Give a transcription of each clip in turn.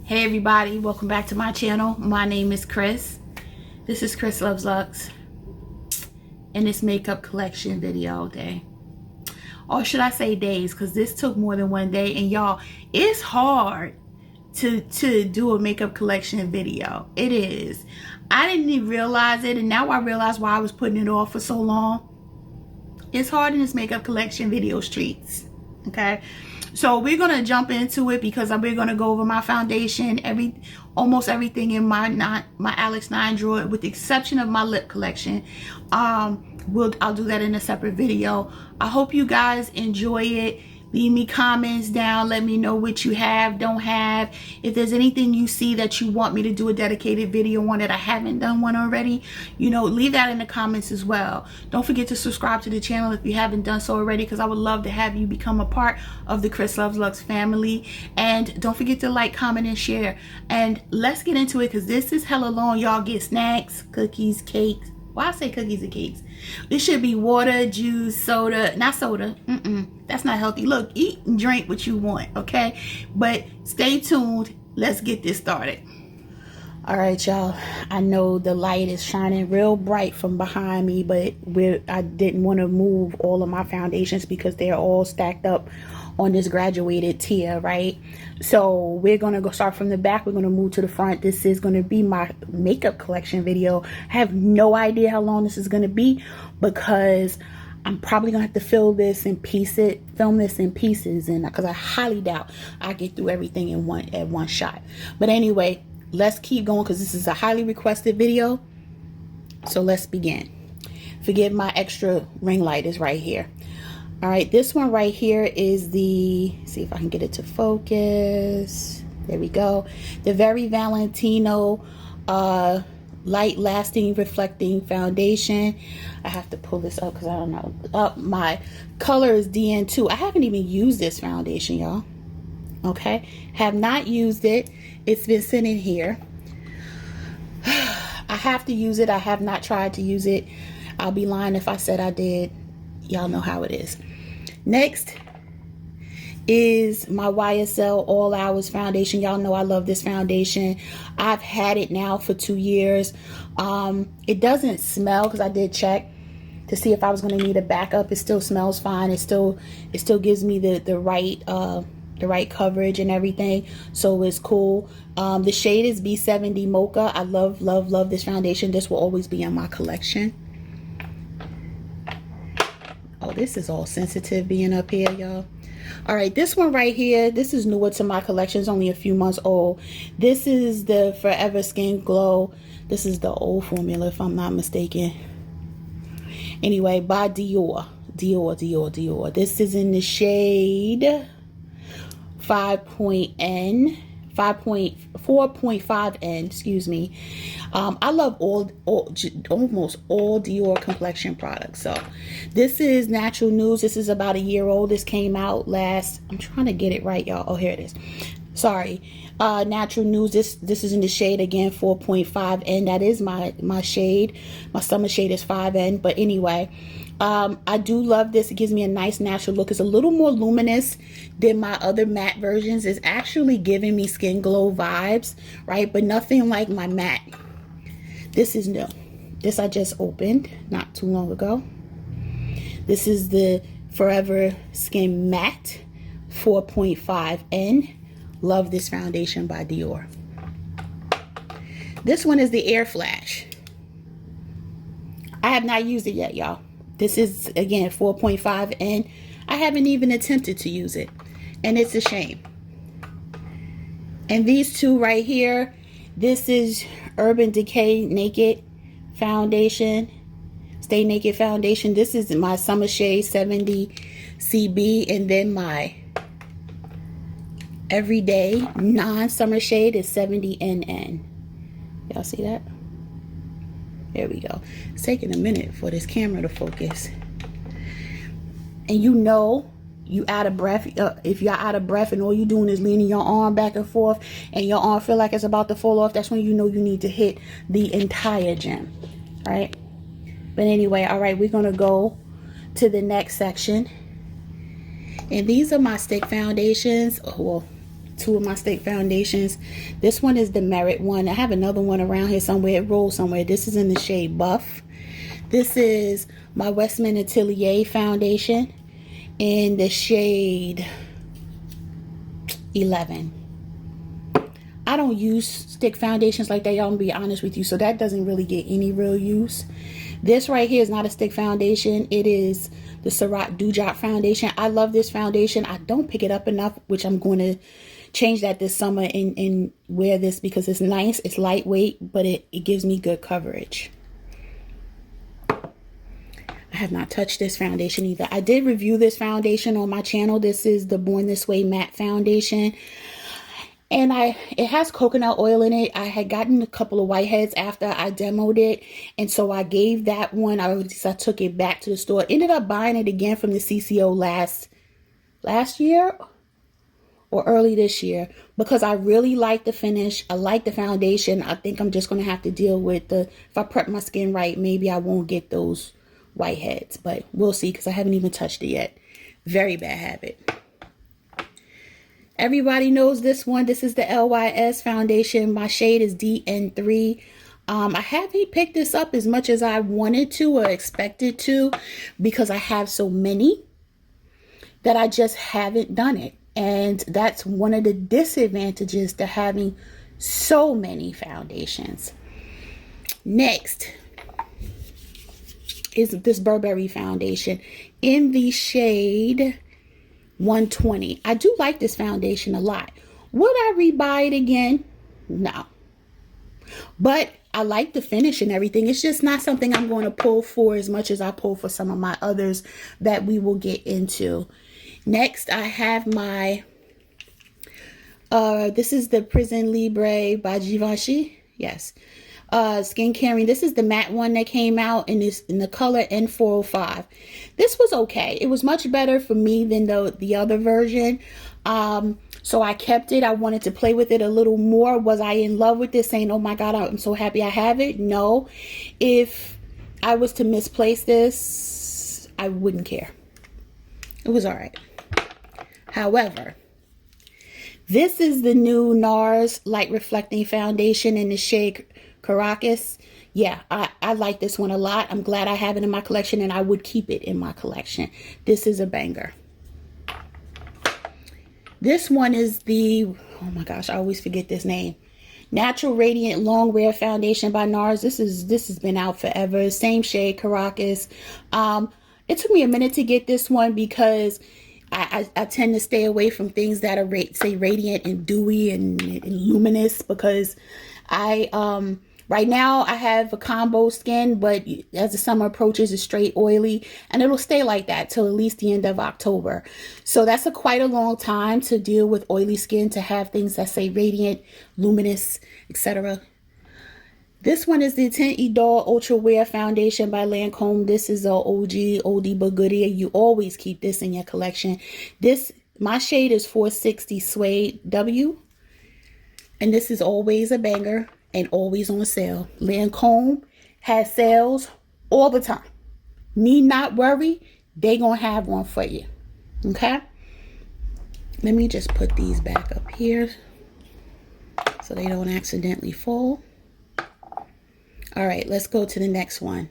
Hey everybody, welcome back to my channel. My name is Chris. This is Chris Loves Lux in this makeup collection video day. Or should I say days, because this took more than one day. And y'all, it's hard to do a makeup collection video. It is. I didn't even realize it, and now I realize why I was putting it off for so long. It's hard in this makeup collection video streets. Okay, so we're gonna jump into it because we're gonna go over my foundation, almost everything in my Alex 9 drawer, with the exception of my lip collection. I'll do that in a separate video. I hope you guys enjoy it. Leave me comments down. Let me know what you have, don't have. If there's anything you see that you want me to do a dedicated video on that I haven't done one already, you know, leave that in the comments as well. Don't forget to subscribe to the channel if you haven't done so already, because I would love to have you become a part of the Chris Loves Lux family. And don't forget to like, comment, and share. And let's get into it, because this is hella long. Y'all get snacks, cookies, cakes. Why I say cookies and cakes? It should be water, juice, soda. Not soda. That's not healthy. Look, eat and drink what you want, okay? But stay tuned. Let's get this started. All right, y'all. I know the light is shining real bright from behind me, but I didn't want to move all of my foundations because they're all stacked up on this graduated tier, right? So we're gonna go start from the back. We're gonna move to the front. This is gonna be my makeup collection video. I have no idea how long this is gonna be because I'm probably gonna have to film this in pieces, and because I highly doubt I get through everything at one shot. But anyway, let's keep going because this is a highly requested video. So let's begin. Forgive my extra ring light is right here. All right, this one right here is see if I can get it to focus. There we go. The Very Valentino light lasting reflecting foundation. I have to pull this up because I don't know. My color is DN2. I haven't even used this foundation, y'all. Okay, have not used it. It's been sitting here. I have to use it. I have not tried to use it. I'll be lying if I said I did. Y'all know how it is. Next is my YSL All Hours foundation. Y'all know I love this foundation. I've had it now for 2 years. It doesn't smell, because I did check to see if I was going to need a backup. It still smells fine. It still gives me the right coverage and everything, so it's cool. The shade is B70 Mocha. I love this foundation. This will always be in my collection. Oh, this is all sensitive being up here, y'all. All right, this one right here, this is newer to my collection. It's only a few months old. This is the Forever Skin Glow. This is the old formula, if I'm not mistaken. Anyway, by Dior. This is in the shade 4.5N, excuse me. I love almost all Dior complexion products. So this is Natural News. This is about a year old. This came out last, I'm trying to get it right, y'all. Oh, here it is. Sorry. Natural News. This is in the shade again, 4.5N. That is my shade. My summer shade is 5N. But anyway, I do love this. It gives me a nice natural look. It's a little more luminous than my other matte versions. It's actually giving me skin glow vibes, right? But nothing like my matte. This is new. This I just opened not too long ago. This is the Forever Skin Matte 4.5N. Love this foundation by Dior. This one is the Air Flash. I have not used it yet, y'all. This is, again, 4.5N. I haven't even attempted to use it, and it's a shame. And these two right here, this is Urban Decay Naked Foundation, Stay Naked Foundation. This is my summer shade 70 CB, and then my everyday non-summer shade is 70 NN. Y'all see that? There we go. It's taking a minute for this camera to focus. And you know, you out of breath. If you're out of breath and all you're doing is leaning your arm back and forth and your arm feel like it's about to fall off, that's when you know you need to hit the entire gem, right? But anyway, all right, we're gonna go to the next section. And these are my stick foundations. Oh, well, two of my stick foundations. This one is the Merit one. I have another one around here somewhere. It rolls somewhere. This is in the shade Buff. This is my Westman Atelier foundation in the shade 11. I don't use stick foundations like that, y'all, I'm gonna be honest with you, so that doesn't really get any real use. This right here is not a stick foundation. It is the Surat Dewdrop foundation. I love this foundation. I don't pick it up enough, which I'm going to change that this summer and wear this because it's nice. It's lightweight, but it gives me good coverage. I have not touched this foundation either. I did review this foundation on my channel. This is the Born This Way matte foundation. And it has coconut oil in it. I had gotten a couple of whiteheads after I demoed it. And so I gave that one, I took it back to the store. Ended up buying it again from the CCO last year or early this year because I really like the finish. I like the foundation. I think I'm just going to have to deal with if I prep my skin right, maybe I won't get those whiteheads. But we'll see because I haven't even touched it yet. Very bad habit. Everybody knows this one. This is the LYS foundation. My shade is DN3. I haven't picked this up as much as I wanted to or expected to because I have so many that I just haven't done it. And that's one of the disadvantages to having so many foundations. Next is this Burberry foundation in the shade 120. I do like this foundation a lot. Would I rebuy it again? No. But I like the finish and everything. It's just not something I'm going to pull for as much as I pull for some of my others that we will get into. Next, I have my, this is the Prison Libre by Givenchy. Yes. Skin caring. This is the matte one that came out in the color N405. This was okay. It was much better for me than the other version. So I kept it. I wanted to play with it a little more. Was I in love with this, saying, oh my God, I'm so happy I have it? No. If I was to misplace this, I wouldn't care. It was all right. However, this is the new NARS Light Reflecting Foundation in the shade Caracas. Yeah, I like this one a lot. I'm glad I have it in my collection and I would keep it in my collection. This is a banger. This one is the, oh my gosh, I always forget this name. Natural Radiant Long Wear Foundation by NARS. This has been out forever. Same shade, Caracas. It took me a minute to get this one because I tend to stay away from things that are say radiant and dewy and luminous because right now I have a combo skin, but as the summer approaches, it's straight oily and it'll stay like that till at least the end of October. So that's quite a long time to deal with oily skin, to have things that say radiant, luminous, etc. This one is the Tint Idol Ultra Wear Foundation by Lancome. This is a oldie but goodie. You always keep this in your collection. My shade is 460 Suede W. And this is always a banger and always on sale. Lancome has sales all the time. Need not worry. They gonna have one for you. Okay? Let me just put these back up here so they don't accidentally fall. All right, let's go to the next one.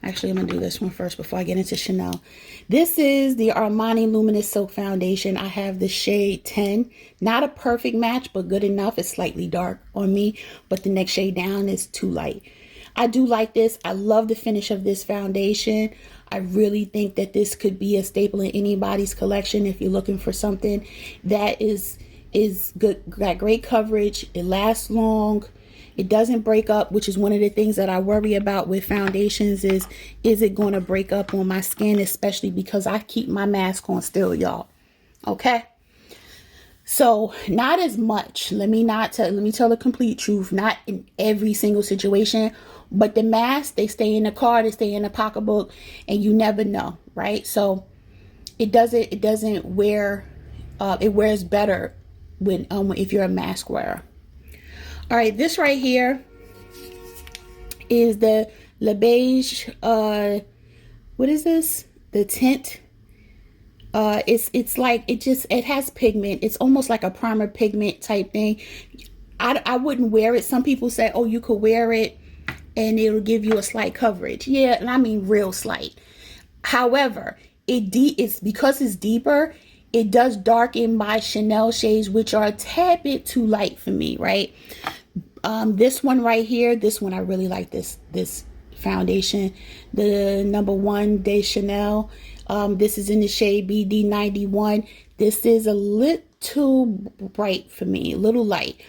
Actually, I'm going to do this one first before I get into Chanel. This is the Armani Luminous Silk Foundation. I have the shade 10. Not a perfect match, but good enough. It's slightly dark on me, but the next shade down is too light. I do like this. I love the finish of this foundation. I really think that this could be a staple in anybody's collection if you're looking for something that is good, got great coverage. It lasts long. It doesn't break up, which is one of the things that I worry about with foundations is it going to break up on my skin, especially because I keep my mask on still, y'all. Okay? So, not as much. Let me tell the complete truth. Not in every single situation, but the masks, they stay in the car, they stay in the pocketbook, and you never know, right? So, it doesn't wear, it wears better when if you're a mask wearer. All right, this right here is the Le Beige, what is this? The Tint It's like it has pigment. It's almost like a primer pigment type thing. I wouldn't wear it. Some people say, oh, you could wear it and it'll give you a slight coverage. Yeah, and I mean real slight. However, it's because it's deeper, it does darken my Chanel shades, which are a tad bit too light for me, right? This one right here, this one I really like this foundation, the number 1 de Chanel. This is in the shade BD91. This is a little too bright for me, a little light,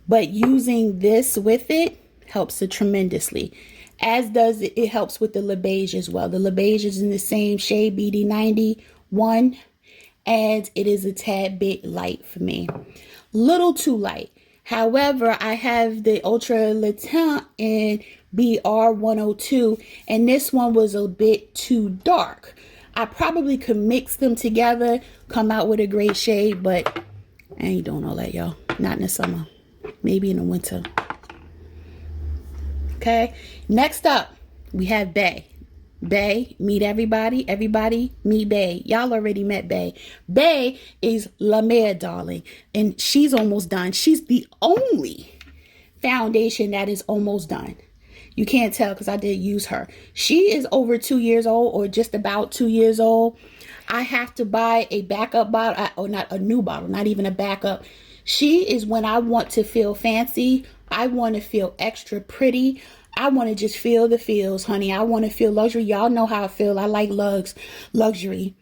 but using this with it helps it tremendously, as does it helps with the Le Beige as well. The Le Beige is in the same shade BD91, and it is a tad bit light for me, little too light. However, I have the Ultra Latin in BR102, and this one was a bit too dark. I probably could mix them together, come out with a great shade, but I ain't doing all that, y'all. Not in the summer, maybe in the winter. Okay, next up, we have Bay. Bay, meet everybody. Everybody, meet Bay. Y'all already met Bay. Bay is La Mer, darling, and she's almost done. She's the only foundation that is almost done. You can't tell because I did use her. She is over 2 years old, or just about 2 years old. I have to buy a backup bottle, or not a new bottle, not even a backup. She is when I want to feel fancy. I want to feel extra pretty. I want to just feel the feels, honey. I want to feel luxury. Y'all know how I feel. I like luxury,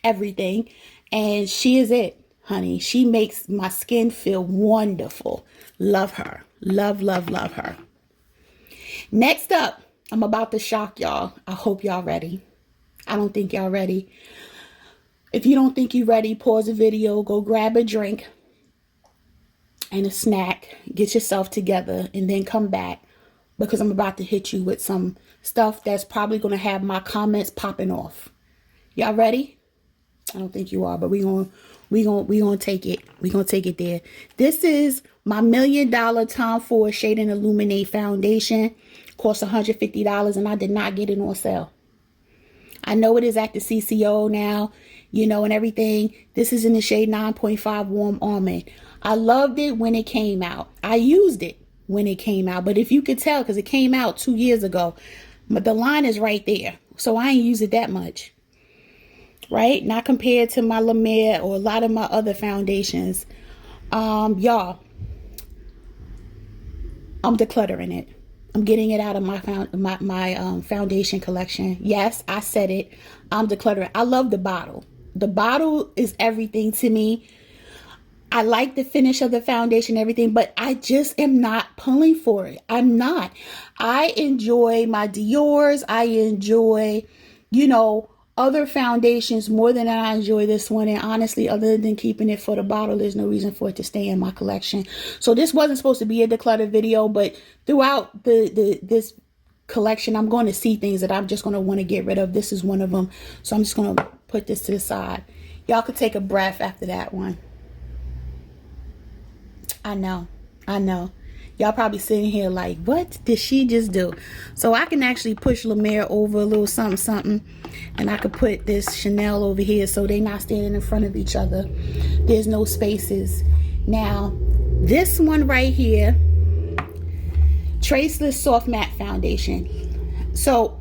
everything. And she is it, honey. She makes my skin feel wonderful. Love her. Love, love, love her. Next up, I'm about to shock y'all. I hope y'all ready. I don't think y'all ready. If you don't think you're ready, pause the video, go grab a drink and a snack, get yourself together, and then come back, because I'm about to hit you with some stuff that's probably going to have my comments popping off. Y'all ready? I don't think you are, but we gonna take it. We gonna take it there. This is my $1 million Tom Ford Shade and Illuminate foundation. Cost $150, and I did not get it on sale. I know it is at the CCO now, you know, and everything. This is in the shade 9.5 Warm Almond. I loved it when it came out. I used it when it came out, but if you could tell, because it came out 2 years ago, but the line is right there, so I ain't use it that much, right? Not compared to my La Mer or a lot of my other foundations. Y'all, I'm decluttering it. I'm getting it out of my foundation collection. Yes, I said it. I'm decluttering. I love the bottle. The bottle is everything to me. I like the finish of the foundation, everything, but I just am not pulling for it. I'm not. I enjoy my Dior's. I enjoy, you know, other foundations more than I enjoy this one. And honestly, other than keeping it for the bottle, there's no reason for it to stay in my collection. So this wasn't supposed to be a declutter video, but throughout this collection, I'm going to see things that I'm just going to want to get rid of. This is one of them. So I'm just going to put this to the side. Y'all could take a breath after that one. I know. Y'all probably sitting here like, what did she just do? So I can actually push La Mer over a little something, and I could put this Chanel over here so they're not standing in front of each other. There's no spaces. Now, this one right here, Traceless Soft Matte Foundation. So,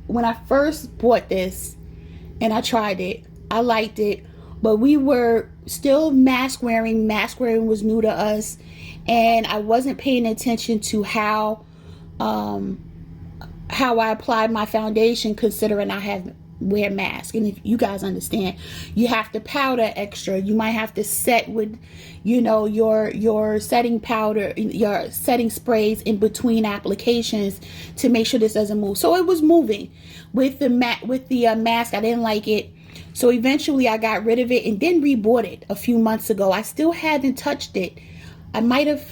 when I first bought this and I tried it, I liked it. But we were still mask wearing. Mask wearing was new to us. And I wasn't paying attention to how I applied my foundation, considering I wear masks. And if you guys understand, you have to powder extra. You might have to set with, you know, your setting powder, your setting sprays in between applications to make sure this doesn't move. So it was moving. With the mask, I didn't like it. So eventually I got rid of it and then rebought it a few months ago. I still haven't touched it. I might have,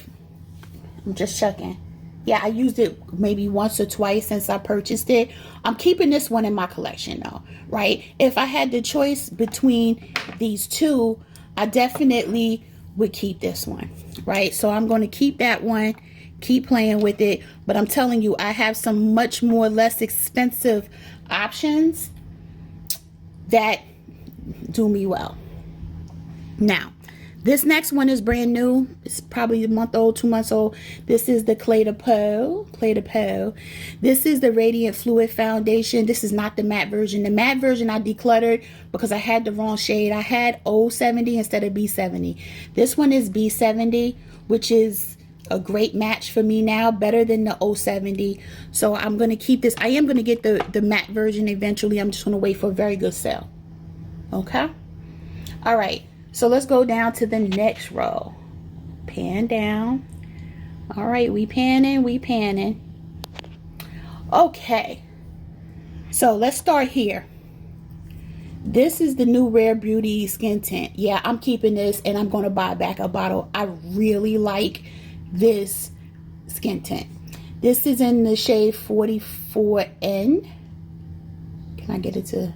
I'm just checking. Yeah, I used it maybe once or twice since I purchased it. I'm keeping this one in my collection though, right? If I had the choice between these two, I definitely would keep this one, right? So I'm going to keep that one, keep playing with it. But I'm telling you, I have some much more less expensive options that do me well. Now, this next one is brand new. It's probably a month old, 2 months old. This is the Clé de Peau. This is the Radiant Fluid Foundation. This is not the matte version. The matte version I decluttered because I had the wrong shade. I had O70 instead of B70. This one is B70, which is a great match for me now, better than the O70. So I'm going to keep this. I am going to get the matte version eventually. I'm just going to wait for a very good sale. Okay? All right. So let's go down to the next row. Pan down. All right, we panning. Okay. So let's start here. This is the new Rare Beauty skin tint. Yeah, I'm keeping this and I'm going to buy back a bottle. I really like this skin tint. This is in the shade 44N. Can I get it to...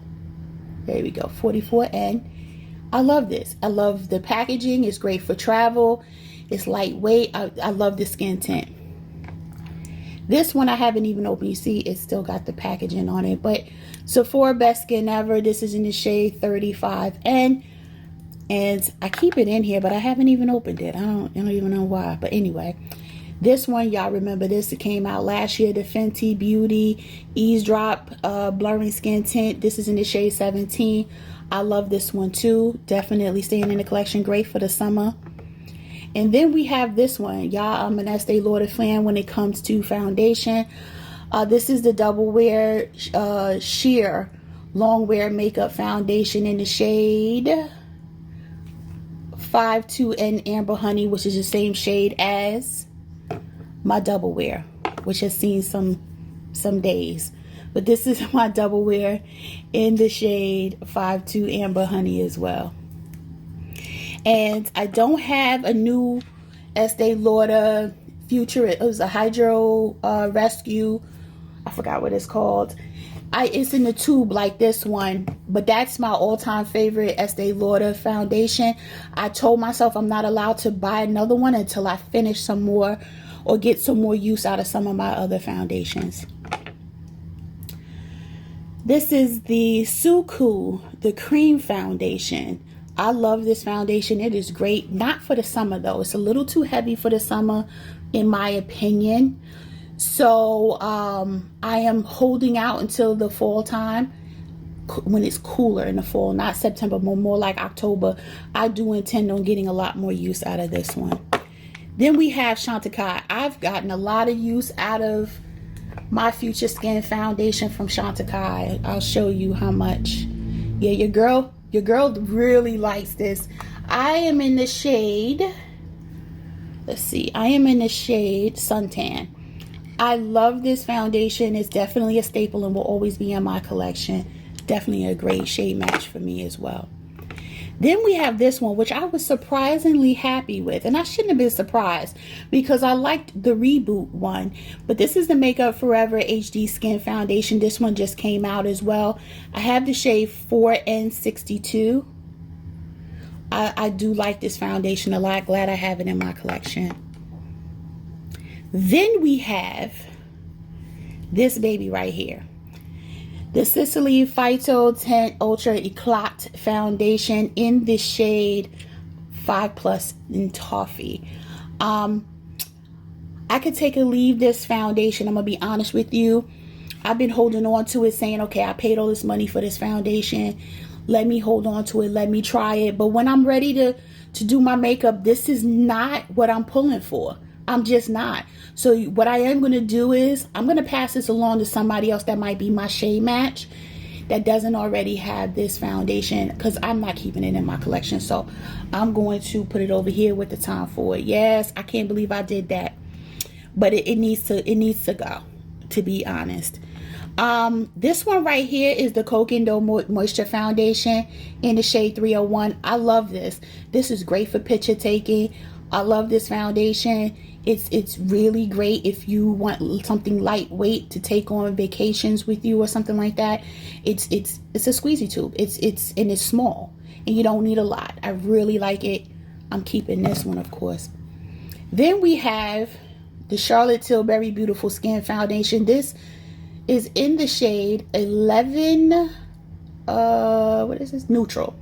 There we go, 44N. I love this. I love the packaging. It's great for travel. It's lightweight. I love the skin tint. This one I haven't even opened. You see, it's still got the packaging on it. But Sephora Best Skin Ever. This is in the shade 35N. And I keep it in here, but I haven't even opened it. I don't even know why. But anyway, this one, y'all remember this. It came out last year. The Fenty Beauty Eavesdrop Blurring Skin Tint. This is in the shade 17. I love this one too. Definitely staying in the collection. Great for the summer. And then we have this one. Y'all, I'm an Estee Lauder fan when it comes to foundation. This is the Double Wear Sheer Long Wear Makeup Foundation in the shade 52N Amber Honey, which is the same shade as my Double Wear, which has seen some days. But this is my Double Wear in the shade 52 Amber Honey as well. And I don't have a new Estee Lauder Future. It was a Hydro Rescue. I forgot what it's called. It's in the tube like this one. But that's my all-time favorite Estee Lauder foundation. I told myself I'm not allowed to buy another one until I finish some more or get some more use out of some of my other foundations. This is the Suku, the cream foundation. I love this foundation. It is great. Not for the summer though. It's a little too heavy for the summer in my opinion. So I am holding out until the fall time when it's cooler in the fall. Not September, but more like October. I do intend on getting a lot more use out of this one. Then we have Chantecaille. I've gotten a lot of use out of my Future Skin foundation from Chantecaille. I'll show you how much. Yeah, your girl really likes this. I am in the shade, let's see, I am in the shade Suntan. I love this foundation. It's definitely a staple and will always be in my collection. Definitely a great shade match for me as well. Then we have this one, which I was surprisingly happy with. And I shouldn't have been surprised because I liked the reboot one. But this is the Makeup Forever HD Skin Foundation. This one just came out as well. I have the shade 4N62. I do like this foundation a lot. Glad I have it in my collection. Then we have this baby right here. The Sicily Phyto Tint Ultra Eclat Foundation in the shade 5+ in Toffee. I could take or leave this foundation. I'm going to be honest with you. I've been holding on to it saying, okay, I paid all this money for this foundation. Let me hold on to it. Let me try it. But when I'm ready to do my makeup, this is not what I'm pulling for. I'm just not. So what I am going to do is I'm going to pass this along to somebody else that might be my shade match that doesn't already have this foundation, because I'm not keeping it in my collection. So I'm going to put it over here with the Time For It. Yes, I can't believe I did that, but it needs to go, to be honest. This one right here is the Coquindo Moisture Foundation in the shade 301. I love this. This is great for picture taking. I love this foundation. It's really great if you want something lightweight to take on vacations with you or something like that. It's a squeezy tube. It's small and you don't need a lot. I really like it. I'm keeping this one, of course. Then we have the Charlotte Tilbury Beautiful Skin Foundation. This is in the shade 11, what is this? Neutral.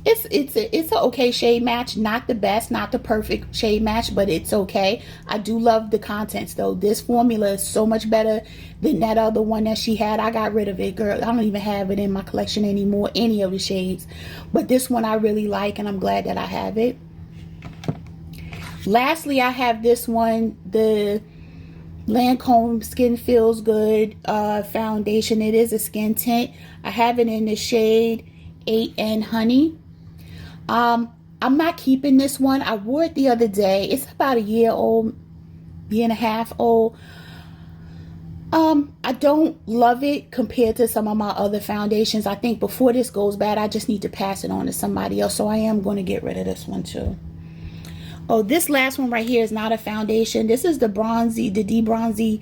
It's an okay shade match. Not the best, not the perfect shade match, but it's okay. I do love the contents though. This formula is so much better than that other one that she had. I got rid of it, girl. I don't even have it in my collection anymore, any of the shades. But this one I really like, and I'm glad that I have it. Lastly, I have this one, the Lancome Skin Feels Good foundation. It is a skin tint. I have it in the shade 8N Honey. I'm not keeping this one. I wore it the other day. It's about a year old, year and a half old. I don't love it compared to some of my other foundations. I think before this goes bad, I just need to pass it on to somebody else. So I am going to get rid of this one too. Oh, this last one right here is not a foundation. This is the bronzy, the de-bronzy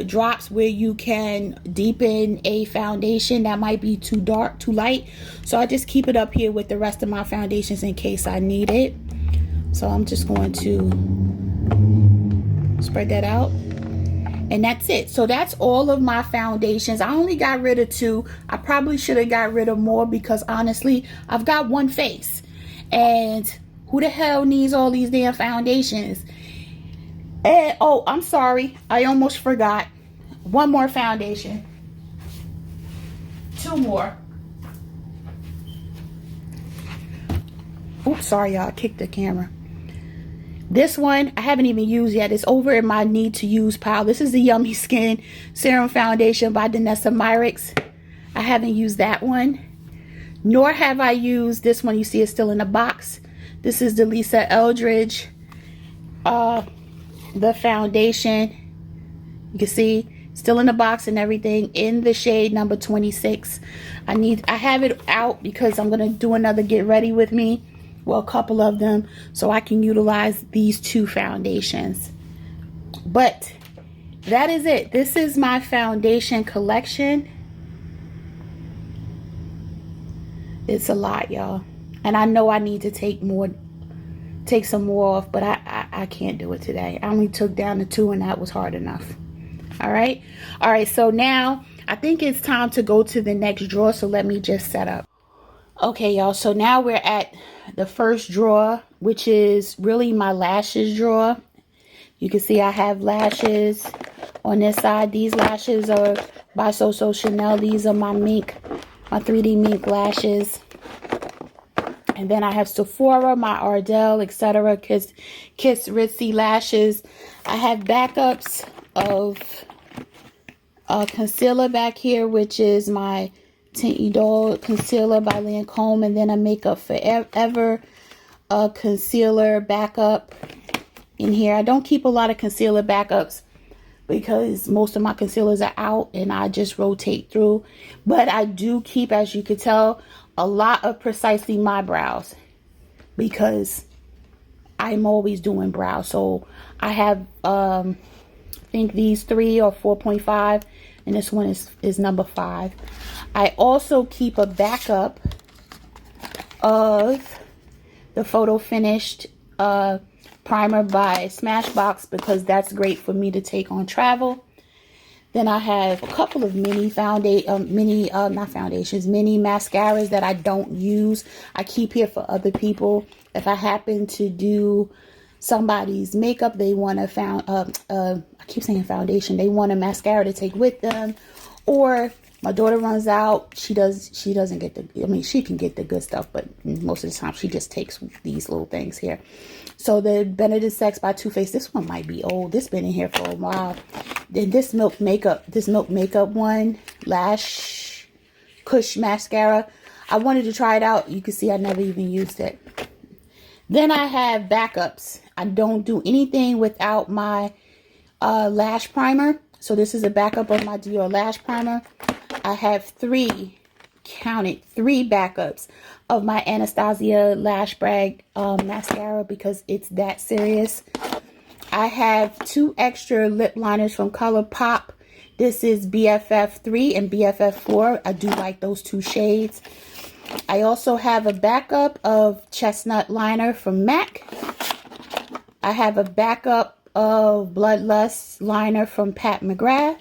drops where you can deepen a foundation that might be too dark, too light. So I just keep it up here with the rest of my foundations in case I need it. So I'm just going to spread that out, and that's it. So that's all of my foundations. I only got rid of 2. I probably should have got rid of more because honestly I've got one face, and who the hell needs all these damn foundations? And oh, I'm sorry, I almost forgot. One more foundation. 2 more. Oops, sorry y'all, I kicked the camera. This one I haven't even used yet. It's over in my need to use pile. This is the Yummy Skin Serum Foundation by Danessa Myricks. I haven't used that one. Nor have I used this one. You see it's still in the box. This is the Lisa Eldridge the foundation. You can see still in the box and everything, in the shade number 26. I have it out because I'm gonna do another get ready with me, well, a couple of them, so I can utilize these 2 foundations. But that is it. This is my foundation collection. It's a lot, y'all, and I know I need to take some more off, but I can't do it today. I only took down the 2 and that was hard enough. All right, so now I think it's time to go to the next drawer, so let me just set up. Okay, y'all, so now we're at the first drawer, which is really my lashes drawer. You can see I have lashes on this side. These lashes are by So Chanel. These are my 3D mink lashes. And then I have Sephora, my Ardell, etc. Kiss Ritzy lashes. I have backups of concealer back here, which is my Tint Idol concealer by Lancome. And then a Makeup Forever concealer backup in here. I don't keep a lot of concealer backups because most of my concealers are out and I just rotate through. But I do keep, as you can tell, a lot of Precisely My brows because I'm always doing brows. So I have I think these 3 are 4.5 and this one is number 5. I also keep a backup of the Photo Finished primer by Smashbox because that's great for me to take on travel. Then I have a couple of mini mascaras that I don't use. I keep here for other people. If I happen to do somebody's makeup, they want a I keep saying foundation. They want a mascara to take with them, or my daughter runs out. She doesn't get the. I mean, she can get the good stuff, but most of the time she just takes these little things here. So the Benedict Sex by Too Faced. This one might be old. This been in here for a while. Then this Milk Makeup one, Lash Kush mascara. I wanted to try it out. You can see I never even used it. Then I have backups. I don't do anything without my lash primer. So this is a backup of my Dior lash primer. I have 3 backups of my Anastasia Lash Brag mascara because it's that serious. I have 2 extra lip liners from ColourPop. This is BFF 3 and BFF 4. I do like those 2 shades. I also have a backup of Chestnut liner from MAC. I have a backup of Bloodlust liner from Pat McGrath.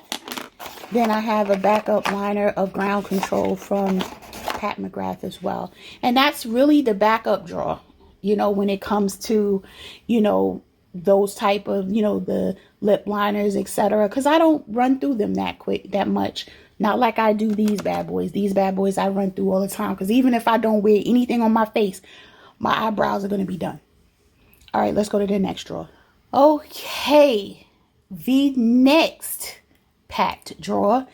Then I have a backup liner of Ground Control from Pat McGrath as well. And that's really the backup drawer, you know, when it comes to, you know, those type of, you know, the lip liners, etc. Because I don't run through them that much. Not like I do these bad boys. These bad boys I run through all the time. Because even if I don't wear anything on my face, my eyebrows are going to be done. All right, let's go to the next drawer. Okay, the next packed drawer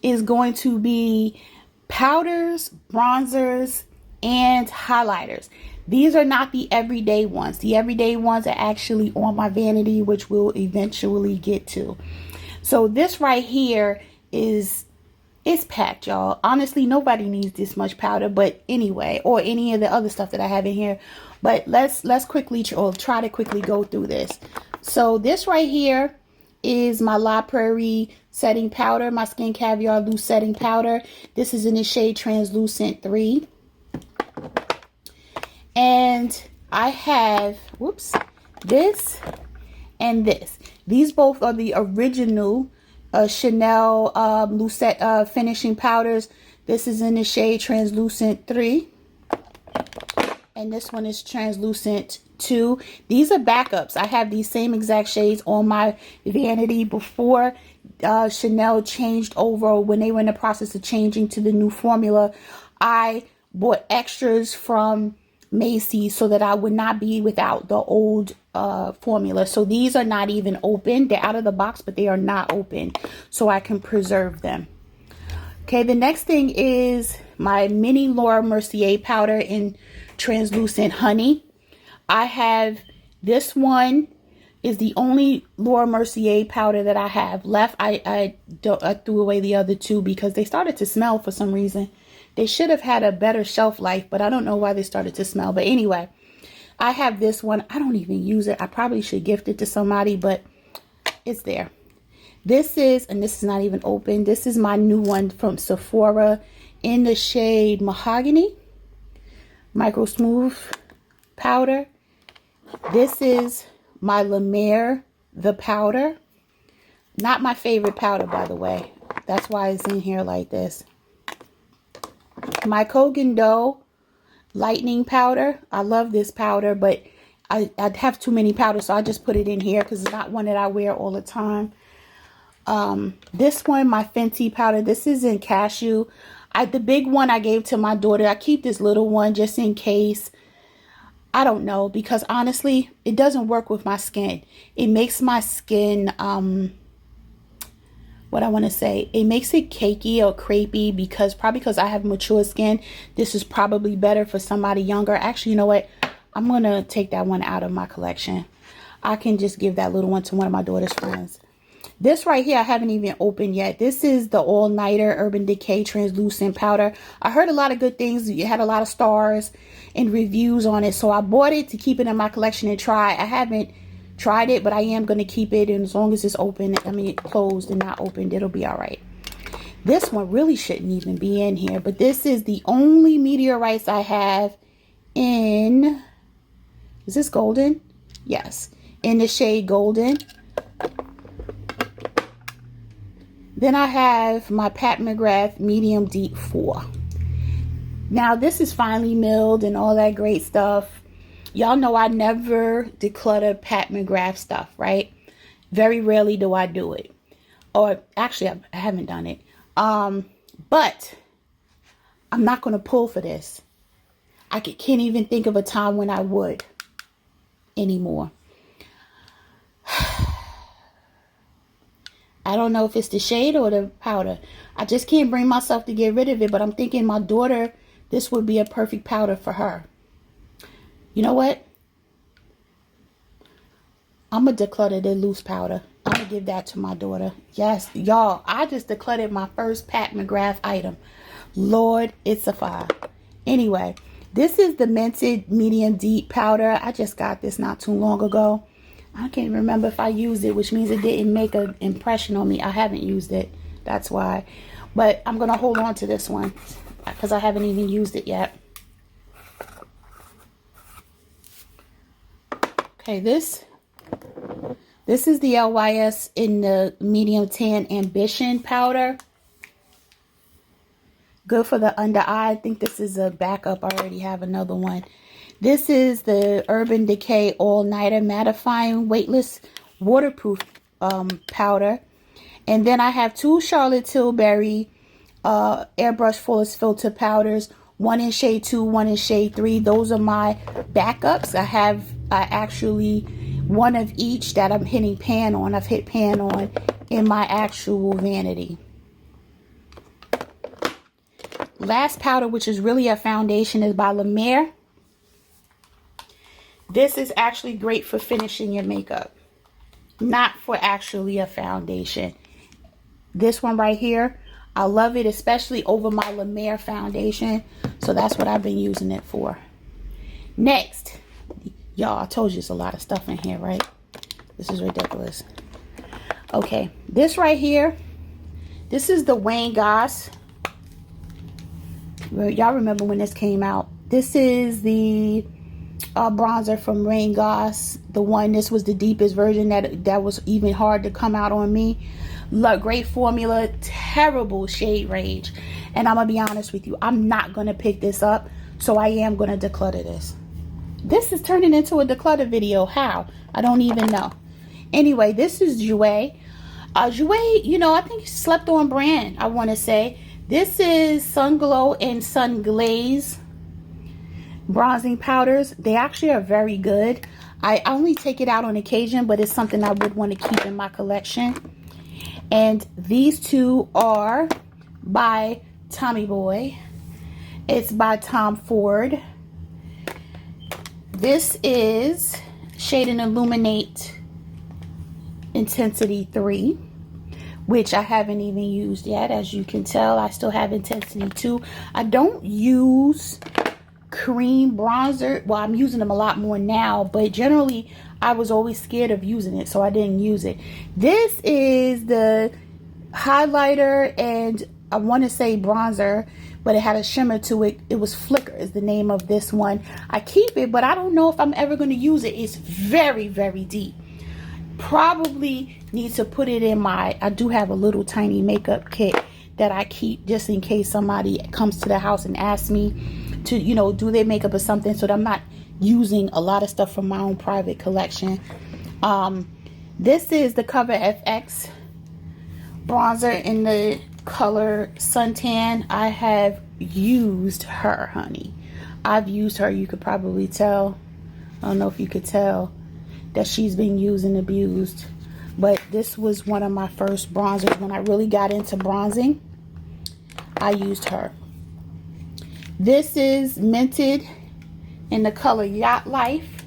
is going to be powders, bronzers, and highlighters. These are not the everyday ones. The everyday ones are actually on my vanity, which we'll eventually get to. So this right here is packed, y'all. Honestly, nobody needs this much powder, but anyway, or any of the other stuff that I have in here. But let's quickly try to quickly go through this. So this right here is my La Prairie setting powder, my Skin Caviar loose setting powder. This is in the shade Translucent 3. And I have, whoops, this and this. These both are the original Chanel Lucette finishing powders. This is in the shade Translucent 3. And this one is Translucent 2. These are backups. I have these same exact shades on my vanity before Chanel changed over. When they were in the process of changing to the new formula, I bought extras from Macy's so that I would not be without the old formula. So these are not even open. They're out of the box, but they are not open, so I can preserve them. Okay, the next thing is my mini Laura Mercier powder in Translucent Honey. I have this one is the only Laura Mercier powder that I have left. I threw away the other two because they started to smell for some reason. They should have had a better shelf life, but I don't know why they started to smell. But anyway, I have this one. I don't even use it. I probably should gift it to somebody, but it's there. This is, and this is not even open, this is my new one from Sephora in the shade Mahogany. Micro Smooth powder. This is my La Mer, the powder. Not my favorite powder, by the way. That's why it's in here like this. My Kogan Dough lightning powder. I love this powder, but I have too many powders, so I just put it in here because it's not one that I wear all the time. This one, my Fenty powder. This is in Cashew. The big one I gave to my daughter. I keep this little one just in case. I don't know, because honestly, it doesn't work with my skin. It makes my skin, what I want to say, it makes it cakey or crepey probably because I have mature skin. This is probably better for somebody younger. Actually, you know what? I'm going to take that one out of my collection. I can just give that little one to one of my daughter's friends. This right here, I haven't even opened yet. This is the All Nighter Urban Decay Translucent Powder. I heard a lot of good things. It had a lot of stars and reviews on it. So I bought it to keep it in my collection and try. I haven't tried it, but I am going to keep it. And as long as it's open, I mean, closed and not opened, it'll be all right. This one really shouldn't even be in here. But this is the only meteorites I have in... Is this golden? Yes. In the shade Golden. Then I have my Pat McGrath Medium Deep 4. Now, this is finely milled and all that great stuff. Y'all know I never declutter Pat McGrath stuff, right? Very rarely do I do it. Or actually, I haven't done it. But I'm not going to pull for this. I can't even think of a time when I would anymore. I don't know if it's the shade or the powder. I just can't bring myself to get rid of it. But I'm thinking my daughter, this would be a perfect powder for her. You know what? I'm going to declutter the loose powder. I'm going to give that to my daughter. Yes, y'all. I just decluttered my first Pat McGrath item. Lord, it's a fire. Anyway, this is the Mented Medium Deep Powder. I just got this not too long ago. I can't remember if I used it, which means it didn't make an impression on me. I haven't used it. That's why. But I'm going to hold on to this one because I haven't even used it yet. Okay, this is the LYS in the Medium Tan Ambition powder. Good for the under eye. I think this is a backup. I already have another one. This is the Urban Decay All Nighter Mattifying Weightless Waterproof powder. And then I have 2 Charlotte Tilbury Airbrush Flawless Filter powders. One in shade 2, one in shade 3. Those are my backups. I actually one of each that I'm hitting pan on. I've hit pan on in my actual vanity. Last powder, which is really a foundation, is by La Mer. This is actually great for finishing your makeup, not for actually a foundation. This one right here, I love it, especially over my La Mer foundation. So that's what I've been using it for. Next, y'all, I told you it's a lot of stuff in here, right? This is ridiculous. Okay, this right here, this is the Wayne Goss. Y'all remember when this came out? This is the bronzer from Wayne Goss. This was the deepest version that was even hard to come out on me. Look, great formula, terrible shade range. And I'm gonna be honest with you, I'm not gonna pick this up, so I am gonna declutter this. This is turning into a declutter video. How? I don't even know. Anyway, this is Jouer. Jouer, you know, I think slept on brand, I want to say. This is Sun Glow and Sun Glaze bronzing powders. They actually are very good. I only take it out on occasion, but it's something I would want to keep in my collection. And these two are by Tommy Boy. It's by Tom Ford. This is Shade and Illuminate Intensity 3, which I haven't even used yet. As you can tell, I still have Intensity 2. I don't use cream bronzer. Well, I'm using them a lot more now, but generally I was always scared of using it, so I didn't use it. This is the highlighter and I want to say bronzer, but it had a shimmer to it. It was Flicker is the name of this one. I keep it, but I don't know if I'm ever going to use it. It's very, very deep. Probably need to put it in my, I do have a little tiny makeup kit that I keep just in case somebody comes to the house and asks me to, you know, do their makeup or something, so that I'm not using a lot of stuff from my own private collection. This is the Cover FX bronzer in the color Suntan. I have used her, honey. I've used her. You could probably tell. I don't know if you could tell that she's been used and abused, but this was one of my first bronzers when I really got into bronzing. I used her. This is Minted in the color Yacht Life.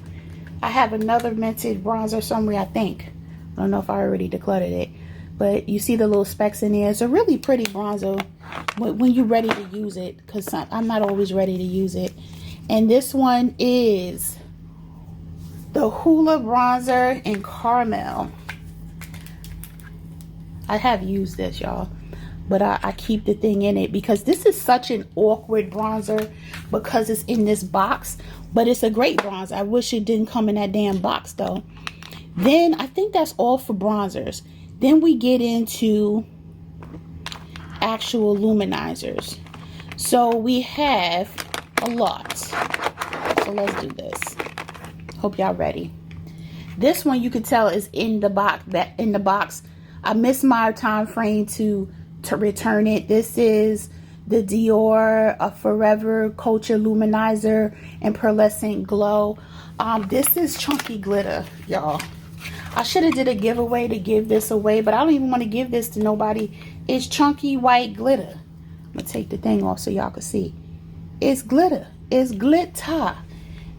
I have another Minted bronzer somewhere, I think. I don't know if I already decluttered it, but you see the little specks in there. It's a really pretty bronzer when you're ready to use it, because I'm not always ready to use it. And this one is the Hoola bronzer in Caramel. I have used this, y'all, but I keep the thing in it because this is such an awkward bronzer because it's in this box, but it's a great bronzer. I wish it didn't come in that damn box though. Then I think that's all for bronzers. Then we get into actual luminizers. So we have a lot. So let's do this. Hope y'all ready. This one you can tell is in the box. I missed my time frame to return it. This is the Dior Forever Culture Luminizer and Pearlescent Glow. This is chunky glitter, y'all. I should have did a giveaway to give this away, but I don't even want to give this to nobody. It's chunky white glitter. I'm gonna take the thing off so y'all can see. It's glitter. It's glitter.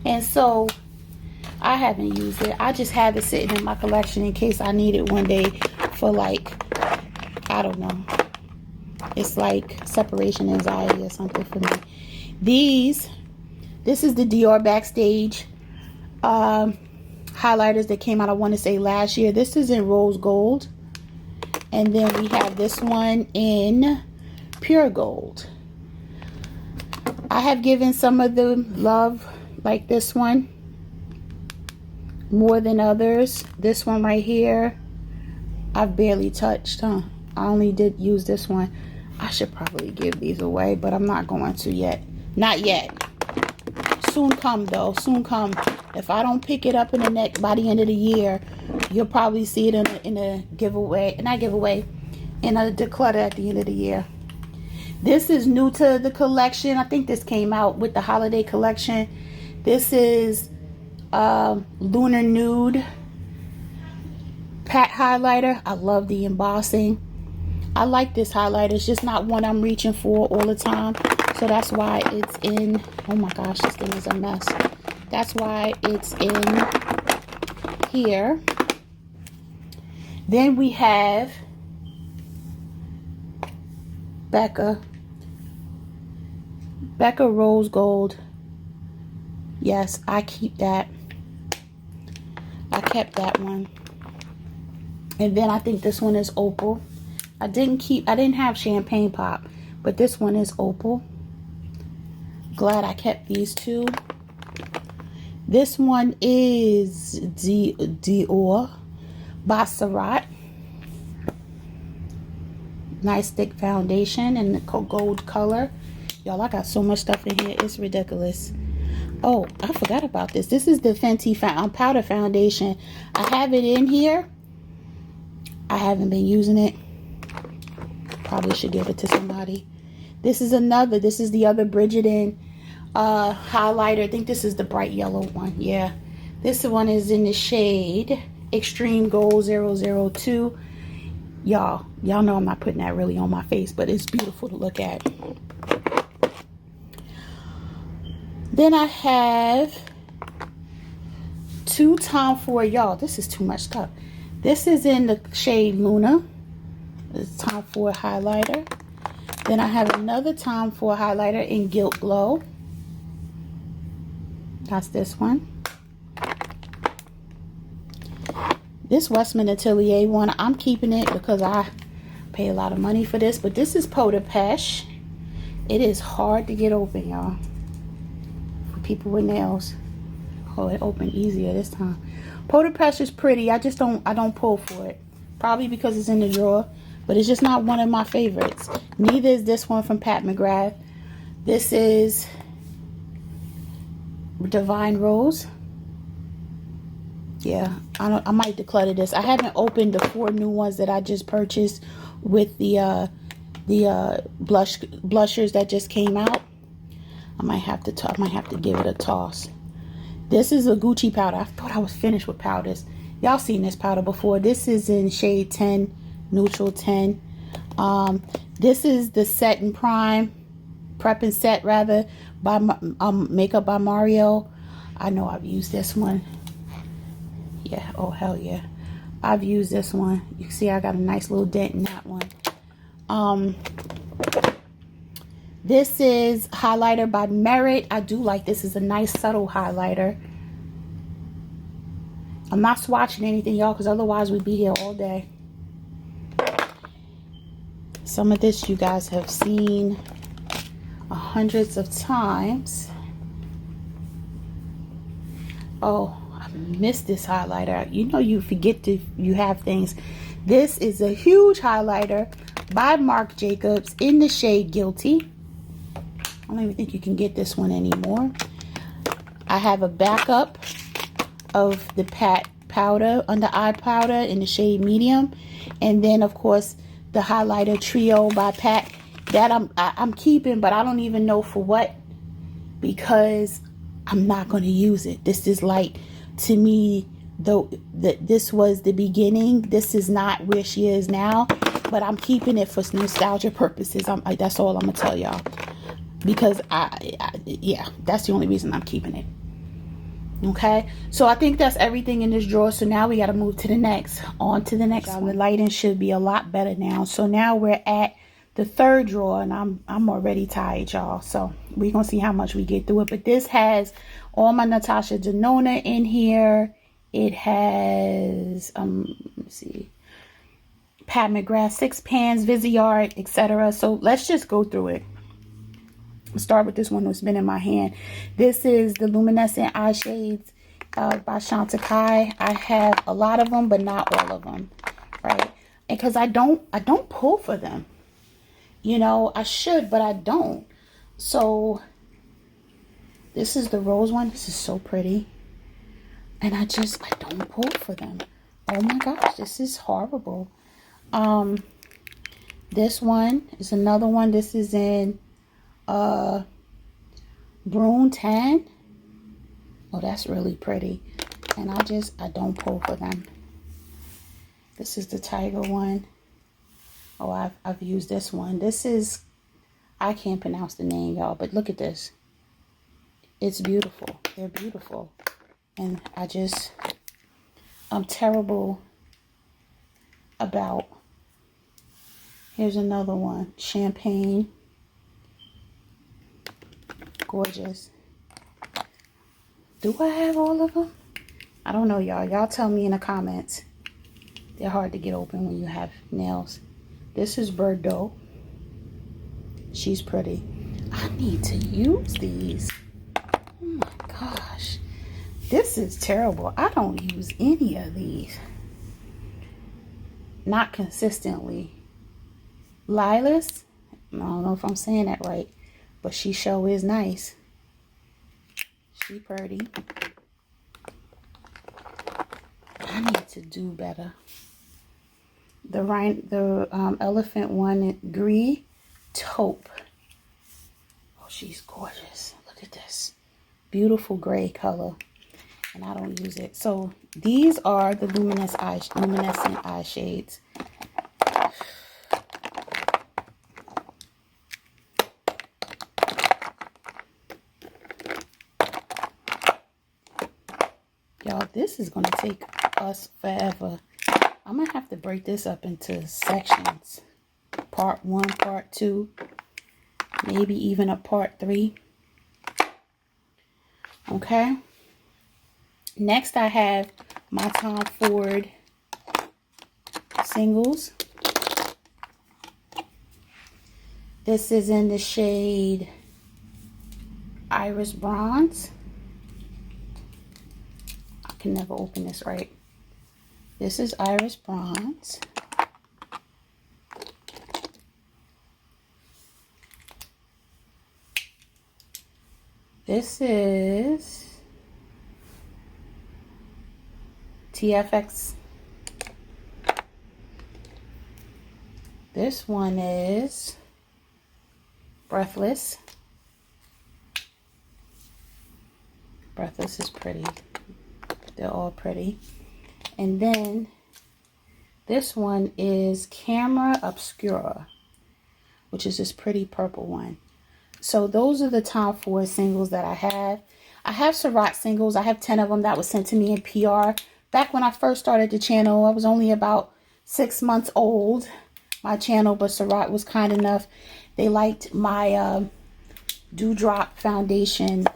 And so I haven't used it. I just have it sitting in my collection in case I need it one day for, like, I don't know. It's like separation anxiety or something for me. This is the Dior Backstage highlighters that came out, I want to say last year. This is in rose gold. And then we have this one in pure gold. I have given some of them love, like this one, more than others. This one right here, I've barely touched, I only did use this one. I should probably give these away, but I'm not going to yet. Not yet. Soon come though. Soon come. If I don't pick it up in the next by the end of the year, you'll probably see it in a giveaway. Not giveaway, in a declutter at the end of the year. This is new to the collection. I think this came out with the holiday collection. This is Lunar Nude Pat Highlighter. I love the embossing. I like this highlighter. It's just not one I'm reaching for all the time. So that's why it's in, oh my gosh, this thing is a mess. That's why it's in here. Then we have Becca Rose Gold. Yes, I keep that. I kept that one. And then I think this one is Opal. I didn't have Champagne Pop, but this one is Opal. Glad I kept these two. This one is Dior Backstage. Nice thick foundation in the gold color. Y'all, I got so much stuff in here. It's ridiculous. Oh, I forgot about this. This is the Fenty powder foundation. I have it in here. I haven't been using it. Probably should give it to somebody. This is the other Bridgerton highlighter. I think this is the bright yellow one. Yeah. This one is in the shade Extreme Gold 002. Y'all know I'm not putting that really on my face, but it's beautiful to look at. Then I have two Tom Ford. Y'all, this is too much stuff. This is in the shade Luna. It's Tom Ford highlighter. Then I have another Tom Ford highlighter in Gilt Glow. That's this one. This Westman Atelier one, I'm keeping it because I pay a lot of money for this. But this is Peau de Pêche. It is hard to get open, y'all. For people with nails. Oh, it opened easier this time. Peau de Pêche is pretty. I don't pull for it. Probably because it's in the drawer. But it's just not one of my favorites. Neither is this one from Pat McGrath. This is Divine Rose. Yeah, I might declutter this. I haven't opened the 4 new ones that I just purchased with the blushers that just came out. I might have to give it a toss. This is a Gucci powder. I thought I was finished with powders. Y'all seen this powder before. This is in shade 10, neutral 10. This is the Set and Prime, Prep and Set rather, by Makeup by Mario. I know I've used this one. Yeah, oh hell yeah. I've used this one. You can see I got a nice little dent in that one. This is highlighter by Merit. I do like this. Is a nice subtle highlighter. I'm not swatching anything, y'all, because otherwise we'd be here all day. Some of this you guys have seen hundreds of times. Oh, I missed this highlighter. You know, you forget you have things. This is a huge highlighter by Marc Jacobs in the shade Guilty. I don't even think you can get this one anymore. I have a backup of the Pat powder, under eye powder in the shade Medium. And then, of course, the highlighter trio by Pat. That I'm keeping, but I don't even know for what, because I'm not going to use it. This is like, to me, though, this was the beginning. This is not where she is now, but I'm keeping it for nostalgia purposes. That's all I'm going to tell y'all. Because yeah, that's the only reason I'm keeping it. Okay, so I think that's everything in this drawer. So now we got to move to the next. On to the next one. The lighting should be a lot better now. So now we're at the third drawer, and I'm already tired, y'all. So we're gonna see how much we get through it. But this has all my Natasha Denona in here. It has let's see, Pat McGrath 6 pans, Viseart, etc. So let's just go through it. Start with this one that's been in my hand. This is the Luminescent Eye Shades by Chantecaille. I have a lot of them, but not all of them, right? And because I don't pull for them. You know, I should, but I don't. So this is the rose one. This is so pretty. And I don't pull for them. Oh my gosh, this is horrible. This one is another one. This is in Brune Tan. Oh, that's really pretty. And I don't pull for them. This is the Tiger one. Oh, I've used this one. This is, I can't pronounce the name, y'all, but look at this. It's beautiful. They're beautiful. And I'm terrible about, here's another one. Champagne. Gorgeous. Do I have all of them? I don't know, y'all. Y'all tell me in the comments. They're hard to get open when you have nails. This is Bordeaux. She's pretty. I need to use these. Oh my gosh. This is terrible. I don't use any of these. Not consistently. Lilas. I don't know if I'm saying that right. But she sure is nice. She pretty. I need to do better. The elephant one, Gris Taupe. Oh, she's gorgeous. Look at this. Beautiful gray color. And I don't use it. So these are the luminescent eye shades. Y'all, this is going to take us forever. I'm going to have to break this up into sections. Part 1, part 2, maybe even a part 3. Okay. Next, I have my Tom Ford singles. This is in the shade Iris Bronze. I can never open this right. This is Iris Bronze. This is TFX. This one is Breathless. Breathless is pretty. They're all pretty. And then this one is Camera Obscura, which is this pretty purple one. So those are the Tom Ford singles that I have. I have Surratt singles. I have 10 of them that was sent to me in PR. Back when I first started the channel, I was only about 6 months old, my channel, but Surratt was kind enough. They liked my Dewdrop foundation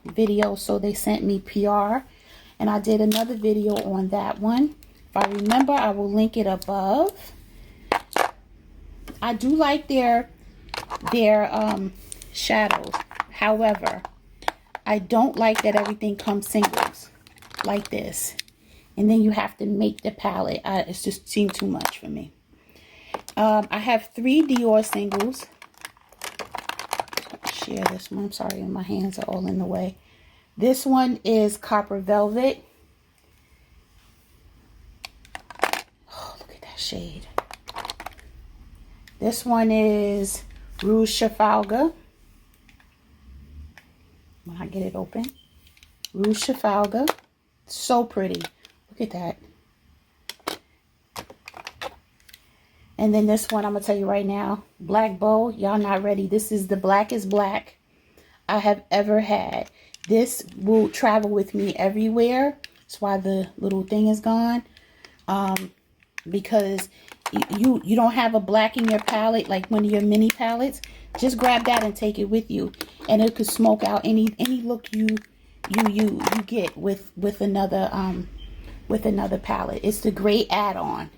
video, so they sent me PR. And I did another video on that one. If I remember, I will link it above. I do like their shadows. However, I don't like that everything comes singles like this. And then you have to make the palette. It's just seemed too much for me. I have 3 Dior singles. Share this one. I'm sorry, my hands are all in the way. This one is Copper Velvet. Oh, look at that shade. This one is Rouge Trafalgar. When I get it open. Rouge Trafalgar. So pretty. Look at that. And then this one, I'm going to tell you right now. Black Bow. Y'all not ready. This is the blackest black I have ever had. This will travel with me everywhere. That's why the little thing is gone. Because you don't have a black in your palette, like one of your mini palettes. Just grab that and take it with you. And it could smoke out any look you get with another palette. It's the great add-on.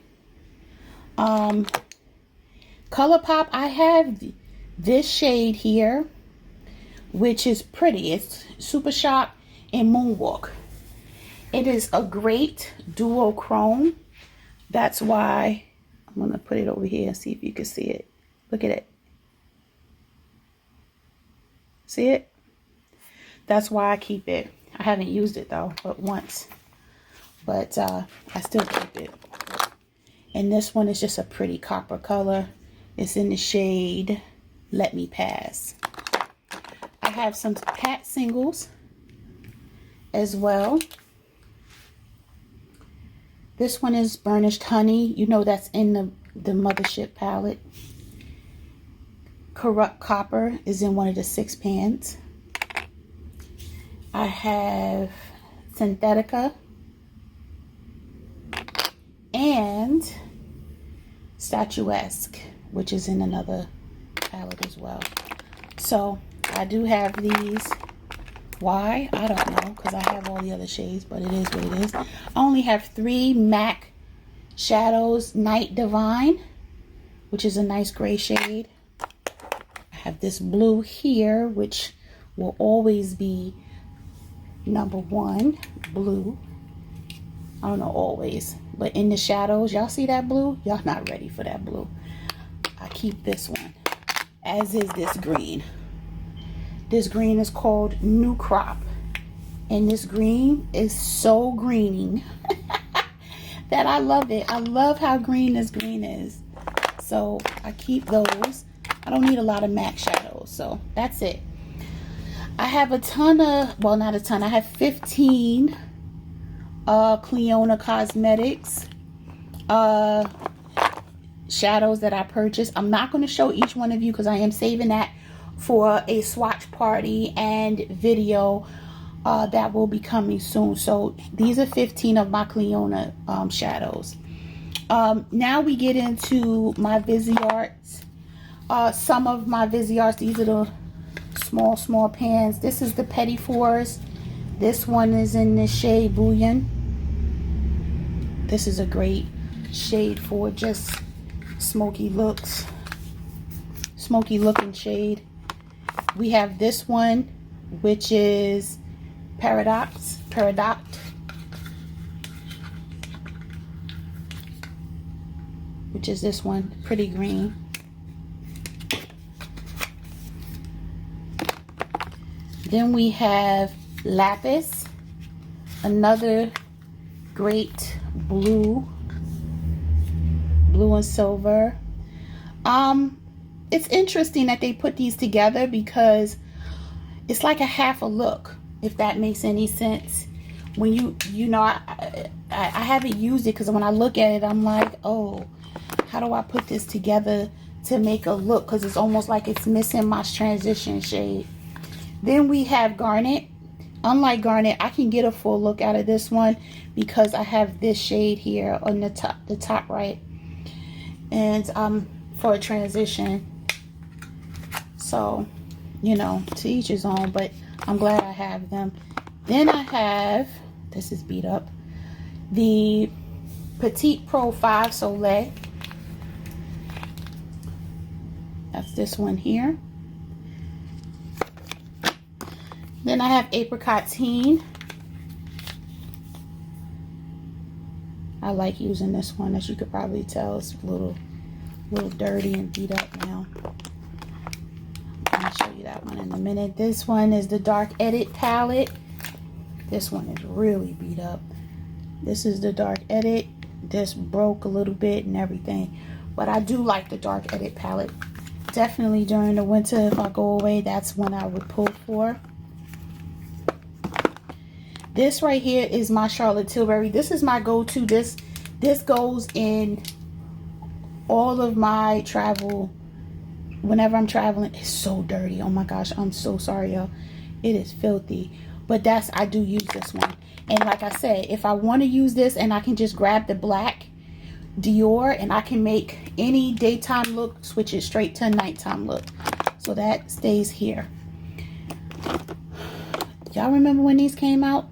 ColourPop, I have this shade here, which is pretty. It's Super Shock and Moonwalk. It is a great duochrome. That's why I'm going to put it over here and see if you can see it. Look at it. See it? That's why I keep it. I haven't used it though, but once. But I still keep it. And this one is just a pretty copper color. It's in the shade Let Me Pass. I have some Pat singles as well. This one is Burnished Honey. You know that's in the Mothership palette. Corrupt Copper is in one of the 6 pans. I have Synthetica and Statuesque, which is in another palette as well. So I do have these. Why? I don't know, because I have all the other shades, but it is what it is. I only have 3 MAC shadows. Night Divine, which is a nice gray shade. I have this blue here, which will always be #1 blue. I don't know, always, but in the shadows, y'all see that blue? Y'all not ready for that blue. I keep this one, as is this green. This green is called New Crop, and this green is so greening that I love it. I love how green this green is. So I keep those. I don't need a lot of MAC shadows, so that's it. I have a ton of, well, not a ton. I have 15 Clionadh Cosmetics shadows that I purchased. I'm not going to show each one of you because I am saving that for a swatch party and video that will be coming soon. So these are 15 of my Clionadh shadows. Now we get into my Visearts. Some of my Visearts, these are the small pans. This is the Petit Fours. This one is in the shade Bouillon. This is a great shade for just smoky looks. Smoky looking shade. We have this one, which is Paradox, which is this one, pretty green. Then we have Lapis, another great blue and silver. It's interesting that they put these together because it's like a half a look, if that makes any sense. When you know, I haven't used it because when I look at it, I'm like, oh, how do I put this together to make a look? Because it's almost like it's missing my transition shade. Then we have Garnet. Unlike Garnet, I can get a full look out of this one because I have this shade here on the top right, and for a transition. So, you know, to each his own, but I'm glad I have them. Then I have, this is beat up, the Petite Pro 5 Soleil. That's this one here. Then I have Apricot Teen. I like using this one, as you could probably tell. It's a little dirty and beat up now. I'll show you that one in a minute. This one is the Dark Edit palette. This one is really beat up. This is the Dark Edit. This broke a little bit and everything, but I do like the Dark Edit palette. Definitely during the winter, if I go away, that's when I would pull for. This right here is my Charlotte Tilbury. This is my go-to. This goes in all of my travel. Whenever I'm traveling, it's so dirty. Oh my gosh, I'm so sorry, y'all. It is filthy. But I do use this one. And like I said, if I want to use this and I can just grab the black Dior and I can make any daytime look, switch it straight to a nighttime look. So that stays here. Y'all remember when these came out?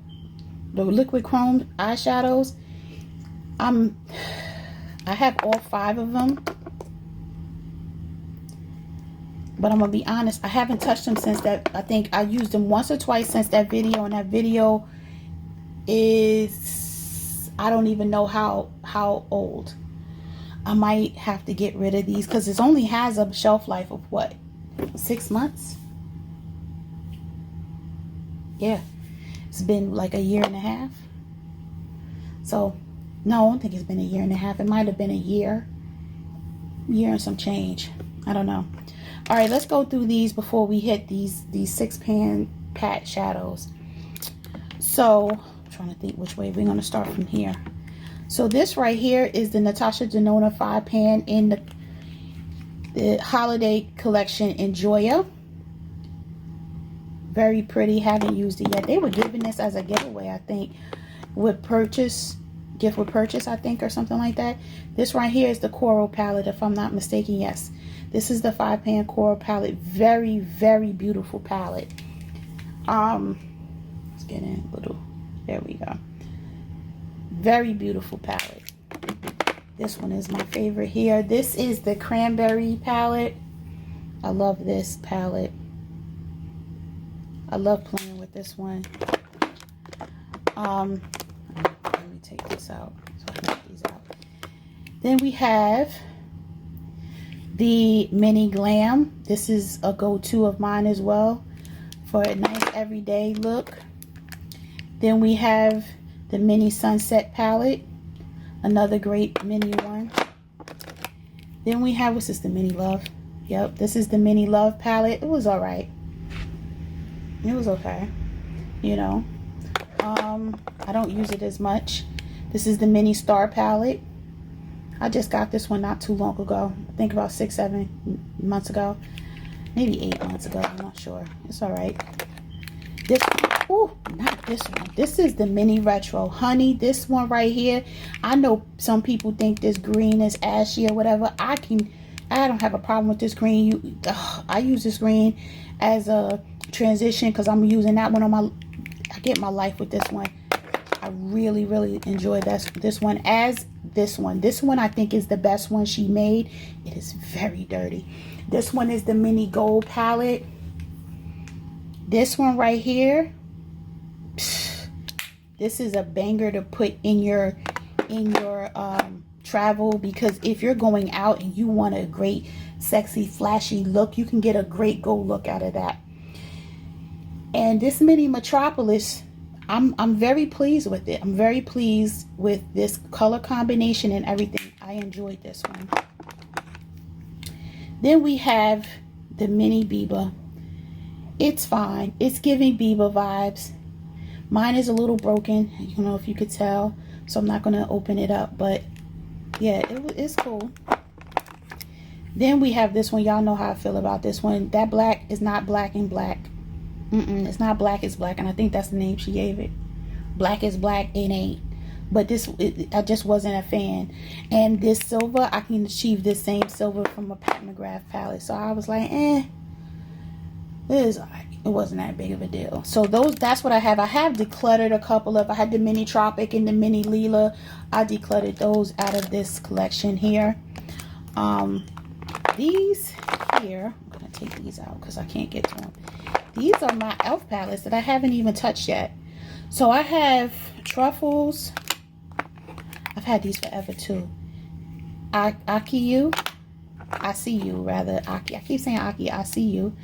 The liquid chrome eyeshadows. I have all 5 of them. But I'm gonna be honest, I haven't touched them since that. I think I used them once or twice since that video, and that video is, I don't even know how old. I might have to get rid of these because it only has a shelf life of what, 6 months? Yeah, it's been like a year and a half. So, no, I don't think it's been a year and a half. It might have been a year and some change. I don't know. All right, let's go through these before we hit these 6-pan pat shadows. So, I'm trying to think which way we're going to start from here. So this right here is the Natasha Denona 5-pan in the holiday collection in Joya. Very pretty. Haven't used it yet. They were giving this as a giveaway, I think, with purchase, gift with purchase, I think, or something like that. This right here is the coral palette, if I'm not mistaken. Yes, this is the 5-pan coral palette. Very, very beautiful palette. Let's get in a little. There we go. Very beautiful palette. This one is my favorite here. This is the cranberry palette. I love this palette. I love playing with this one. Let me take this out so I can get these out. Then we have the mini glam. This is a go-to of mine as well for a nice everyday look. Then we have the mini sunset palette, another great mini one. Then we have, what's this, the mini love? Yep, this is the mini love palette. It was all right. It was okay, you know. I don't use it as much. This is the mini star palette. I just got this one not too long ago. I think about 6-7 months ago, maybe 8 months ago. I'm not sure. It's all right. This, oh, not this one. This is the mini retro honey. This one right here. I know some people think this green is ashy or whatever. I don't have a problem with this green. I use this green as a transition because I'm using that one on my. I get my life with this one. I really, really enjoy this one as this one. This one I think is the best one she made. It is very dirty. This one is the mini gold palette. This one right here, this is a banger to put in your travel, because if you're going out and you want a great sexy flashy look, you can get a great gold look out of that. And this mini Metropolis, I'm very pleased with it. I'm very pleased with this color combination and everything. I enjoyed this one. Then we have the mini Biba. It's fine. It's giving Biba vibes. Mine is a little broken, you know, if you could tell. So I'm not going to open it up. But yeah, it's cool. Then we have this one. Y'all know how I feel about this one. That black is not black and black. It's not black, it's black. And I think that's the name she gave it. Black is black, it ain't. But this, I just wasn't a fan. And this silver, I can achieve this same silver from a Pat McGrath palette. So I was like, it is alright. It wasn't that big of a deal. So that's what I have. I have decluttered a couple of. I had the mini Tropic and the mini Lila. I decluttered those out of this collection here. These here, I'm gonna take these out because I can't get to them. These are my e.l.f. palettes that I haven't even touched yet. So I have Truffles. I've had these forever too. Aki, I see you rather. Aki. I keep saying Aki. I see you.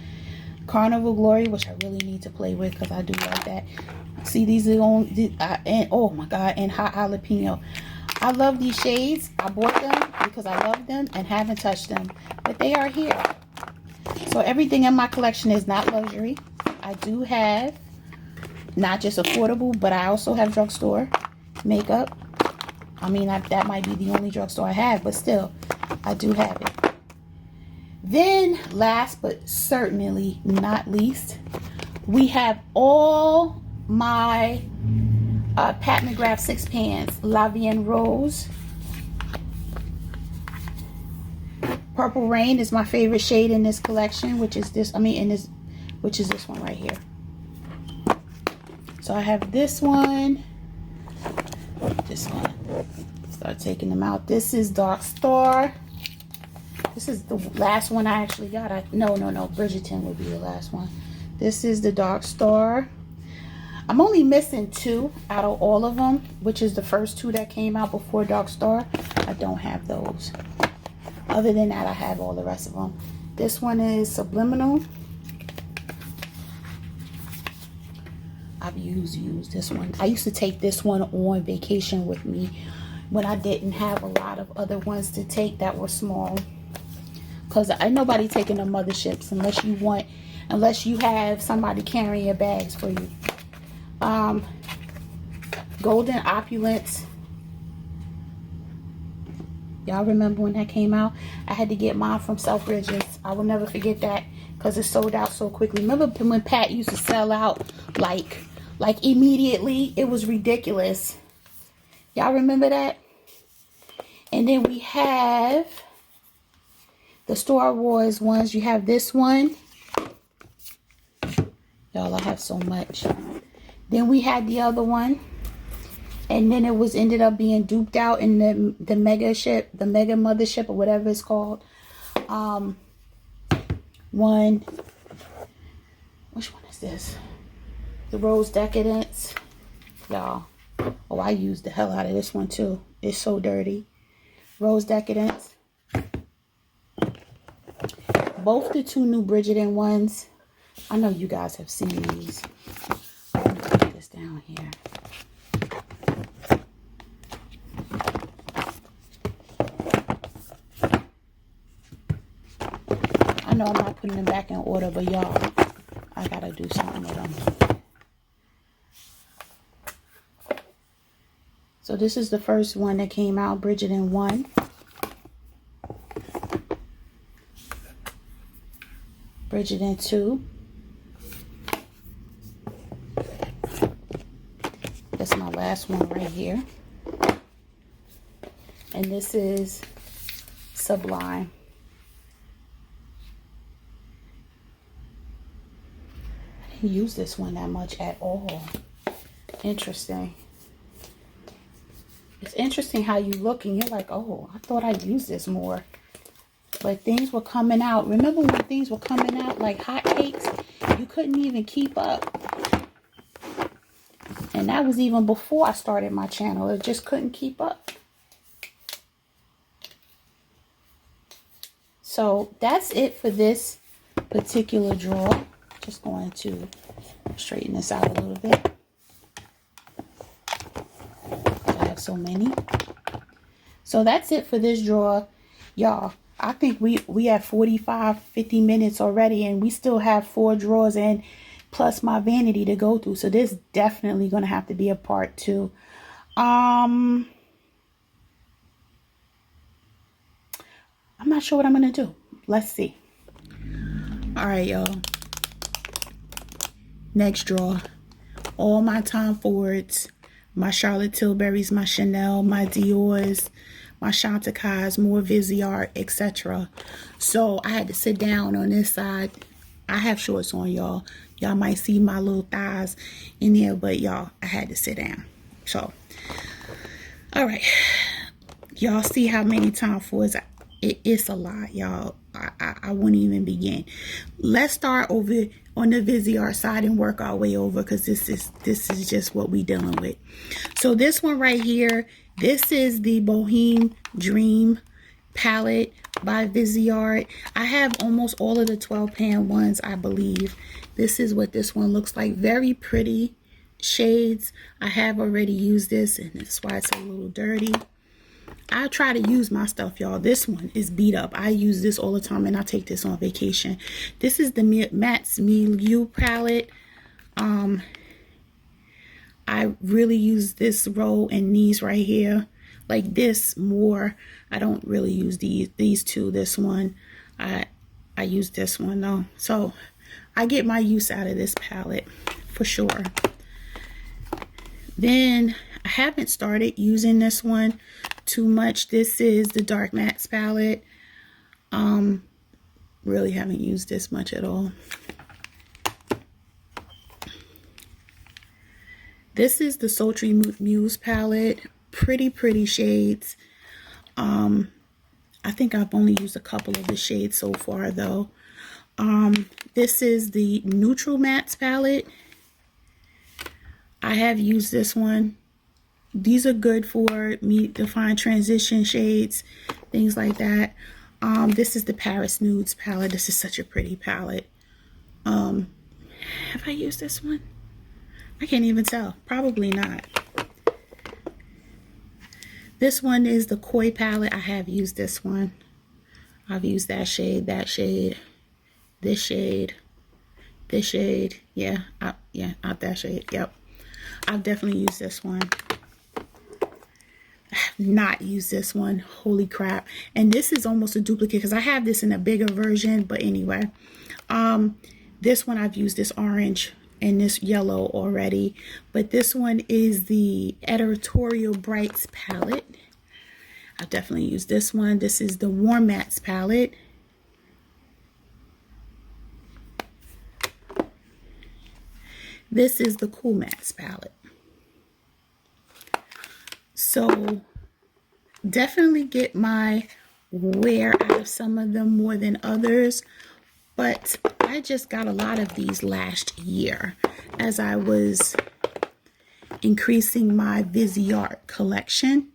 Carnival Glory, which I really need to play with because I do like that. See, these are on, and oh my god, and Hot Jalapeno. I love these shades. I bought them because I love them and haven't touched them, but they are here. So everything in my collection is not luxury. I do have not just affordable, but I also have drugstore makeup. I mean, that might be the only drugstore I have, but still, I do have it. Then, last but certainly not least, we have all my Pat McGrath 6 pans. La Vie en Rose. Purple Rain is my favorite shade in this collection, which is this, which is this one right here. So I have this one, start taking them out. This is Dark Star. This is the last one I actually got. No, Bridgerton will be the last one. This is the Dark Star. I'm only missing 2 out of all of them, which is the first 2 that came out before Dark Star. I don't have those. Other than that, I have all the rest of them. This one is Subliminal. I've used this one. I used to take this one on vacation with me when I didn't have a lot of other ones to take that were small. Because ain't nobody taking the motherships unless you have somebody carrying your bags for you. Golden Opulence. Y'all remember when that came out? I had to get mine from Selfridges. I will never forget that because it sold out so quickly. Remember when Pat used to sell out like immediately? It was ridiculous. Y'all remember that? And then we have the Star Wars ones. You have this one. Y'all, I have so much. Then we had the other one. And then it was ended up being duped out in the mega mothership or whatever it's called. Which one is this? The Rose Decadence. Y'all. Oh, I used the hell out of this one too. It's so dirty. Rose Decadence. Both the two new Bridgerton ones. I know you guys have seen these. I'm going to put this down here. I know I'm not putting them back in order, but y'all, I gotta do something with them. So this is the first one that came out, Bridgerton 1. Bridgerton 2. That's my last one right here. And this is Sublime. I didn't use this one that much at all. Interesting. It's interesting how you look and you're like, oh, I thought I used this more. But things were coming out. Remember when things were coming out like hotcakes? You couldn't even keep up. And that was even before I started my channel. It just couldn't keep up. So that's it for this particular drawer. Just going to straighten this out a little bit. I have so many. So that's it for this drawer. Y'all, I think we have 50 minutes already, and we still have 4 drawers and plus my vanity to go through. So this definitely going to have to be a part 2. I'm not sure what I'm going to do. Let's see. All right, y'all. Next drawer. All my Tom Fords, my Charlotte Tilburys, my Chanel, my Dior's, my Chantecailles, more Viseart, etc. So I had to sit down on this side. I have shorts on, y'all. Y'all might see my little thighs in there, but y'all, I had to sit down. So, all right. Y'all see how many Tom Fords? It's a lot, y'all. I wouldn't even begin. Let's start over on the Viseart side and work our way over, because this is just what we dealing with. So this one right here, this is the Boheme Dream palette by Viseart. I have almost all of the 12-pan ones, I believe. This is what this one looks like. Very pretty shades. I have already used this, and that's why it's a little dirty. I try to use my stuff, y'all. This one is beat up. I use this all the time, and I take this on vacation. This is the Matt's Milieu palette. I really use this row and these right here, like this more. I don't really use these two. This one, I use this one though. So I get my use out of this palette for sure. Then I haven't started using this one too much. This is the Dark Mattes palette. Really haven't used this much at all. This is the Sultry Muse palette. Pretty shades. I think I've only used a couple of the shades so far though. This is the Neutral Mattes palette. I have used this one. These are good for me to find transition shades, things like that. This is the Paris Nudes palette. This is such a pretty palette. Have I used this one? I can't even tell. Probably not. This one is the Koi palette. I have used this one. I've used that shade, this shade. Yeah, out that shade. Yep. I've definitely used this one. I have not used this one. Holy crap. And this is almost a duplicate because I have this in a bigger version. But anyway, this one I've used this orange and this yellow already. But this one is the Editorial Brights palette. I've definitely used this one. This is the Warm Mattes palette. This is the Cool Mattes palette. So definitely get my wear out of some of them more than others. But I just got a lot of these last year as I was increasing my Viseart collection.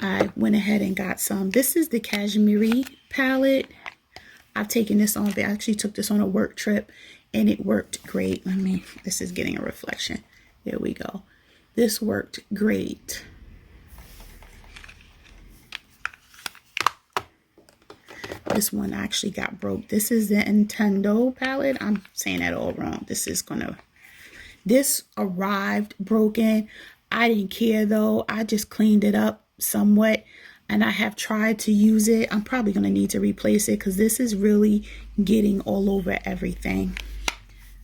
I went ahead and got some. This is the Cashmere palette. I've taken this on. I actually took this on a work trip and it worked great. This is getting a reflection. There we go. This worked great. This one actually got broke. This is the Nintendo palette. I'm saying that all wrong. This arrived broken. I didn't care though. I just cleaned it up somewhat and I have tried to use it. I'm probably going to need to replace it because this is really getting all over everything.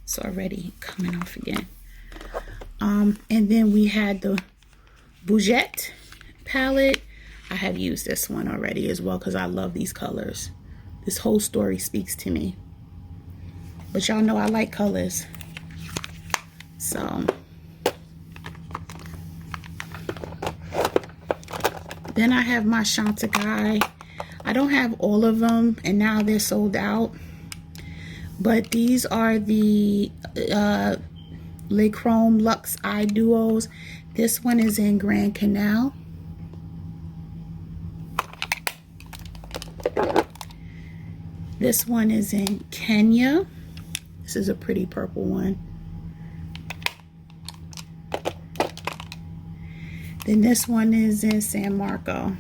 It's already coming off again. And then we had the Bougette palette. I have used this one already as well because I love these colors. This whole story speaks to me. But y'all know I like colors. So then I have my Chantecaille. I don't have all of them and now they're sold out. But these are the Luvs Lux Eye Duos. This one is in Grand Canal. This one is in Kenya. This is a pretty purple one. Then this one is in San Marco.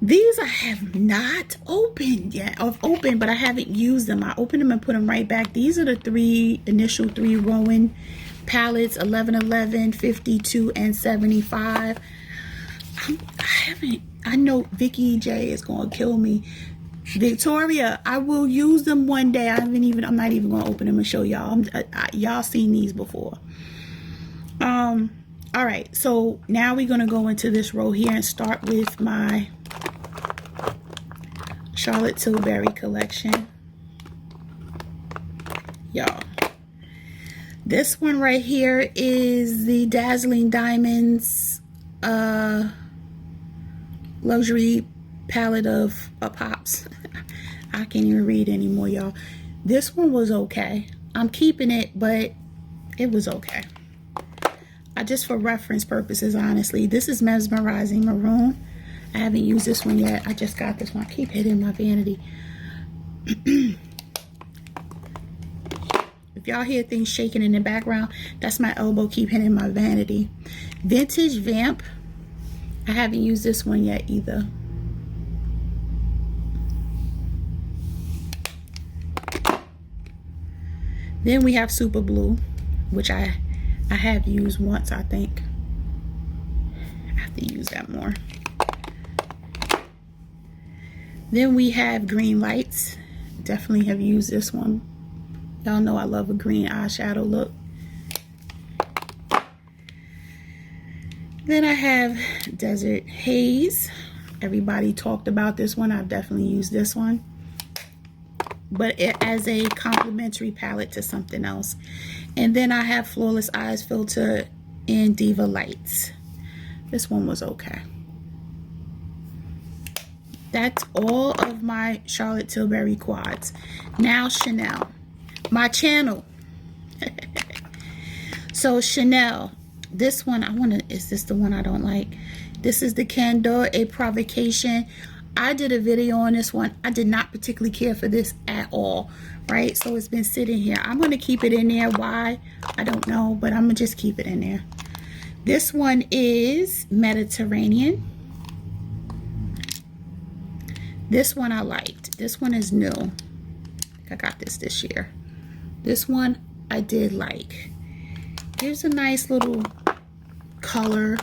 These I have not opened yet. I've opened, but I haven't used them. I opened them and put them right back. These are the initial three Rowan palettes, 1111, 52, and 75. I know Vicky J is going to kill me. Victoria, I will use them one day. I'm not even going to open them and show y'all. Y'all seen these before. All right, so now we're going to go into this row here and start with my Charlotte Tilbury collection. Y'all, this one right here is the Dazzling Diamonds luxury palette of pops. I can't even read anymore, y'all. This one was okay. I'm keeping it, but it was okay. Just for reference purposes, honestly. This is Mesmerizing Maroon. I haven't used this one yet. I just got this one. I keep hitting my vanity. If y'all hear things shaking in the background, that's my elbow keep hitting my vanity. Vintage Vamp. I haven't used this one yet either. Then we have Super Blue, which I have used once, I think. I have to use that more. Then we have Green Lights. Definitely have used this one. Y'all know I love a green eyeshadow look. Then I have Desert Haze. Everybody talked about this one. I've definitely used this one, but as a complementary palette to something else. And then I have Flawless Eyes Filter in Diva Lights. This one was okay. That's all of my Charlotte Tilbury quads. Now Chanel, my channel. So Chanel, this one is this the one I don't like? This is the Candor A Provocation. I did a video on this one. I did not particularly care for this at all, right? So it's been sitting here. I'm going to keep it in there. Why? I don't know, but I'm going to just keep it in there. This one is Mediterranean. This one I liked. This one is new. I think I got this year. This one I did like. Here's a nice little color.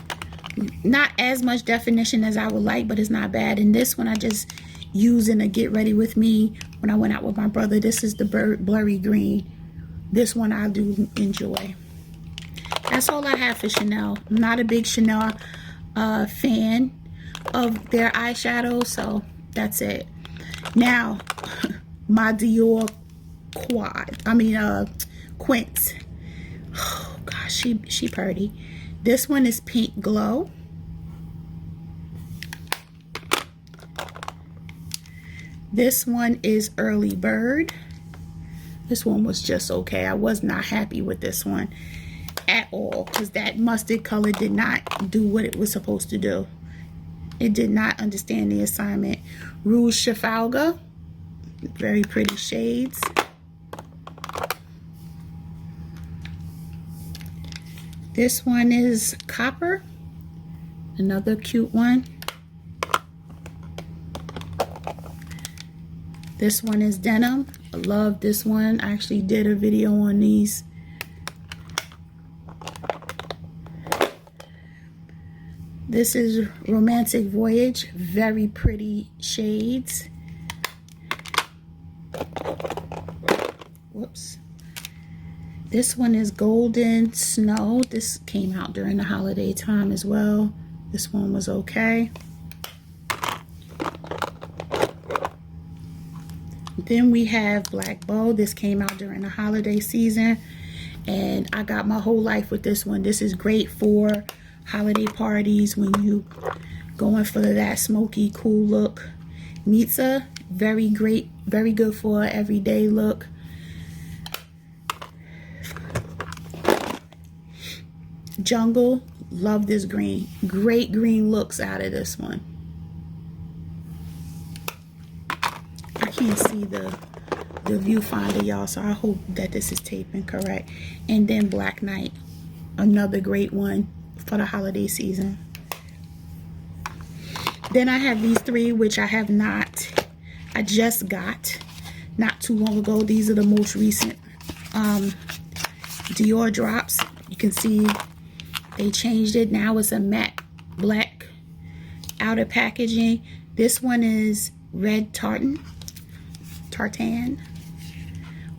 Not as much definition as I would like, but it's not bad. And this one I just used in a get ready with me when I went out with my brother. This is the blurry green. This one I do enjoy. That's all I have for Chanel. I'm not a big Chanel fan of their eyeshadow, so that's it. Now, my Dior Quince. Oh gosh, she pretty. This one is Pink Glow. This one is Early Bird. This one was just okay. I was not happy with this one at all because that mustard color did not do what it was supposed to do. It did not understand the assignment. Rouge Trafalgar. Very pretty shades. This one is Copper. Another cute one. This one is Denim. I love this one. I actually did a video on these. This is Romantic Voyage. Very pretty shades. Whoops. This one is Golden Snow. This came out during the holiday time as well. This one was okay. Then we have Black Bow. This came out during the holiday season. And I got my whole life with this one. This is great for holiday parties when you going for that smoky, cool look. Mitza, very great, very good for an everyday look. Jungle, love this green. Great green looks out of this one. I can't see the viewfinder, y'all, so I hope that this is taping correct. And then Black Knight, another great one for the holiday season. Then I have these three, which I have not. I just got not too long ago. These are the most recent Dior drops. You can see they changed it. Now it's a matte black outer packaging. This one is Red Tartan.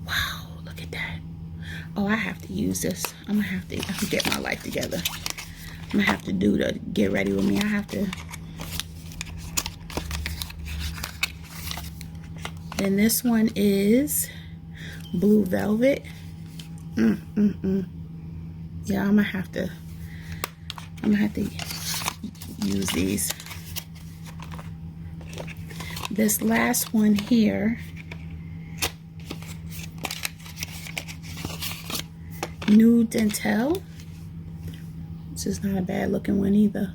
Wow, look at that. Oh, I have to use this. I'm gonna have to get my life together. I'm gonna have to do the get ready with me. I have to. Then this one is Blue Velvet. Yeah, I'm gonna have to use these. This last one here, Nude Dentel. This is not a bad looking one either.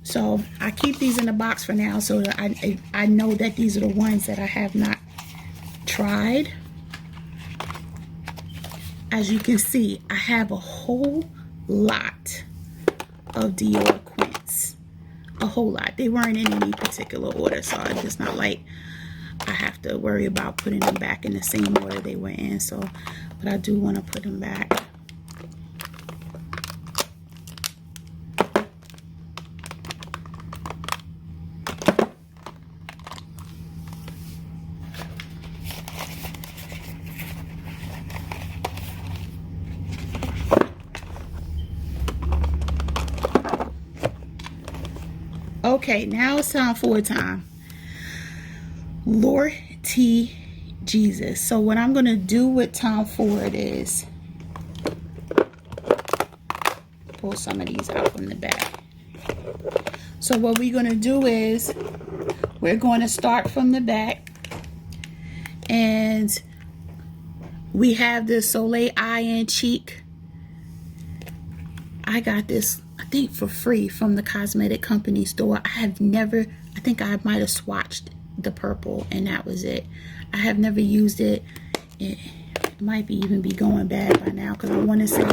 So I keep these in the box for now so that I know that these are the ones that I have not tried. As you can see, I have a whole lot of Dior Quince. A whole lot. They weren't in any particular order, so it's just not like I have to worry about putting them back in the same order they were in. So, but I do want to put them back. Okay, now it's time for time. Lord T. Jesus. So what I'm going to do with Tom Ford is pull some of these out from the back. So what we're going to do is we're going to start from the back. And we have the Soleil Eye and Cheek. I got this, I think for free from the cosmetic company store. I have never, I think I might have swatched the purple and that was it. I have never used it. It might be even be going bad by now because I want to say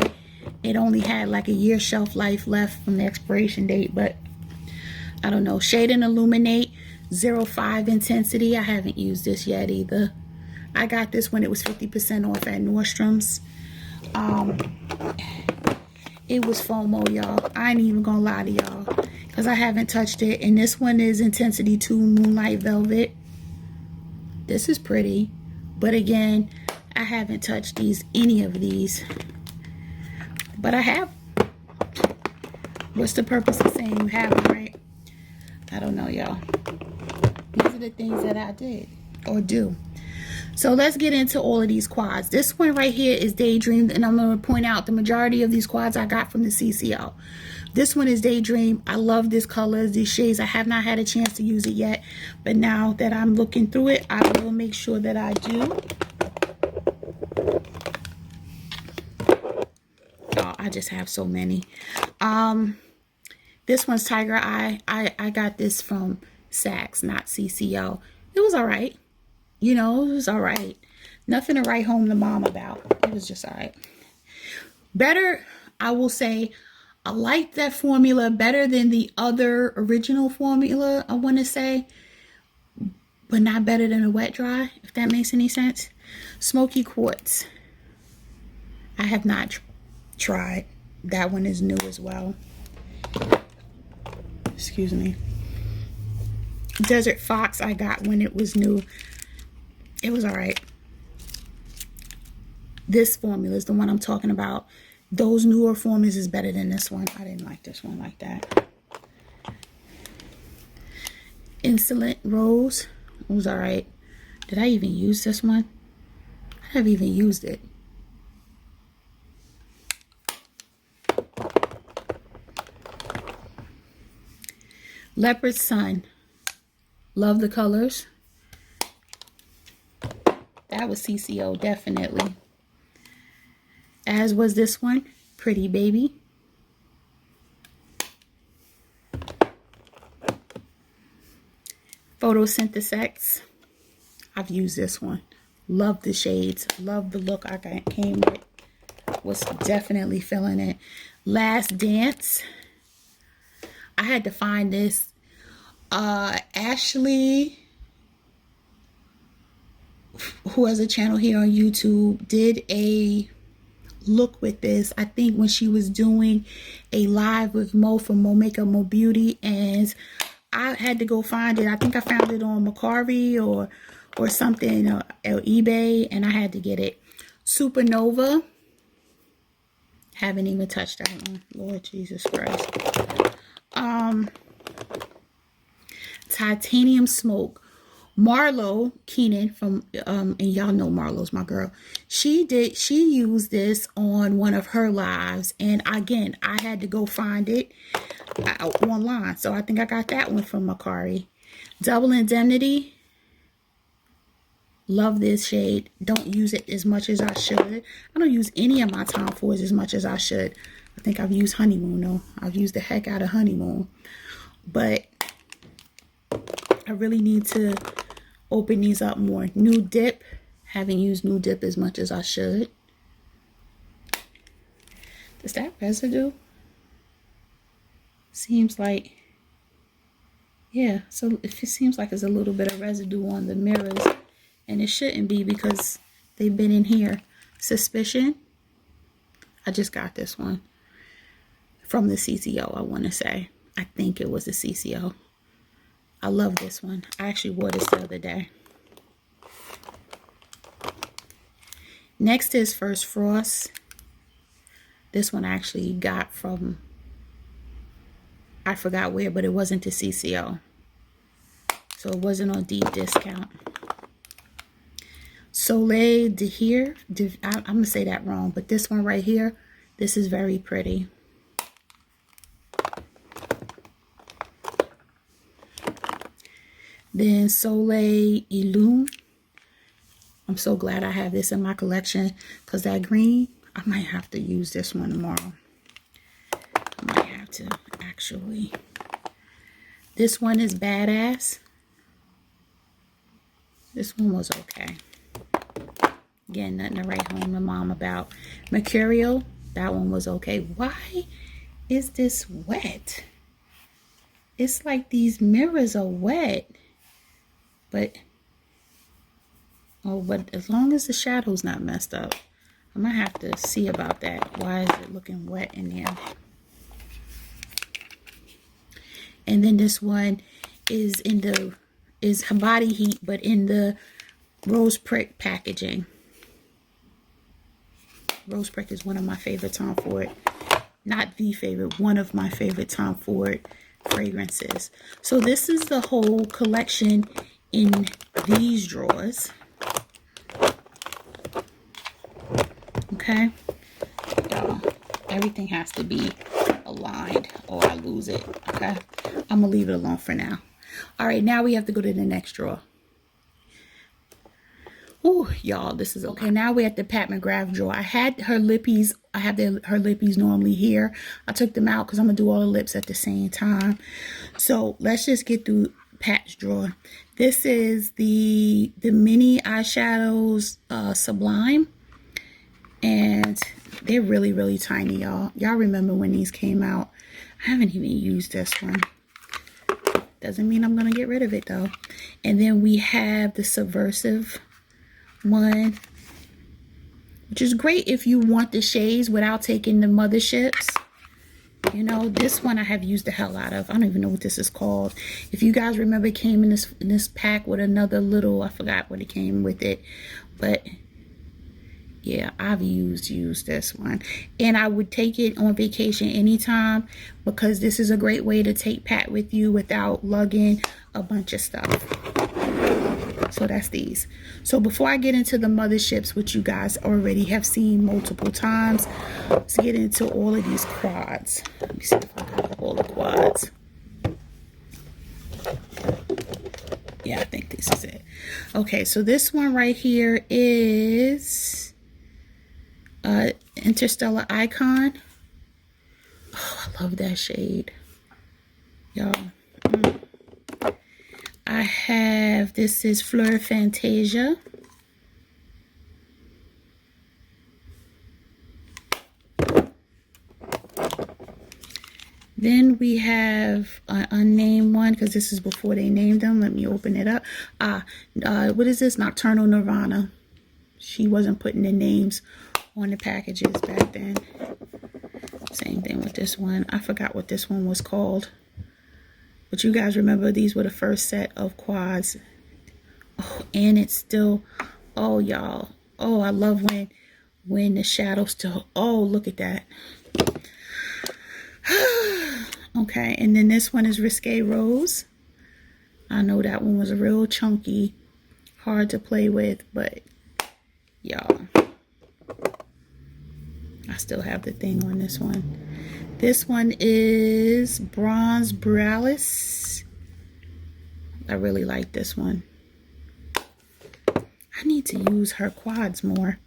it only had like a year shelf life left from the expiration date, but I don't know. Shade and Illuminate 05 Intensity. I haven't used this yet either. I got this when it was 50% off at Nordstrom's. It was FOMO, y'all. I ain't even gonna lie to y'all because I haven't touched it. And this one is Intensity 2 Moonlight Velvet. This is pretty, but again, I haven't touched any of these. But I have. What's the purpose of saying you haven't, right? I don't know, y'all. These are the things that I did or do. So let's get into all of these quads. This one right here is Daydream, and I'm going to point out the majority of these quads I got from the CCO. This one is Daydream. I love this color, these shades. I have not had a chance to use it yet, but now that I'm looking through it, I will make sure that I do. Oh, I just have so many. This one's Tiger Eye. I got this from Saks, not CCO. It was all right. You know, it was all right. Nothing to write home to mom about. It was just all right. Better, I will say, I like that formula better than the other original formula, I want to say. But not better than a wet dry, if that makes any sense. Smoky Quartz. I have not tried. That one is new as well. Excuse me. Desert Fox I got when it was new. It was all right. This formula is the one I'm talking about. Those newer formulas is better than this one. I didn't like this one like that. Insolent Rose was all right. Did I even use this one? I haven't even used it. Leopard Sun. Love the colors. That was CCO, definitely. As was this one, Pretty Baby. Photosynthesis. I've used this one. Love the shades. Love the look I came with. Was definitely feeling it. Last Dance. I had to find this. Ashley, who has a channel here on YouTube, did a look with this. I think when she was doing a live with Mo from Mo Makeup Mo Beauty, and I had to go find it. I think I found it on Macari or something, or eBay, and I had to get it. Supernova. Haven't even touched that one. Lord Jesus Christ. Titanium Smoke. Marlo Keenan from and y'all know Marlo's my girl. She used this on one of her lives, and again I had to go find it online, so I think I got that one from Macari. Double Indemnity. Love this shade. Don't use it as much as I should. I don't use any of my Tom Fords as much as I should. I think I've used Honeymoon though. I've used the heck out of Honeymoon, but I really need to open these up more. New Dip. Haven't used New Dip as much as I should. Does that residue? Seems like, yeah, so it seems like there's a little bit of residue on the mirrors, and it shouldn't be because they've been in here. Suspicion. I just got this one from the CCO, I want to say. I think it was the CCO. I love this one. I actually wore this the other day. Next is First Frost. This one I actually got from, I forgot where, but it wasn't the CCO. So it wasn't on deep discount. Soleil de here. I'm going to say that wrong, but this one right here, this is very pretty. Then Soleil Illume. I'm so glad I have this in my collection because that green, I might have to use this one tomorrow. I might have have to actually. This one is Badass. This one was okay. Again, nothing to write home to mom about. Mercurial, that one was okay. Why is this wet? It's like these mirrors are wet. But, oh, but as long as the shadow's not messed up, I might have to see about that. Why is it looking wet in there? And then this one is body heat, but in the rose prick packaging. Rose prick is one of my favorite Tom Ford. Not the favorite, one of my favorite Tom Ford fragrances. So this is the whole collection in these drawers. Okay, y'all, everything has to be aligned or I lose it. Okay, I'm gonna leave it alone for now. All right, now we have to go to the next drawer. Ooh, y'all, this is okay. Now we're at the Pat McGrath drawer. I had her lippies. I have her lippies normally here. I took them out because I'm gonna do all the lips at the same time. So let's just get through Pat's drawer. This is the mini eyeshadows, Sublime. And they're really, really tiny, y'all. Y'all remember when these came out? I haven't even used this one. Doesn't mean I'm going to get rid of it, though. And then we have the Subversive one, which is great if you want the shades without taking the motherships. You know, this one I have used the hell out of. I don't even know what this is called. If you guys remember, it came in this pack with another little, I forgot what it came with it. But yeah, I've used this one, and I would take it on vacation anytime because this is a great way to take Pat with you without lugging a bunch of stuff. So that's these. So before I get into the motherships, which you guys already have seen multiple times, let's get into all of these quads. Let me see if I got all the quads. Yeah, I think this is it. Okay, so this one right here is Interstellar Icon. Oh, I love that shade, y'all. I have, this is Fleur Fantasia. Then we have an unnamed one because this is before they named them. Let me open it up. What is this? Nocturnal Nirvana. She wasn't putting the names on the packages back then. Same thing with this one. I forgot what this one was called. But you guys remember these were the first set of quads. Oh, and it's still, oh y'all. Oh, I love when the shadow still, oh, look at that. Okay, and then this one is Risque Rose. I know that one was a real chunky, hard to play with, but y'all, I still have the thing on this one. This one is Bronze Borealis. I really like this one. I need to use her quads more.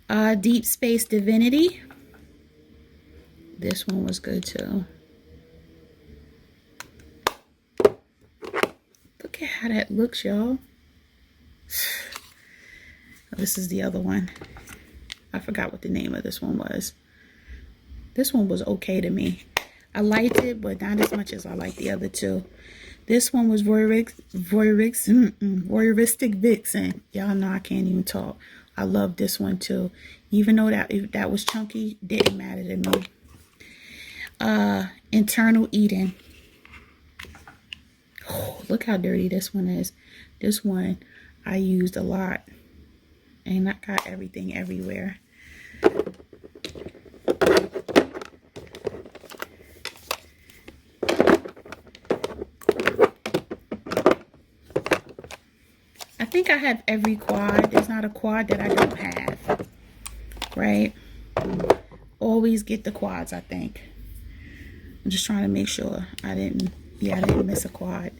Deep Space Divinity. This one was good too. Look at how that looks, y'all. This is the other one. I forgot what the name of this one was. This one was okay to me. I liked it, but not as much as I like the other two. This one was Voyeuristic Vixen. Y'all know I can't even talk. I love this one too. Even though that was chunky, didn't matter to me. Internal Eden. Oh, look how dirty this one is. This one I used a lot. And I got everything everywhere. I think I have every quad. There's not a quad that I don't have. Right? Always get the quads, I think. I'm just trying to make sure I didn't miss a quad.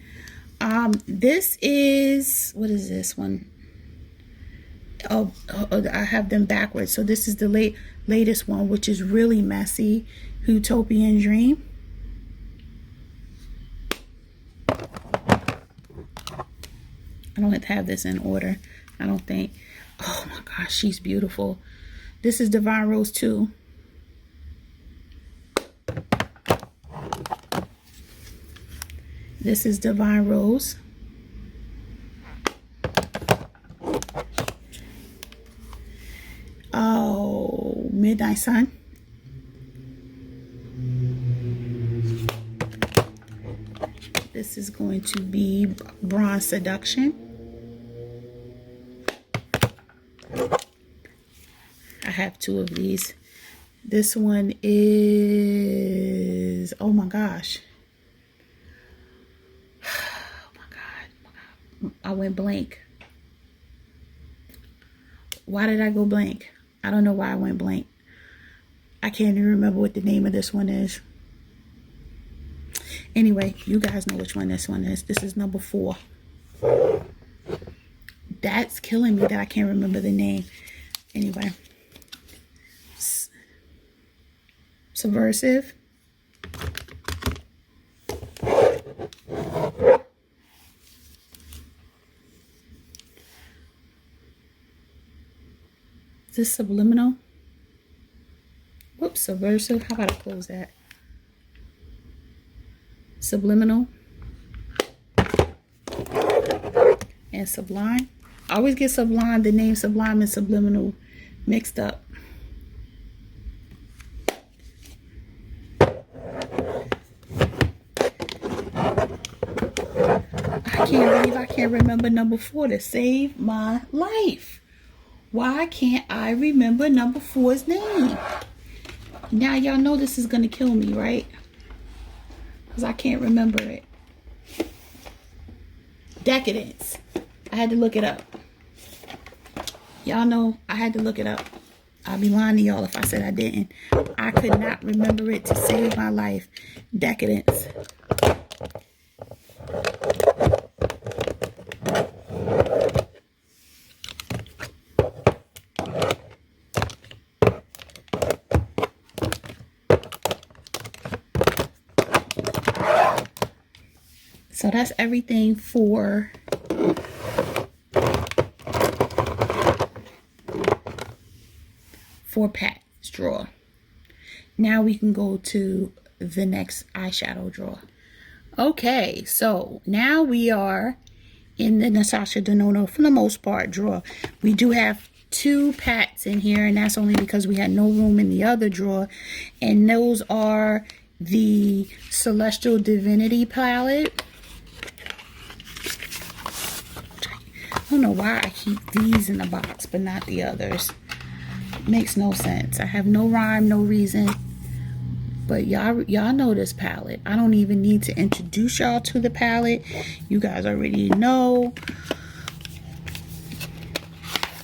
This is, what is this one? Oh, I have them backwards. So this is the latest one, which is really messy. Utopian Dream. I don't have this in order, I don't think. Oh my gosh, she's beautiful. This is Divine Rose 2. This is Divine Rose. Oh, Midnight Sun. This is going to be Bronze Seduction. I have 2 of these. This one is, oh my gosh. Oh my God. I went blank. Why did I go blank? I don't know why I went blank. I can't even remember what the name of this one is. Anyway, you guys know which one this one is. This is number 4. That's killing me that I can't remember the name. Anyway. Subversive. Is this Subliminal? Whoops, Subversive. How about I close that? Subliminal and Sublime. I always get Sublime, the name Sublime and Subliminal mixed up. I can't believe I can't remember number 4 to save my life. Why can't I remember number 4's name? Now y'all know this is gonna kill me, right? Because I can't remember it. Decadence. I had to look it up. Y'all know I had to look it up. I'll be lying to y'all if I said I didn't. I could not remember it to save my life. Decadence. So that's everything for packs drawer. Now we can go to the next eyeshadow drawer. Okay, so now we are in the Natasha Denona, for the most part, drawer. We do have 2 packs in here, and that's only because we had no room in the other drawer. And those are the Celestial Divinity palette. I don't know why I keep these in the box but not the others. Makes no sense. I have no rhyme, no reason. But y'all know this palette. I don't even need to introduce y'all to the palette. You guys already know.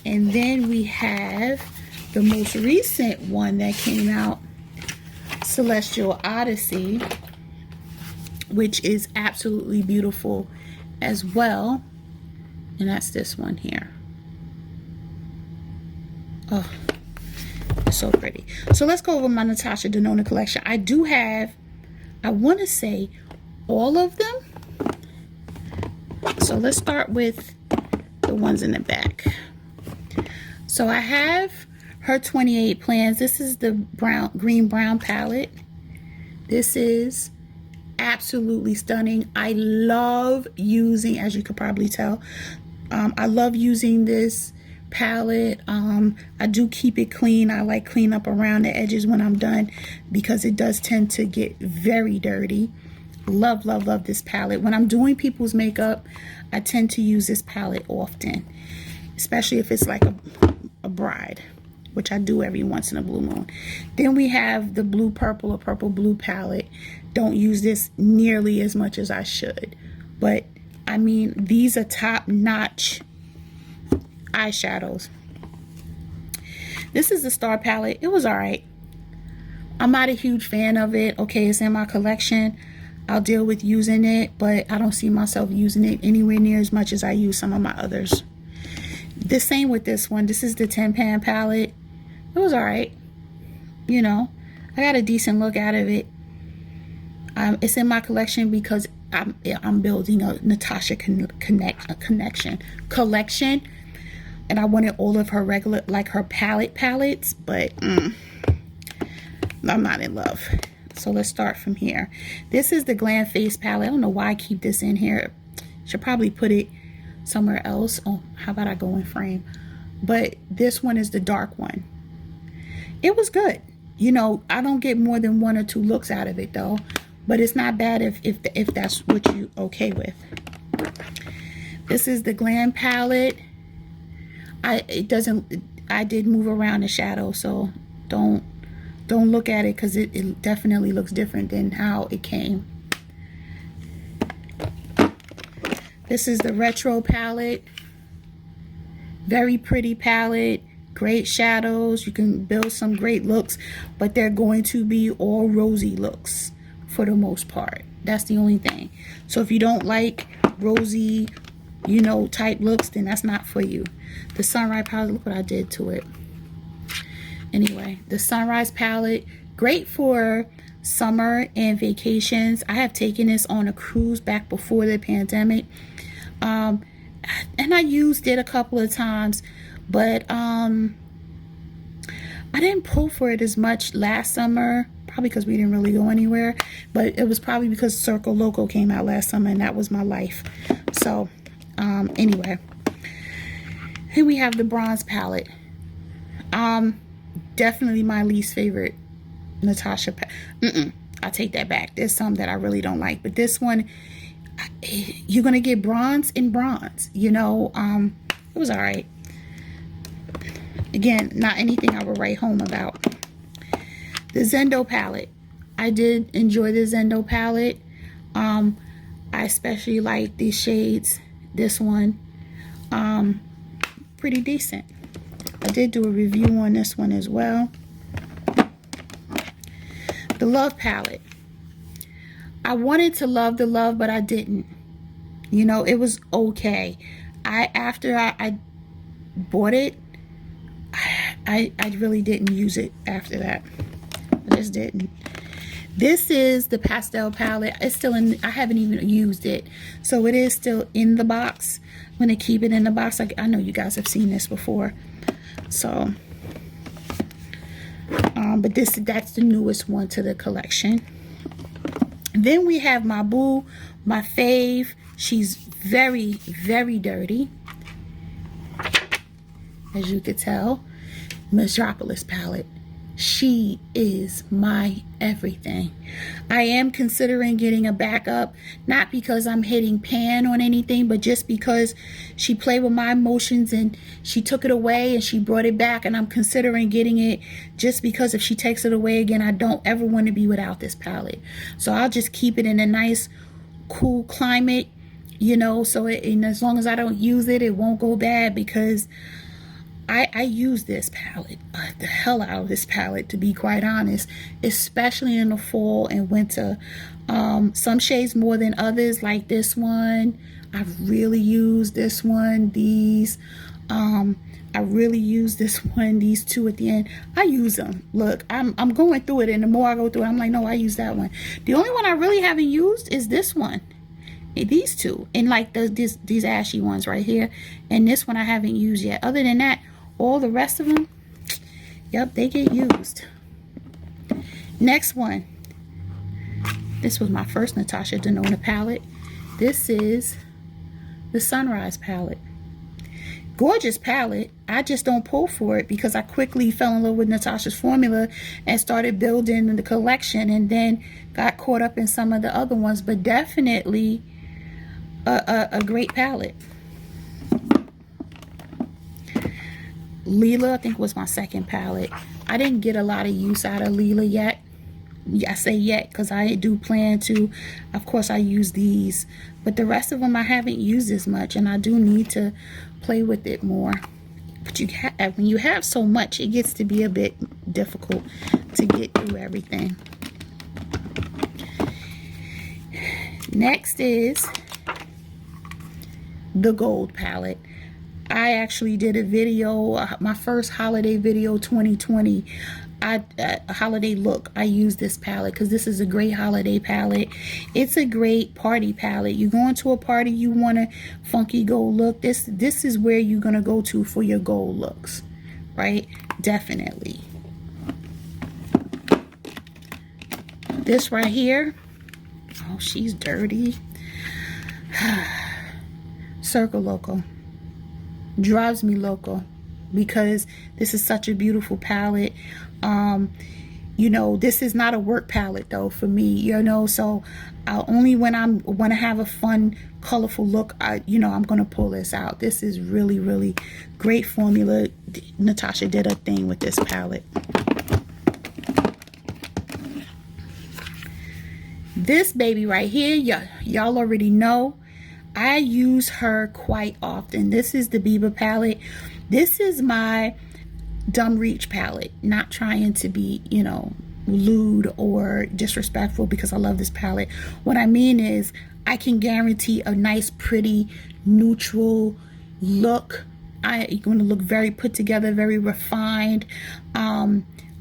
And then we have the most recent one that came out, Celestial Odyssey, which is absolutely beautiful as well. And that's this one here. Oh, it's so pretty. So let's go over my Natasha Denona collection. I do have, I want to say, all of them. So let's start with the ones in the back. So I have her 28 plans. This is the green brown palette. This is absolutely stunning. I love using, as you could probably tell, I love using this palette. I do keep it clean. I like clean up around the edges when I'm done because it does tend to get very dirty. Love, love, love this palette. When I'm doing people's makeup, I tend to use this palette often, especially if it's like a bride, which I do every once in a blue moon. Then we have the blue purple or purple blue palette. Don't use this nearly as much as I should, but I mean, these are top-notch eyeshadows. This is the Star palette. It was all right. I'm not a huge fan of it. Okay, it's in my collection. I'll deal with using it, but I don't see myself using it anywhere near as much as I use some of my others. The same with this one. This is the 10-pan palette. It was all right. You know, I got a decent look out of it. It's in my collection because I'm building a Natasha collection, and I wanted all of her regular, like her palettes, but I'm not in love. So let's start from here. This is the Glam Face palette. I don't know why I keep this in here. Should probably put it somewhere else. Oh, how about I go in frame? But this one is the dark one. It was good. You know, I don't get more than 1 or 2 looks out of it though, but it's not bad if that's what you okay with. This is the Glam palette. I did move around the shadow, so don't look at it, because it definitely looks different than how it came. This is the Retro palette. Very pretty palette. Great shadows. You can build some great looks, but they're going to be all rosy looks for the most part. That's the only thing. So if you don't like rosy, you know, type looks, then that's not for you. The Sunrise palette, look what I did to it. Anyway, the Sunrise palette, great for summer and vacations. I have taken this on a cruise back before the pandemic, and I used it a couple of times, but I didn't pull for it as much last summer, probably because we didn't really go anywhere, but it was probably because Circle Loco came out last summer and that was my life. So anyway, here we have the Bronze palette. Definitely my least favorite Natasha I take that back. There's some that I really don't like, but this one, you're gonna get bronze in bronze, you know. It was all right. Again, not anything I would write home about. The Zendo palette, I did enjoy the Zendo palette. I especially like these shades. This one, pretty decent. I did do a review on this one as well. The Love palette, I wanted to love the Love, but I didn't. You know, it was okay. After I bought it, I really didn't use it after that. I just didn't. This is the pastel palette. It's still in, I haven't even used it, so it is still in the box. I'm gonna keep it in the box. I know you guys have seen this before, so but that's the newest one to the collection. Then we have my boo, my fave. She's very, very dirty, as you could tell. Metropolis palette. She is my everything. I am considering getting a backup, not because I'm hitting pan on anything, but just because she played with my emotions and she took it away and she brought it back, and I'm considering getting it just because if she takes it away again, I don't ever want to be without this palette. So I'll just keep it in a nice cool climate, you know, so and as long as I don't use it, it won't go bad, because I use this palette, the hell out of this palette, to be quite honest, especially in the fall and winter. Some shades more than others, like this one. I've really used this one. These, I really use this one. These two at the end, I use them. Look, I'm going through it, and the more I go through it, I'm like, no, I use that one. The only one I really haven't used is this one. These two, and like these ashy ones right here, and this one I haven't used yet. Other than that, all the rest of them, yep, they get used. Next one, this was my first Natasha Denona palette. This is the Sunrise palette. Gorgeous palette. I just don't pull for it because I quickly fell in love with Natasha's formula and started building the collection, and then got caught up in some of the other ones, but definitely a great palette. Lila, I think, was my second palette. I didn't get a lot of use out of Lila yet. I say yet because I do plan to. Of course, I use these, but the rest of them I haven't used as much, and I do need to play with it more. But when you have so much, it gets to be a bit difficult to get through everything. Next is the Gold palette. I actually did a video, my first holiday video 2020. A holiday look. I use this palette because this is a great holiday palette. It's a great party palette. You going to a party, you want a funky gold look. This is where you're gonna go to for your gold looks, right? Definitely. This right here, oh, she's dirty. Circle Loco drives me loco because this is such a beautiful palette. You know, this is not a work palette though for me, you know, so only when I want to have a fun, colorful look, you know, I'm gonna pull this out. This is really, really great formula. Natasha did a thing with this palette. This baby right here, y'all already know, I use her quite often. This is the Bieber palette. This is my dumb reach palette. Not trying to be, you know, lewd or disrespectful, because I love this palette. What I mean is I can guarantee a nice, pretty, neutral look. I'm going to look very put together, very refined.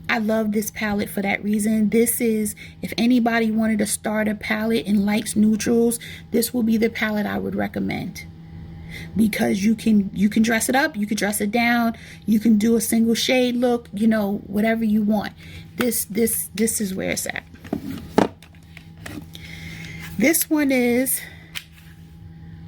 I love this palette for that reason. This is, if anybody wanted to start a palette and likes neutrals, this will be the palette I would recommend, because you can dress it up, you can dress it down, you can do a single shade look, you know, whatever you want. This is where it's at. This one is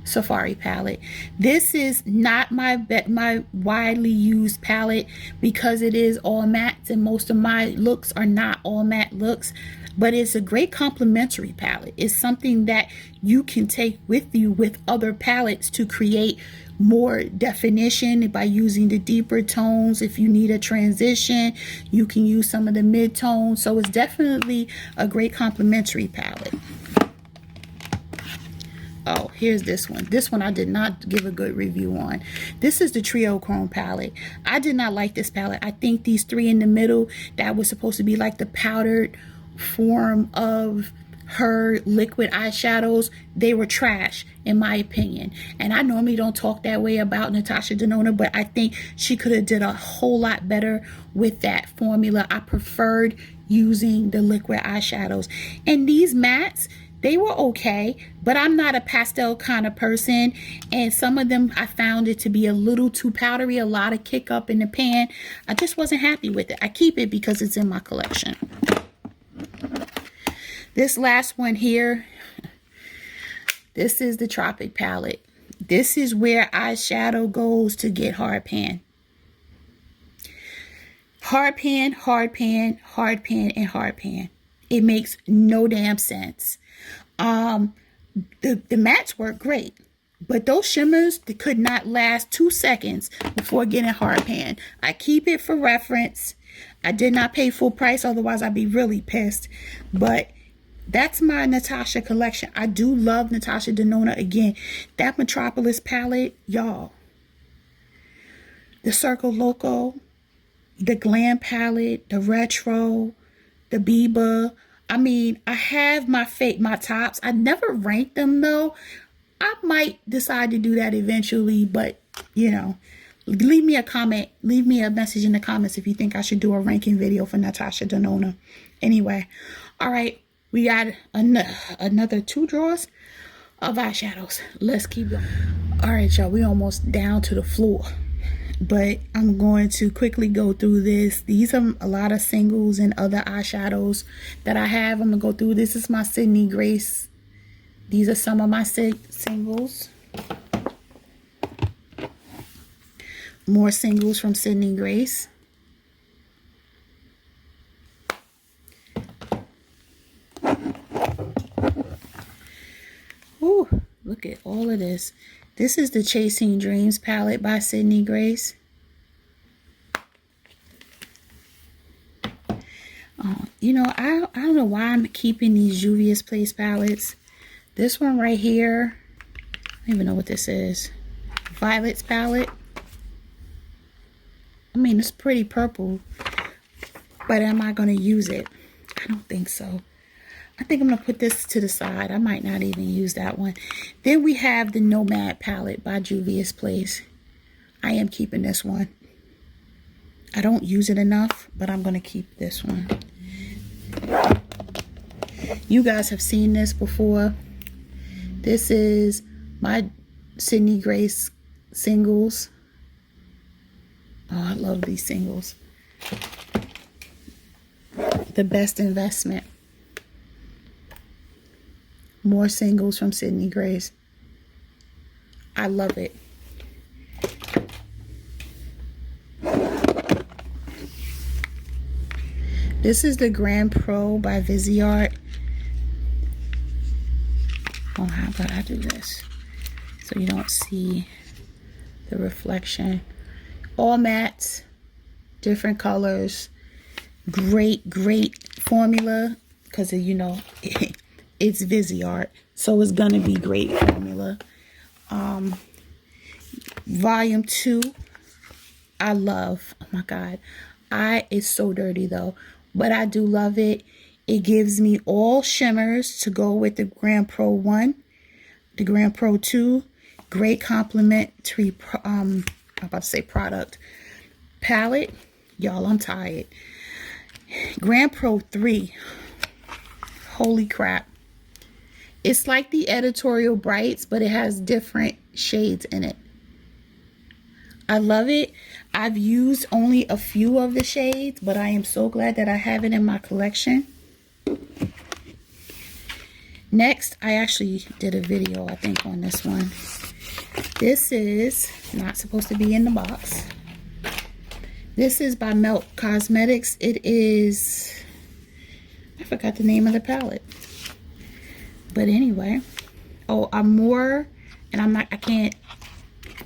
Safari palette. This is not my widely used palette because it is all mattes, and most of my looks are not all matte looks, but it's a great complementary palette. It's something that you can take with you with other palettes to create more definition by using the deeper tones. If you need a transition, you can use some of the mid tones. So it's definitely a great complementary palette. Oh, here's this one. This one I did not give a good review on. This is the Trio Chrome palette. I did not like this palette. I think these three in the middle that was supposed to be like the powdered form of her liquid eyeshadows, they were trash in my opinion. And I normally don't talk that way about Natasha Denona, but I think she could have did a whole lot better with that formula. I preferred using the liquid eyeshadows. And these mattes, they were okay, but I'm not a pastel kind of person, and some of them I found it to be a little too powdery, a lot of kick up in the pan. I just wasn't happy with it. I keep it because it's in my collection. This last one here, this is the Tropic palette. This is where eyeshadow goes to get hard pan. Hard pan, hard pan, hard pan, and hard pan. It makes no damn sense. The mattes work great, but those shimmers, they could not last 2 seconds before getting hard pan. I keep it for reference. I did not pay full price, otherwise I'd be really pissed. But that's my Natasha collection. I do love Natasha Denona. Again, that Metropolis palette, y'all. The Circle Loco, the Glam palette, the Retro, the Bieber. I mean, I have my tops. I never rank them though. I might decide to do that eventually, but you know, leave me a comment, leave me a message in the comments if you think I should do a ranking video for Natasha Denona. Anyway, all right, we got another 2 drawers of eyeshadows. Let's keep going. All right, y'all, we almost down to the floor, but I'm going to quickly go through this. These are a lot of singles and other eyeshadows that I have. I'm gonna go through. This is my Sydney Grace. These are some of my singles. More singles from Sydney Grace. Ooh, look at all of this. This is the Chasing Dreams palette by Sydney Grace. You know, I don't know why I'm keeping these Juvia's Place palettes. This one right here, I don't even know what this is. Violets palette. I mean, it's pretty purple, but am I going to use it? I don't think so. I think I'm going to put this to the side. I might not even use that one. Then we have the Nomad palette by Juvia's Place. I am keeping this one. I don't use it enough, but I'm going to keep this one. You guys have seen this before. This is my Sydney Grace singles. Oh, I love these singles. The best investment. More singles from Sydney Grace. I love it. This is the Grand Pro by Viseart. Oh, how about I do this so you don't see the reflection. All mattes, different colors. Great formula, because you know it's Viseart, so it's gonna be great formula. Volume 2, I love. Oh my god, it's so dirty though, but I do love it. It gives me all shimmers to go with the Grand Pro 1, the Grand Pro 2. Great complimentary I'm about to say product palette. Y'all, I'm tired. Grand Pro 3. Holy crap. It's like the editorial brights, but it has different shades in it. I love it. I've used only a few of the shades, but I am so glad that I have it in my collection. Next, I actually did a video, I think, on this one. This is not supposed to be in the box. This is by Melt Cosmetics. It is, I forgot the name of the palette. But anyway, oh, Amore, and I can't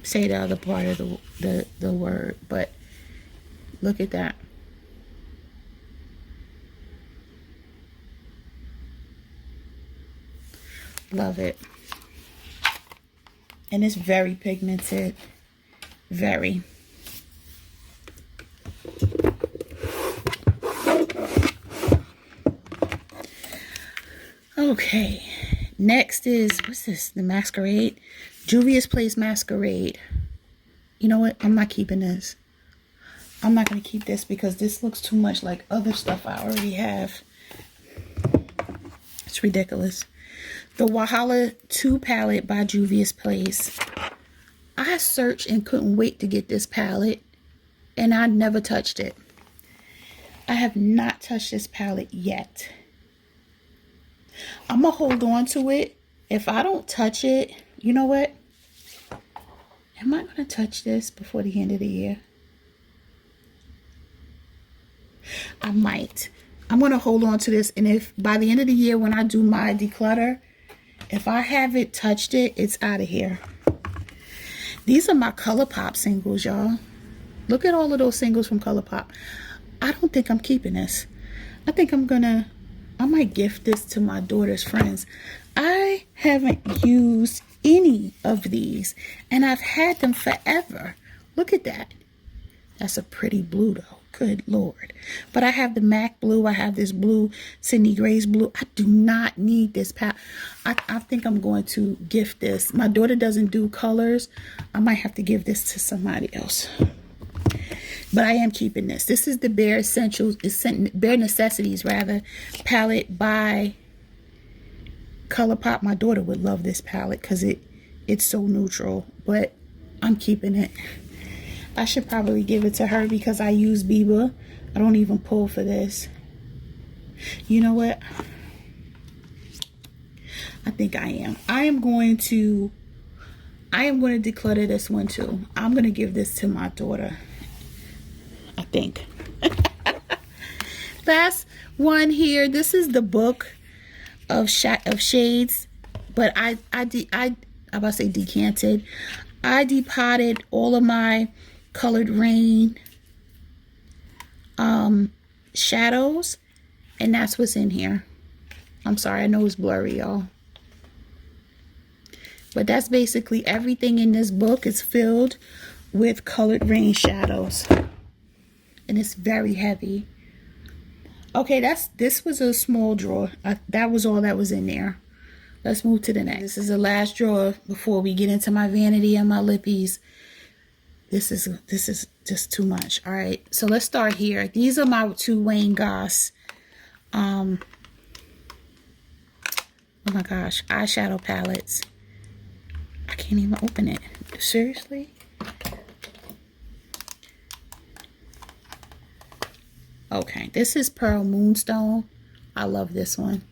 say the other part of the word, but look at that. Love it. And it's very pigmented. Very. Okay. Next is, what's this? The Masquerade. Juvia's Place Masquerade. You know what? I'm not keeping this. I'm not going to keep this because this looks too much like other stuff I already have. It's ridiculous. The Wahala 2 palette by Juvia's Place. I searched and couldn't wait to get this palette, and I never touched it. I have not touched this palette yet. I'm going to hold on to it. If I don't touch it, you know what? Am I going to touch this before the end of the year? I might. I'm going to hold on to this, and if by the end of the year when I do my declutter, if I haven't touched it, it's out of here. These are my ColourPop singles, y'all. Look at all of those singles from ColourPop. I don't think I'm keeping this. I think I might gift this to my daughter's friends. I haven't used any of these, and I've had them forever. Look at that. That's a pretty blue though. Good Lord. But I have the MAC blue. I have this blue, Sydney Grace blue. I do not need this palette. I think I'm going to gift this. My daughter doesn't do colors. I might have to give this to somebody else. But I am keeping this. This is the Bare Essentials, Bare Necessities rather, palette by ColourPop. My daughter would love this palette because it's so neutral. But I'm keeping it. I should probably give it to her because I use Biba. I don't even pull for this. You know what? I think I am. I am going to declutter this one too. I'm going to give this to my daughter. I think. Last one here. This is the book of shades, but I about to say decanted. I depotted all of my Colored Rain shadows, and that's what's in here. I'm sorry, I know it's blurry, y'all, but that's basically everything in this book is filled with Colored Rain shadows, and it's very heavy. Okay, this was a small drawer. That was all that was in there. Let's move to the next. This is the last drawer before we get into my vanity and my lippies. This is just too much. All right, so let's start here. These are my two Wayne Goss oh my gosh, eyeshadow palettes. I can't even open it. Seriously? Okay, this is Pearl Moonstone. I love this one.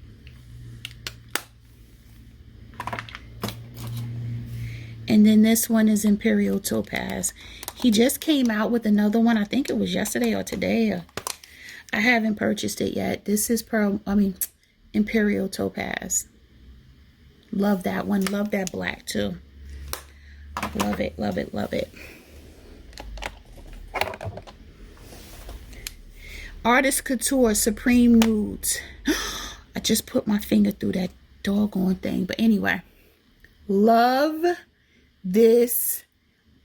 And then this one is Imperial Topaz. He just came out with another one. I think it was yesterday or today. I haven't purchased it yet. This is Imperial Topaz. Love that one. Love that black too. Love it, love it, love it. Artist Couture Supreme Nudes. I just put my finger through that doggone thing. But anyway, love this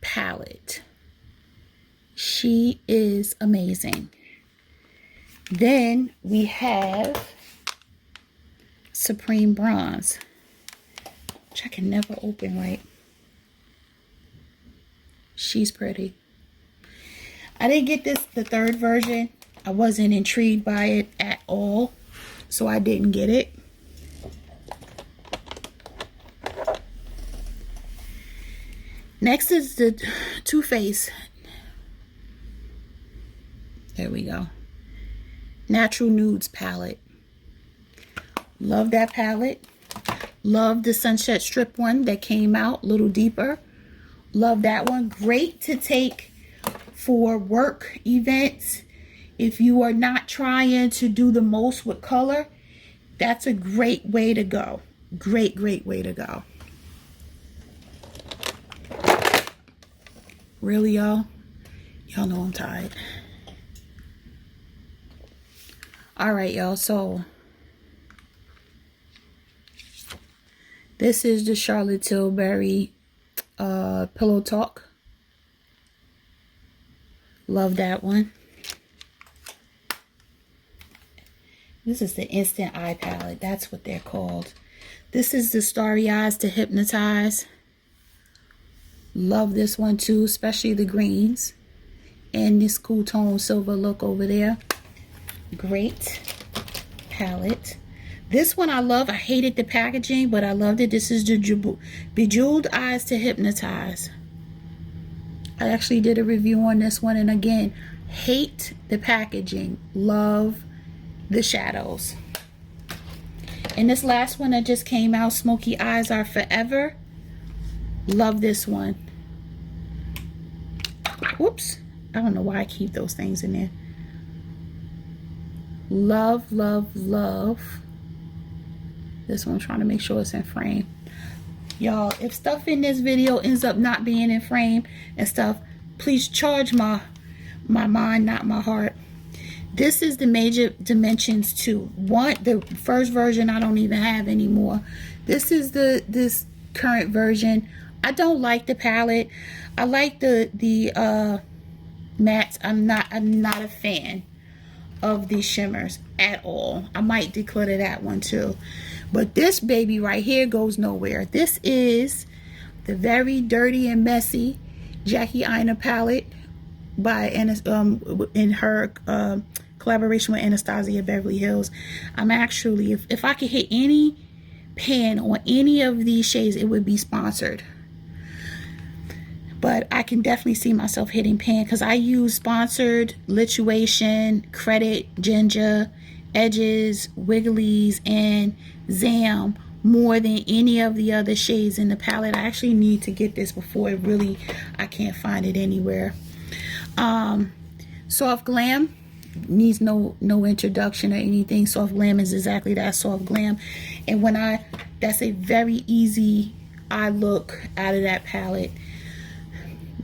palette. She is amazing. Then we have Supreme Bronze, which I can never open right. She's pretty. I didn't get the third version. I wasn't intrigued by it at all, so I didn't get it. Next is the Too Faced. There we go. Natural Nudes palette. Love that palette. Love the Sunset Strip one that came out a little deeper. Love that one. Great to take for work events. If you are not trying to do the most with color, that's a great way to go. Great, great way to go. Really, y'all? Y'all know I'm tired. All right, y'all. So this is the Charlotte Tilbury Pillow Talk. Love that one. This is the Instant Eye Palette. That's what they're called. This is the Starry Eyes to Hypnotize. Love this one too, especially the greens. And this cool tone silver look over there. Great palette. This one I love. I hated the packaging, but I loved it. This is the Bejeweled Eyes to Hypnotize. I actually did a review on this one, and again, hate the packaging. Love the shadows. And this last one that just came out, Smoky Eyes Are Forever. Love this one. Whoops. I don't know why I keep those things in there. Love, love, love. This one, I'm trying to make sure it's in frame. Y'all, if stuff in this video ends up not being in frame and stuff, please charge my mind, not my heart. This is the Major Dimensions 2. The first version I don't even have anymore. This is this current version. I don't like the palette. I like the mattes. I'm not a fan of these shimmers at all. I might declutter that one too. But this baby right here goes nowhere. This is the Very Dirty and Messy Jackie Aina palette by in her collaboration with Anastasia Beverly Hills. I'm actually, if I could hit any pan on any of these shades, it would be sponsored. But I can definitely see myself hitting pan because I use sponsored, Lituation, Credit, Ginger, Edges, Wigglies, and Zam more than any of the other shades in the palette. I actually need to get this before it really, I can't find it anywhere. Soft Glam needs no introduction or anything. Soft Glam is exactly that, Soft Glam. And that's a very easy eye look out of that palette.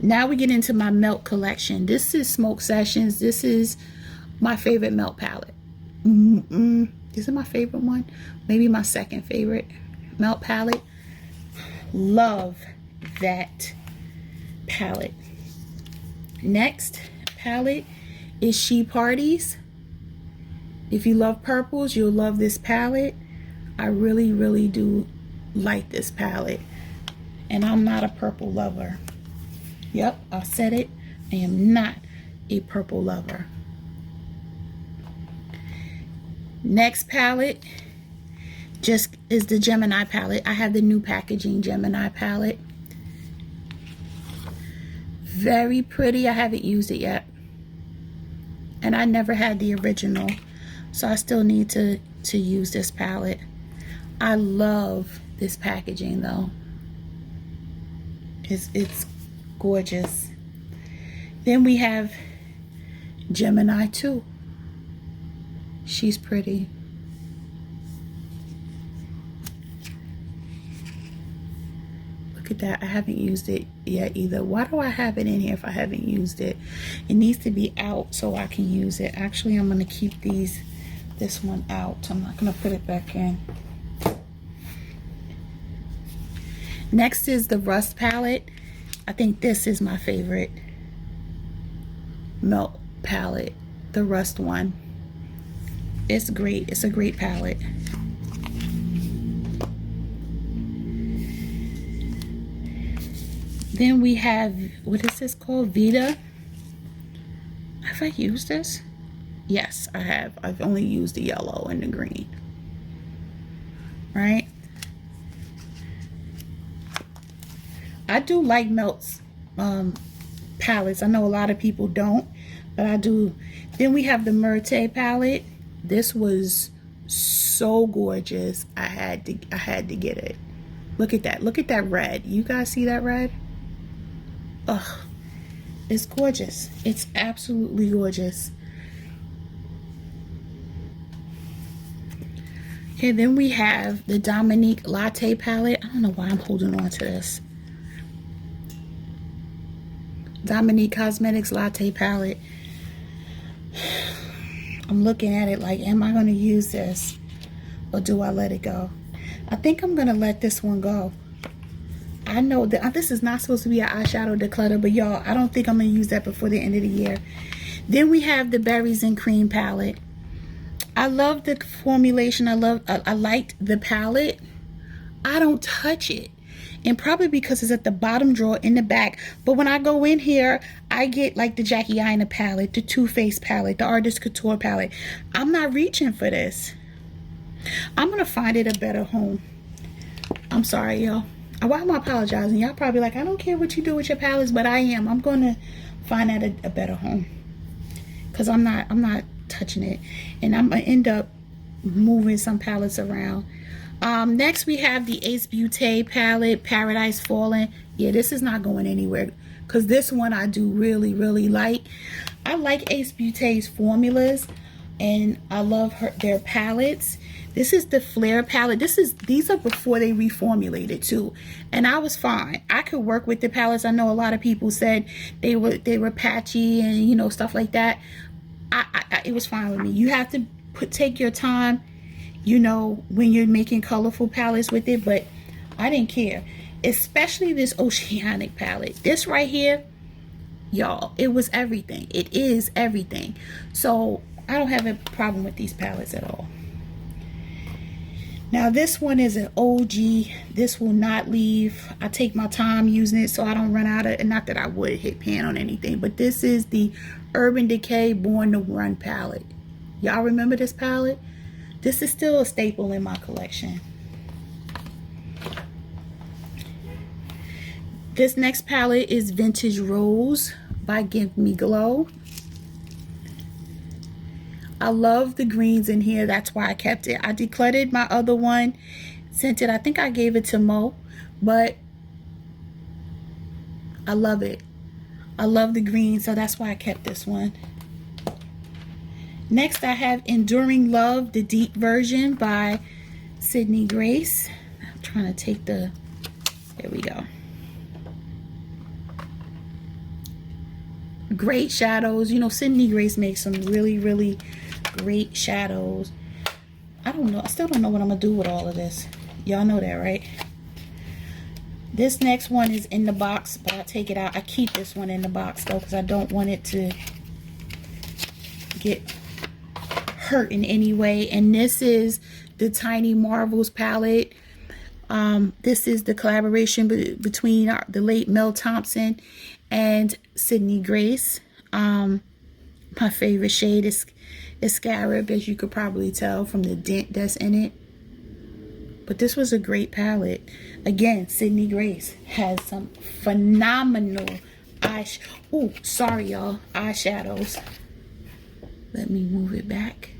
Now we get into my melt collection. This is Smoke Sessions. This is my favorite melt palette. Is it my favorite one? Maybe my second favorite melt palette. Love that palette. Next palette is She Parties. If you love purples, you'll love this palette. I really, really do like this palette. And I'm not a purple lover. Yep, I said it. I am not a purple lover. Next palette just is the Gemini palette. I have the new packaging Gemini palette. Very pretty. I haven't used it yet. And I never had the original. So I still need to use this palette. I love this packaging though. It's gorgeous. Then we have Gemini 2. She's pretty. Look at that. I haven't used it yet either. Why do I have it in here if I haven't used it? It needs to be out so I can use it. Actually, I'm going to keep this one out. I'm not going to put it back in. Next is the Rust palette. I think this is my favorite melt palette, the Rust one. It's great. It's a great palette. Then we have, what is this called? Vita. Have I used this? Yes, I have. I've only used the yellow and the green. Right? I do like melts palettes. I know a lot of people don't, but I do. Then we have the Myrte palette. This was so gorgeous. I had to get it. Look at that. Look at that red. You guys see that red? Ugh. It's gorgeous. It's absolutely gorgeous. Okay, then we have the Dominique Latte palette. I don't know why I'm holding on to this. Dominique Cosmetics Latte palette. I'm looking at it like, am I going to use this or do I let it go? I think I'm going to let this one go. I know that this is not supposed to be an eyeshadow declutter, but y'all, I don't think I'm going to use that before the end of the year. Then we have the Berries and Cream palette. I love the formulation. I liked the palette. I don't touch it. And probably because it's at the bottom drawer in the back. But when I go in here, I get like the Jackie Aina palette, the Too Faced palette, the Artist Couture palette. I'm not reaching for this. I'm going to find it a better home. I'm sorry, y'all. Why am I apologizing? Y'all probably like, I don't care what you do with your palettes, but I am. I'm going to find that a better home. Because I'm not touching it. And I'm going to end up moving some palettes around. Next we have the Ace Beauté palette, Paradise Fallen. Yeah, this is not going anywhere because this one I do really like. I like Ace Beauté's formulas and I love their palettes. This is the Flare palette. These are before they reformulated too, and I was fine. I could work with the palettes. I know a lot of people said they were patchy and you know stuff like that. It was fine with me. You have to take your time, you know, when you're making colorful palettes with it, but I didn't care. Especially this Oceanic palette. This right here, y'all, it was everything. It is everything. So I don't have a problem with these palettes at all. Now this one is an OG. This will not leave. I take my time using it so I don't run out of it. Not that I would hit pan on anything, but this is the Urban Decay Born to Run palette. Y'all remember this palette? This is still a staple in my collection. This next palette is Vintage Rose by Give Me Glow. I love the greens in here. That's why I kept it. I decluttered my other one, sent it. I think I gave it to Mo, but I love it. I love the green, so that's why I kept this one. Next, I have Enduring Love, the deep version by Sydney Grace. I'm trying to take the, there we go. Great shadows. You know, Sydney Grace makes some really great shadows. I don't know. I still don't know what I'm going to do with all of this. Y'all know that, right? This next one is in the box, but I take it out. I keep this one in the box, though, because I don't want it to get hurt in any way. And this is the Tiny Marvels palette. This is the collaboration between the late Mel Thompson and Sydney Grace. My favorite shade is Scarab, as you could probably tell from the dent that's in it. But this was a great palette. Again, Sydney Grace has some phenomenal eyeshadows. Let me move it back.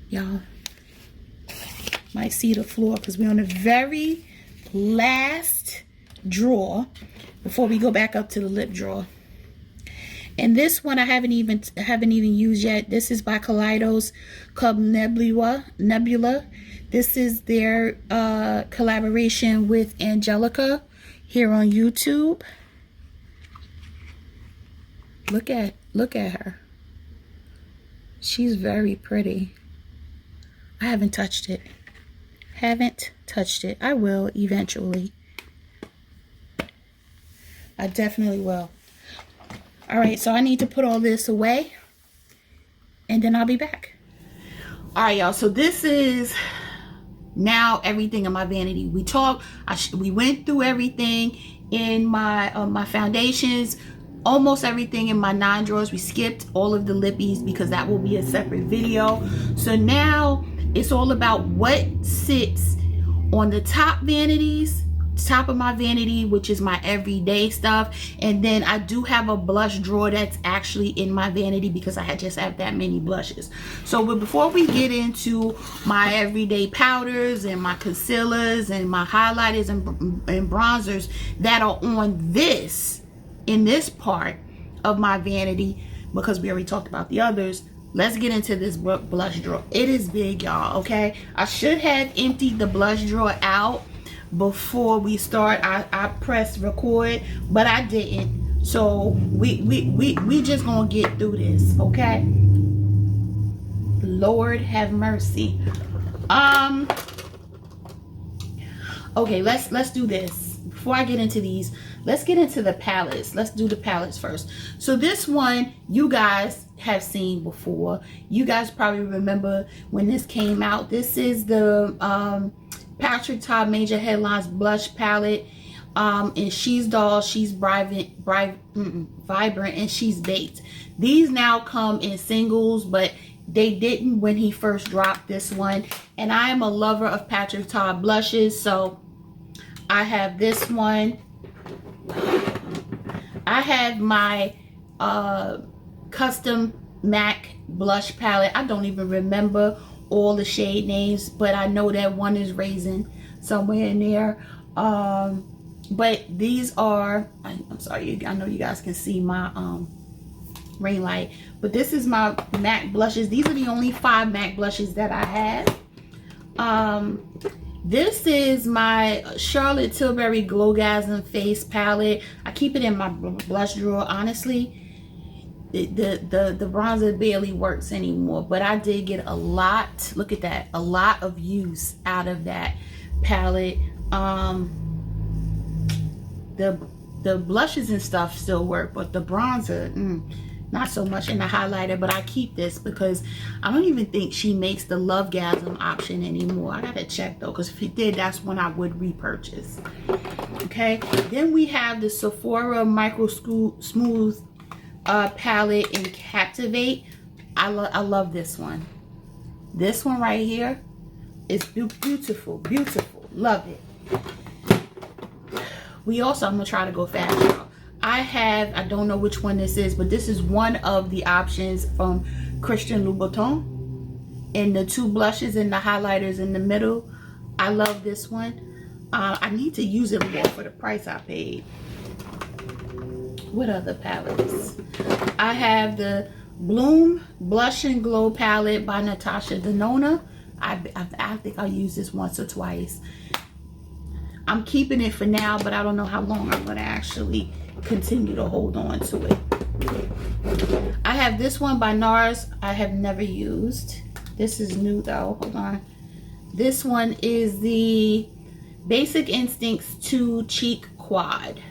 Y'all might see the floor because we're on the very last drawer before we go back up to the lip drawer. And this one I haven't even used yet. This is by Kaleidos, called Nebula. This is their collaboration with Angelica here on YouTube. Look at her. She's very pretty. I haven't touched it. I will eventually. I definitely will. All right, so I need to put all this away and then I'll be back. All right, y'all, so this is now everything in my vanity. We went through everything in my my foundations, almost everything in my 9 drawers. We skipped all of the lippies because that will be a separate video. So now it's all about what sits on the top vanities, top of my vanity, which is my everyday stuff. And then I do have a blush drawer that's actually in my vanity because I just have that many blushes. So but before we get into my everyday powders and my concealers and my highlighters and bronzers that are on this, in this part of my vanity, because we already talked about the others, let's get into this blush drawer. It is big, y'all. Okay, I should have emptied the blush drawer out before we start. I pressed record, but I didn't. So we just gonna get through this, okay? Lord have mercy. Okay, let's do this. Before I get into these, let's get into the palettes. Let's do the palettes first. So this one you guys have seen before. You guys probably remember when this came out. This is the Patrick Ta Major Headlines blush palette, and she's doll, she's vibrant, and she's baked. These now come in singles, but they didn't when he first dropped this one. And I am a lover of Patrick Ta blushes, so I have this one. I have my custom MAC blush palette. I don't even remember all the shade names, but I know that one is Raisin somewhere in there. But these are, I'm sorry, I know you guys can see my ring light, but this is my MAC blushes. These are the only 5 MAC blushes that I have. This is my Charlotte Tilbury Glowgasm face palette. I keep it in my blush drawer. Honestly, the bronzer barely works anymore, but I did get a lot, look at that, a lot of use out of that palette. The blushes and stuff still work, but the bronzer, not so much, in the highlighter. But I keep this because I don't even think she makes the Lovegasm option anymore. I gotta check though, because if it did, that's when I would repurchase. Okay, then we have the Sephora Micro Smooth palette in Captivate. I love this one. This one right here is beautiful, love it. We also, I'm gonna try to go fast, y'all. I don't know which one this is, but this is one of the options from Christian Louboutin, and the 2 blushes and the highlighters in the middle. I love this one. I need to use it more for the price I paid. What other palettes? I have the Bloom Blush and Glow palette by Natasha Denona. I think I'll use this once or twice. I'm keeping it for now, but I don't know how long I'm going to actually continue to hold on to it. I have this one by NARS. I have never used. This is new though. Hold on. This one is the Basic Instincts 2 Cheek Quad.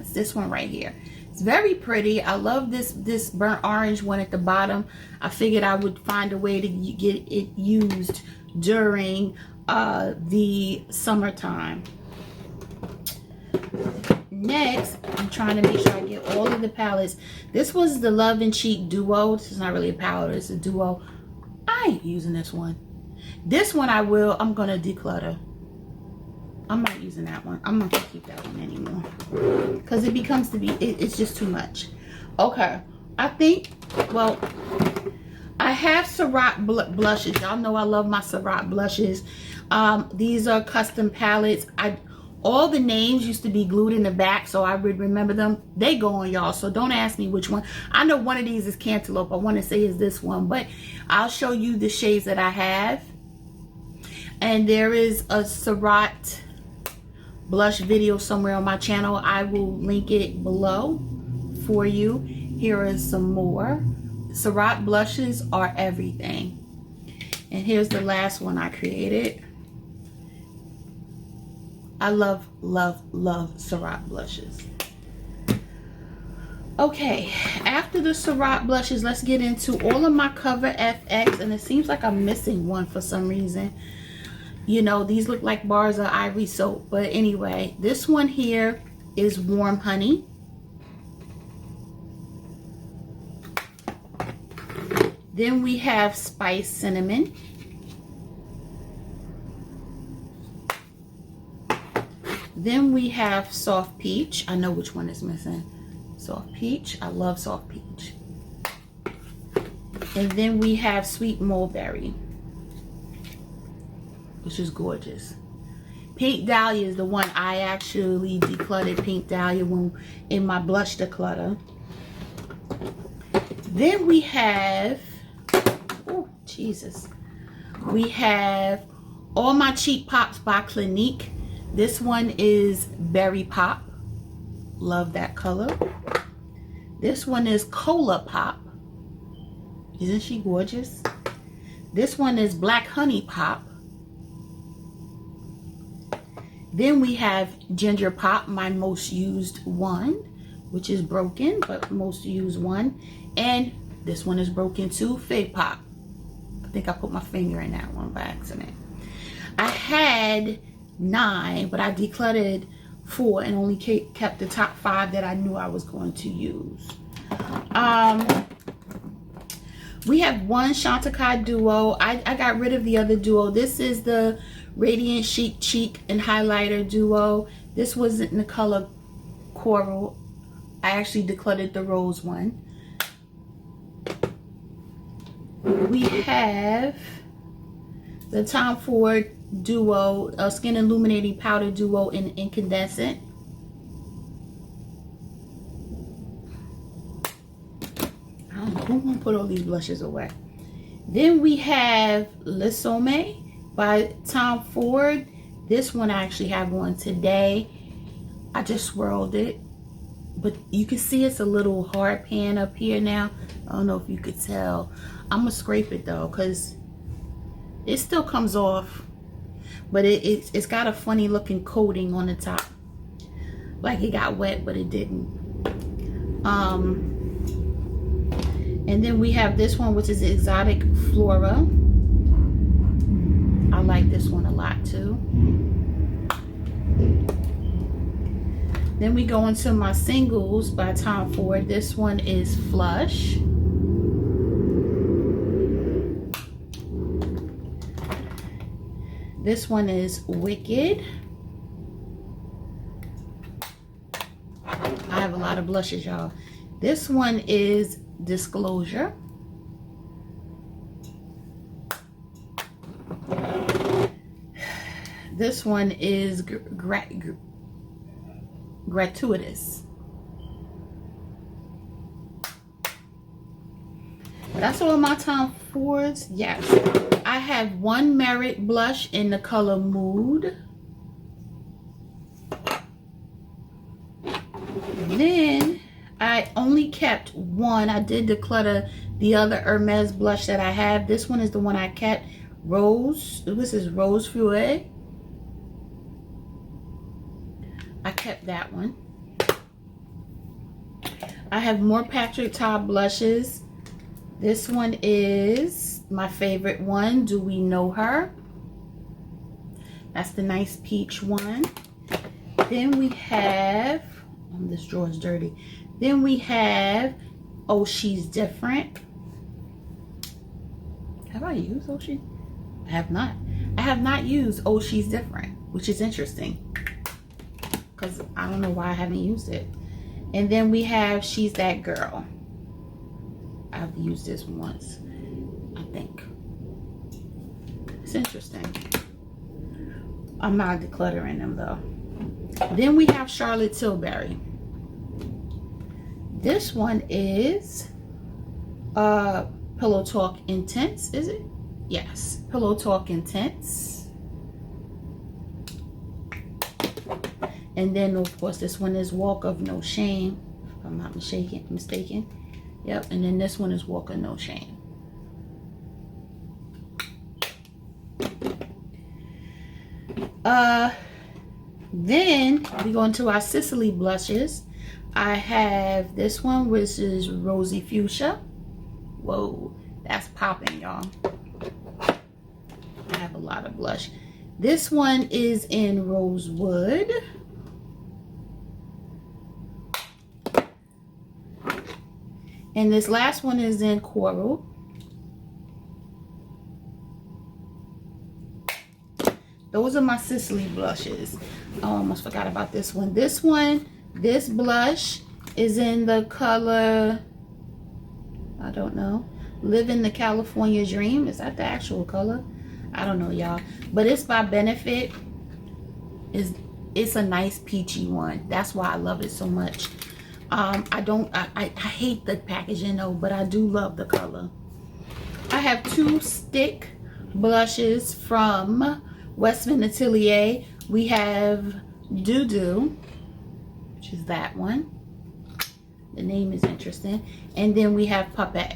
It's this one right here. It's very pretty. I love this burnt orange one at the bottom. I figured I would find a way to get it used during the summertime. Next, I'm trying to make sure I get all of the palettes. This was the Love and Cheek Duo. This is not really a palette, it's a duo. I ain't using this one. This one I'm gonna declutter. I'm not using that one. I'm not gonna keep that one anymore. Because it becomes to be, it's just too much. Okay, I think, well, I have Ciroc blushes. Y'all know I love my Ciroc blushes. These are custom palettes. All the names used to be glued in the back, so I would remember them. They go on, y'all, so don't ask me which one. I know one of these is Cantaloupe. I want to say is this one, but I'll show you the shades that I have. And there is a Ciroc blush video somewhere on my channel. I will link it below for you. Here is some more. Ciroc blushes are everything. And here's the last one I created. I love, love, love Ciroc blushes. Okay, after the Ciroc blushes, let's get into all of my Cover FX. And it seems like I'm missing one for some reason. You know, these look like bars of Ivory soap. But anyway, this one here is Warm Honey. Then we have Spice Cinnamon. Then we have Soft Peach. I know which one is missing. Soft Peach. I love Soft Peach. And then we have Sweet Mulberry, which is gorgeous. Pink Dahlia is the one I actually decluttered. Pink Dahlia when in my blush declutter. Then we have, oh Jesus, we have all my Cheek Pops by Clinique. This one is Berry Pop. Love that color. This one is Cola Pop. Isn't she gorgeous? This one is Black Honey Pop. Then we have Ginger Pop, my most used one, which is broken, but most used one. And this one is broken too, Fig Pop. I think I put my finger in that one by accident. I had 9, but I decluttered 4 and only kept the top 5 that I knew I was going to use. We have one Chantecaille duo. I got rid of the other duo. This is the Radiant Chic Cheek and Highlighter duo. This was in the color Coral. I actually decluttered the rose one. We have the Tom Ford duo, Skin Illuminating Powder duo in Incandescent. I don't know who gonna put all these blushes away. Then we have Le Sommet by Tom Ford. This one I actually have one today. I just swirled it, but you can see it's a little hard pan up here now. I don't know if you could tell. I'm gonna scrape it though, because it still comes off, but it's got a funny looking coating on the top, like it got wet but it didn't. And then we have this one, which is Exotic Flora. I like this one a lot too. Then we go into my singles by Tom Ford. This one is Flush. This one is Wicked. I have a lot of blushes, y'all. This one is Disclosure. This one is Gratuitous. That's all my Tom Fords. Yes. I have one Merit blush in the color Mood. Then I only kept one. I did declutter the other Hermes blush that I have. This one is the one I kept. Rose. This is Rose Feuille. I kept that one. I have more Patrick Ta blushes. This one is my favorite one, Do We Know Her? That's the nice peach one. Then we have This drawer is dirty. Then we have Oh She's Different. Have I used Oh She? I have not. I have not used Oh She's Different, which is interesting because I don't know why I haven't used it. And then we have She's That Girl. I've used this once, I think. It's interesting. I'm not decluttering them though. Then we have Charlotte Tilbury. This one is Pillow Talk Intense, is it? Yes, Pillow Talk Intense. And then of course this one is Walk of No Shame, if I'm not mistaken. Yep, and then this one is Walk of No Shame. Then we go into our Sicily blushes. I have this one, which is Rosy Fuchsia. Whoa, that's popping, y'all. I have a lot of blush. This one is in Rosewood. And this last one is in Coral. Those are my Sicily blushes. I almost forgot about this one. This blush is in the color, I don't know, Living the California Dream. Is that the actual color? I don't know, y'all. But it's by Benefit. It's a nice peachy one. That's why I love it so much. I hate the packaging though, but I do love the color. I have two stick blushes from Westman Atelier. We have Doo Doo, which is that one. The name is interesting. And then we have Puppet,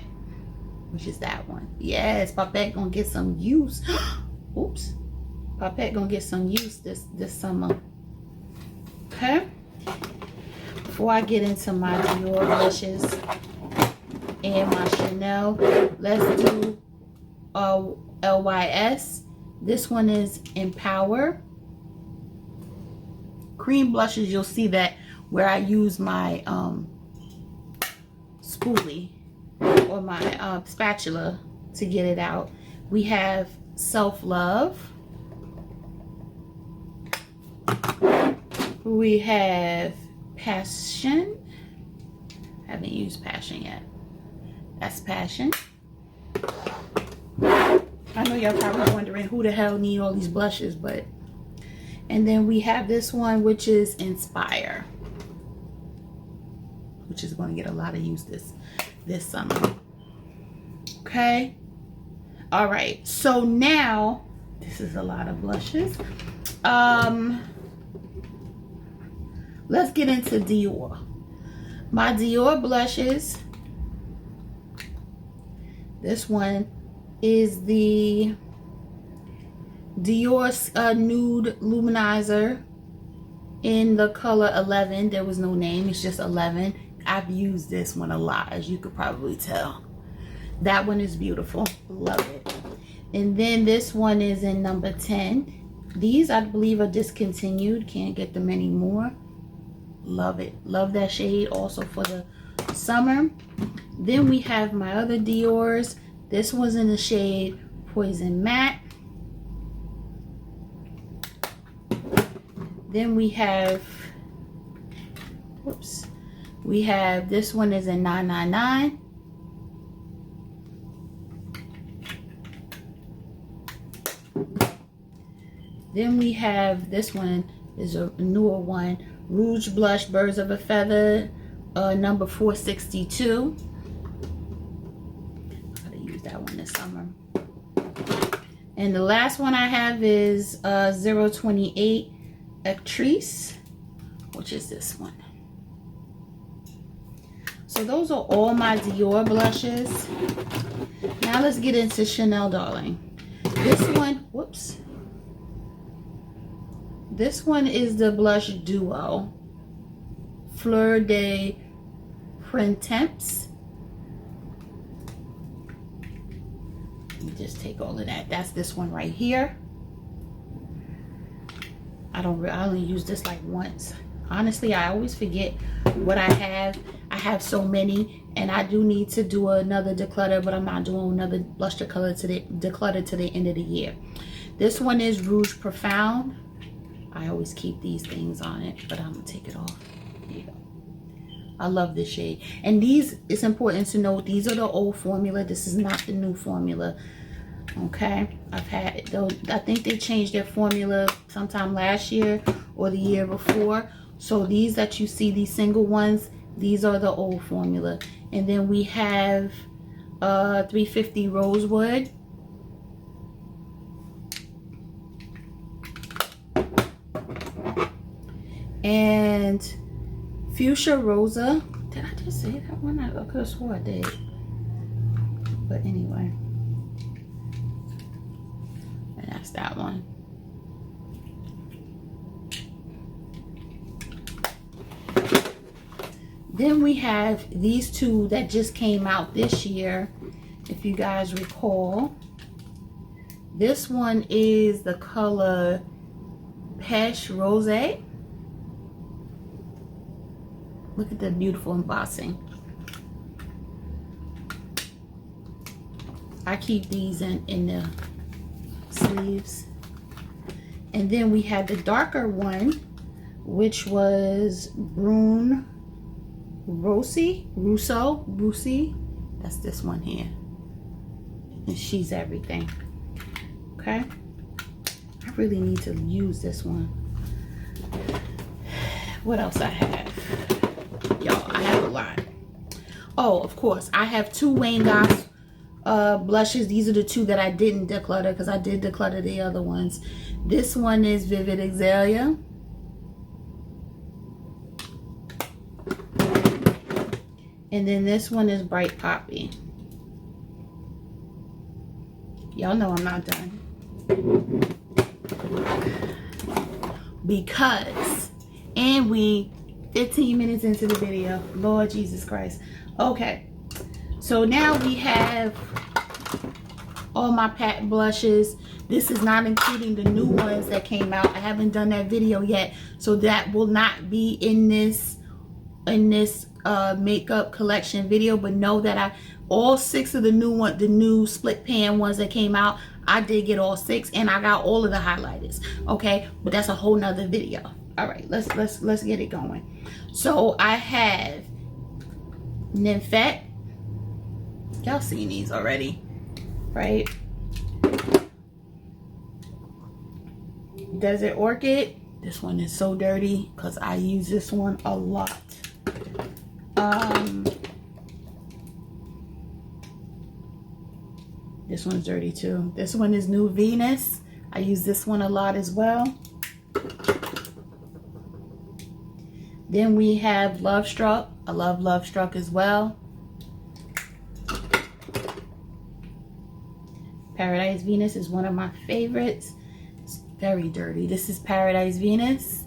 which is that one. Yes, Puppet gonna get some use. Oops. Puppet gonna get some use this summer. Okay. Before I get into my Dior blushes and my Chanel, let's do LYS. This one is Empower. Cream blushes, you'll see that where I use my spoolie or my spatula to get it out. We have Self Love. We have Passion. I haven't used Passion yet. That's Passion. I know y'all probably wondering who the hell need all these blushes, but. And then we have this one, which is Inspire, which is going to get a lot of use this summer. Okay. All right. So now this is a lot of blushes. Let's get into Dior. My Dior blushes. This one is the Dior Nude Luminizer in the color 11. There was no name, it's just 11. I've used this one a lot, as you could probably tell. That one is beautiful, love it. And then this one is in number 10. These I believe are discontinued, can't get them anymore. Love it, love that shade also for the summer. Then we have my other Dior's. This one's in the shade Poison Matte. Then we have, whoops, we have, this one is in 999. Then we have, this one is a newer one, Rouge Blush Birds of a Feather, number 462. I gotta use that one this summer. And the last one I have is 028 Actrice, which is this one. So those are all my Dior blushes. Now let's get into Chanel, darling. This one, whoops. This one is the blush duo, Fleur de Printemps. Let me just take all of that. That's this one right here. I only use this like once. Honestly, I always forget what I have. I have so many, and I do need to do another declutter, but I'm not doing another blush declutter to the end of the year. This one is Rouge Profound. I always keep these things on it, but I'm gonna take it off. Here you go. I love this shade. And these, it's important to note, these are the old formula. This is not the new formula. Okay, I've had though, I think they changed their formula sometime last year or the year before. So these that you see, these single ones, these are the old formula. And then we have 350 Rosewood. And Fuchsia Rosa. Did I just say that one? I could have swore I did. But anyway. And that's that one. Then we have these two that just came out this year, if you guys recall. This one is the color Peche Rose. Look at the beautiful embossing. I keep these in the sleeves. And then we had the darker one, which was Brune Russo. That's this one here. And she's everything. Okay. I really need to use this one. What else I have? Y'all, I have a lot. Oh, of course, I have two Wayne Goss blushes. These are the two that I didn't declutter because I did declutter the other ones. This one is Vivid Azalea. And then this one is Bright Poppy. Y'all know I'm not done. Because, and we 15 minutes into the video. Lord Jesus Christ. Okay. So now we have all my packed blushes. This is not including the new ones that came out. I haven't done that video yet. So that will not be in this makeup collection video, but know that all 6 of the new split pan ones that came out, I did get all 6, and I got all of the highlighters. Okay, but that's a whole nother video. All right, let's get it going. So I have Nymphette. Y'all seen these already, right? Desert Orchid. This one is so dirty because I use this one a lot. This one's dirty too. This one is New Venus. I use this one a lot as well. Then we have Love Struck. I love Love Struck as well. Paradise Venus is one of my favorites. It's very dirty. This is Paradise Venus.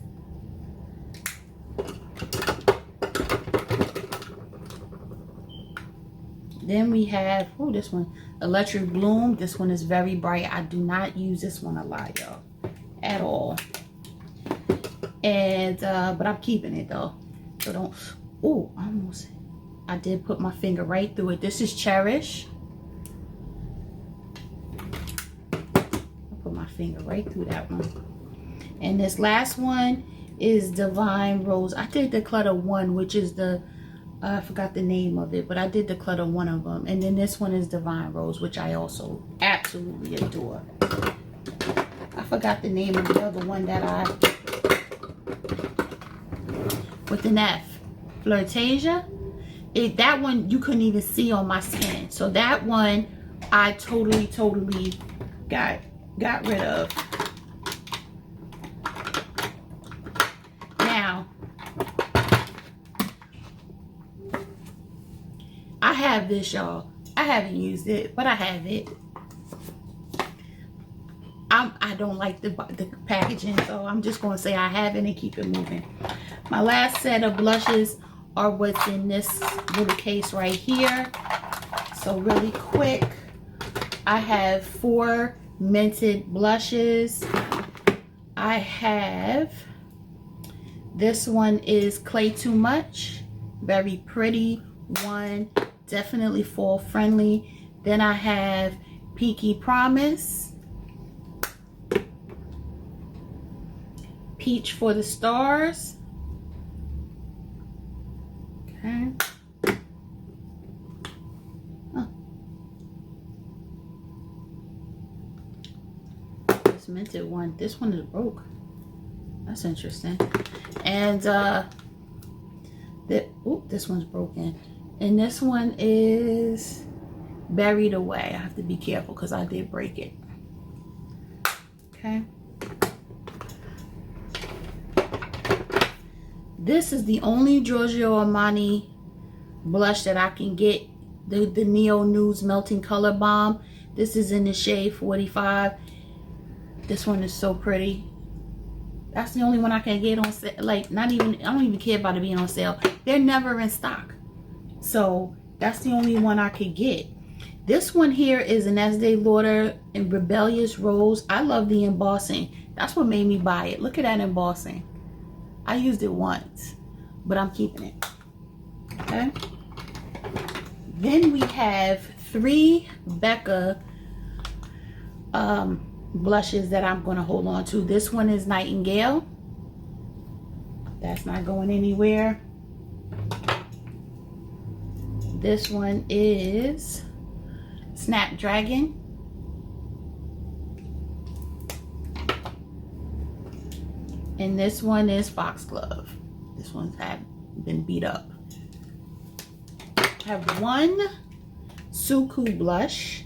Then we have, oh, this one, Electric Bloom. This one is very bright. I do not use this one a lot, y'all, at all. And but I'm keeping it though, so don't. Oh, almost. I did put my finger right through it. This is Cherish. I put my finger right through that one. And this last one is Divine Rose. I did declutter one, which is the I forgot the name of it, but I did declutter one of them. And then this one is Divine Rose, which I also absolutely adore. I forgot the name of the other one that I, with an F, Flirtasia. That one you couldn't even see on my skin. So that one I totally got rid of. Now, I have this, y'all. I haven't used it, but I have it. I don't like the packaging, so I'm just going to say I have it and keep it moving. My last set of blushes are what's in this little case right here. So really quick, I have 4 mented blushes. I have This one is Clay Too Much. Very pretty one. Definitely fall friendly. Then I have Peaky Promise. Peach for the Stars. Okay. This minted one. This one is broke. That's interesting. And this one's broken. And this one is Buried Away. I have to be careful because I did break it. Okay. This is the only Giorgio Armani blush that I can get. The Neo Nudes Melting Color Bomb. This is in the shade 45. This one is so pretty. That's the only one I can get on sale. Like, not even, I don't even care about it being on sale. They're never in stock. So that's the only one I could get. This one here is an Estee Lauder in Rebellious Rose. I love the embossing. That's what made me buy it. Look at that embossing. I used it once, but I'm keeping it. Okay. Then we have 3 Becca blushes that I'm going to hold on to. This one is Nightingale. That's not going anywhere. This one is Snapdragon. And this one is Foxglove. This one's had been beat up. I have one Suku blush.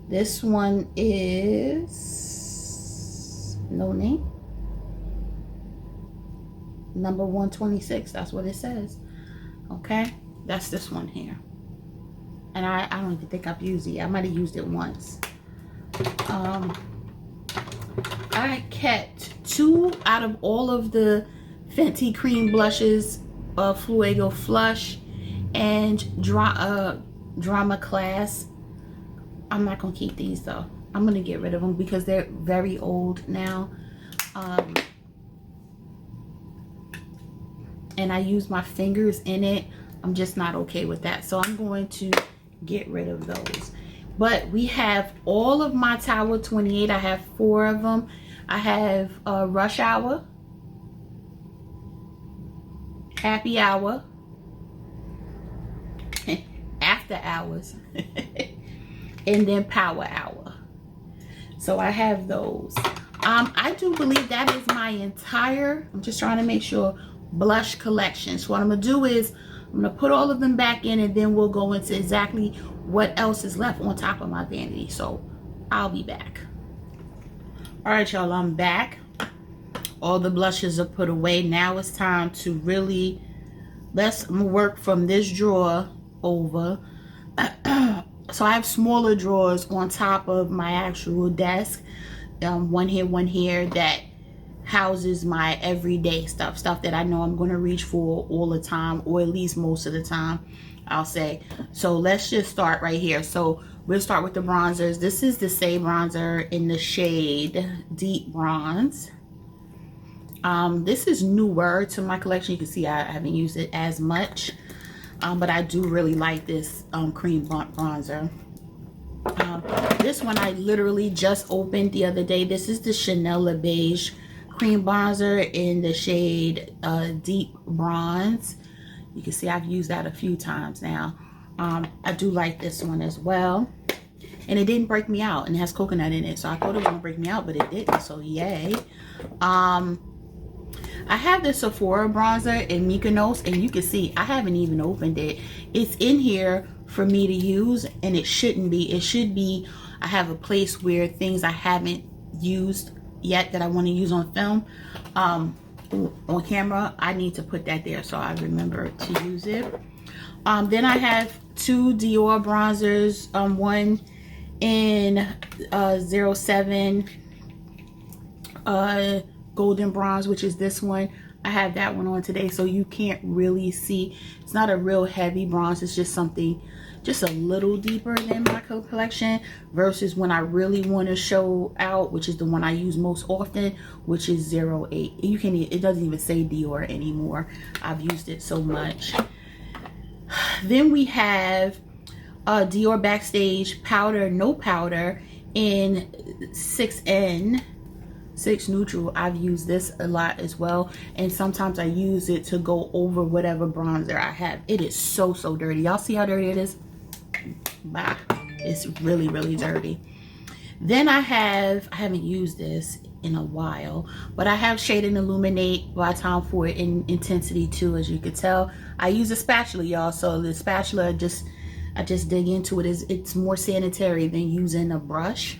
This one is no name. Number 126. That's what it says. Okay. That's this one here. And I don't even think I've used it. I might have used it once. I kept 2 out of all of the Fenty cream blushes, Fuego Flush and Drama Class. I'm not gonna keep these though. I'm gonna get rid of them because they're very old now. And I use my fingers in it. I'm just not okay with that. So I'm going to get rid of those. But we have all of my Tower 28. I have 4 of them. I have Rush Hour, Happy Hour, After Hours, and then Power Hour. So I have those. I do believe that is my entire, I'm just trying to make sure, blush collection. So what I'm gonna do is I'm gonna put all of them back in, and then we'll go into exactly what else is left on top of my vanity. So I'll be back. All right, y'all, I'm back. All the blushes are put away. Now it's time to really, let's work from this drawer over. So I have smaller drawers on top of my actual desk. One here, that houses my everyday stuff that I know I'm going to reach for all the time, or at least most of the time, I'll say. So let's just start right here. So we'll start with the bronzers. This is the Say bronzer in the shade Deep Bronze. This is newer to my collection. You can see I haven't used it as much, but I do really like this cream bronzer. This one I literally just opened the other day. This is the Chanel Beige cream bronzer in the shade Deep Bronze. You can see I've used that a few times now. I do like this one as well, and it didn't break me out, and it has coconut in it, so I thought it was gonna break me out, but it didn't, so yay. I have the Sephora bronzer in Mykonos, and you can see I haven't even opened it. It's in here for me to use, and it shouldn't be. It should be, I have a place where things I haven't used yet that I want to use on film, on camera, I need to put that there so I remember to use it. Then I have 2 Dior bronzers, one in 07 Golden Bronze, which is this one. I have that one on today, so you can't really see. It's not a real heavy bronze, it's just something just a little deeper than my collection, versus when I really want to show out, which is the one I use most often, which is 08. You can, it doesn't even say Dior anymore. I've used it so much. Then we have Dior Backstage powder, no powder, in 6N, 6 neutral. I've used this a lot as well, and sometimes I use it to go over whatever bronzer I have. It is so dirty. Y'all see how dirty it is? Bah, it's really dirty. Then I haven't used this in a while, but I have Shade and Illuminate by Tom Ford in Intensity 2. As you could tell, I use a spatula, y'all, so the spatula, I just dig into it. It's more sanitary than using a brush.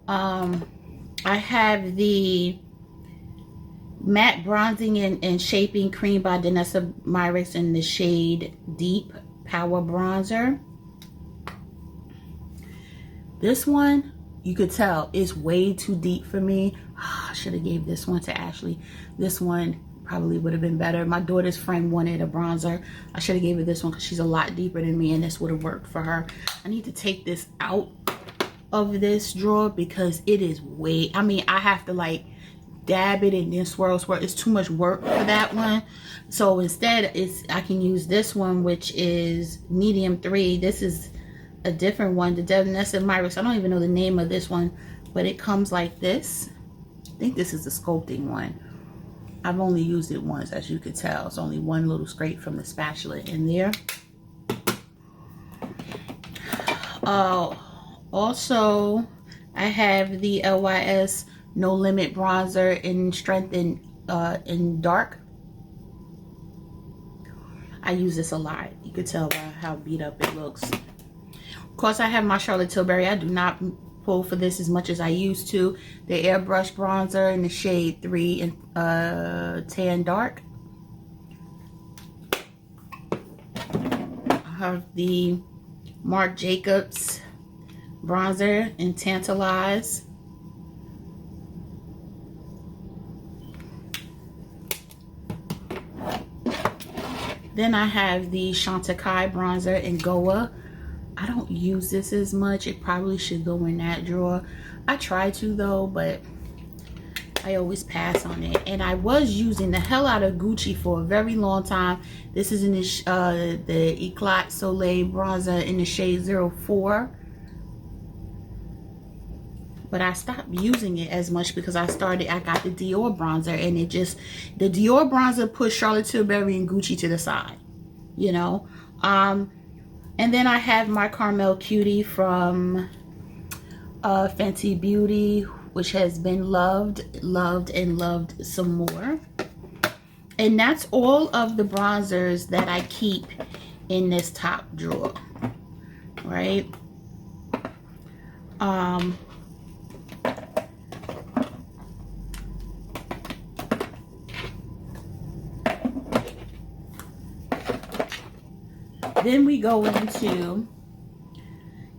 I have the Matte Bronzing and Shaping Cream by Danessa Myricks in the shade Deep Power Bronzer. This one, you could tell, is way too deep for me. I should have gave this one to Ashley. This one probably would have been better. My daughter's friend wanted a bronzer. I should have gave her this one because she's a lot deeper than me, and this would have worked for her. I need to take this out of this drawer because it is way, I mean, I have to like dab it and then swirl. It's too much work for that one. So instead, I can use this one, which is medium 3. This is a different one, the Danessa Myricks. I don't even know the name of this one, but it comes like this. I think this is the sculpting one. I've only used it once, as you could tell. It's only one little scrape from the spatula in there. Also, I have the LYS No Limit Bronzer in Strength in Dark. I use this a lot. You could tell by how beat up it looks. Of course, I have my Charlotte Tilbury. I do not pull for this as much as I used to. The Airbrush Bronzer in the shade 3 in Tan Dark. I have the Marc Jacobs Bronzer in Tantalize. Then I have the Chantecaille Bronzer in Goa. I don't use this as much. It probably should go in that drawer. I try to though, but I always pass on it. And I was using the hell out of Gucci for a very long time. This is in the Eclat Soleil Bronzer in the shade 04. But I stopped using it as much because I got the Dior bronzer, and the Dior bronzer pushed Charlotte Tilbury and Gucci to the side, you know. And then I have my Carmel Cutie from Fenty Beauty, which has been loved and loved some more. And that's all of the bronzers that I keep in this top drawer, right? Then we go into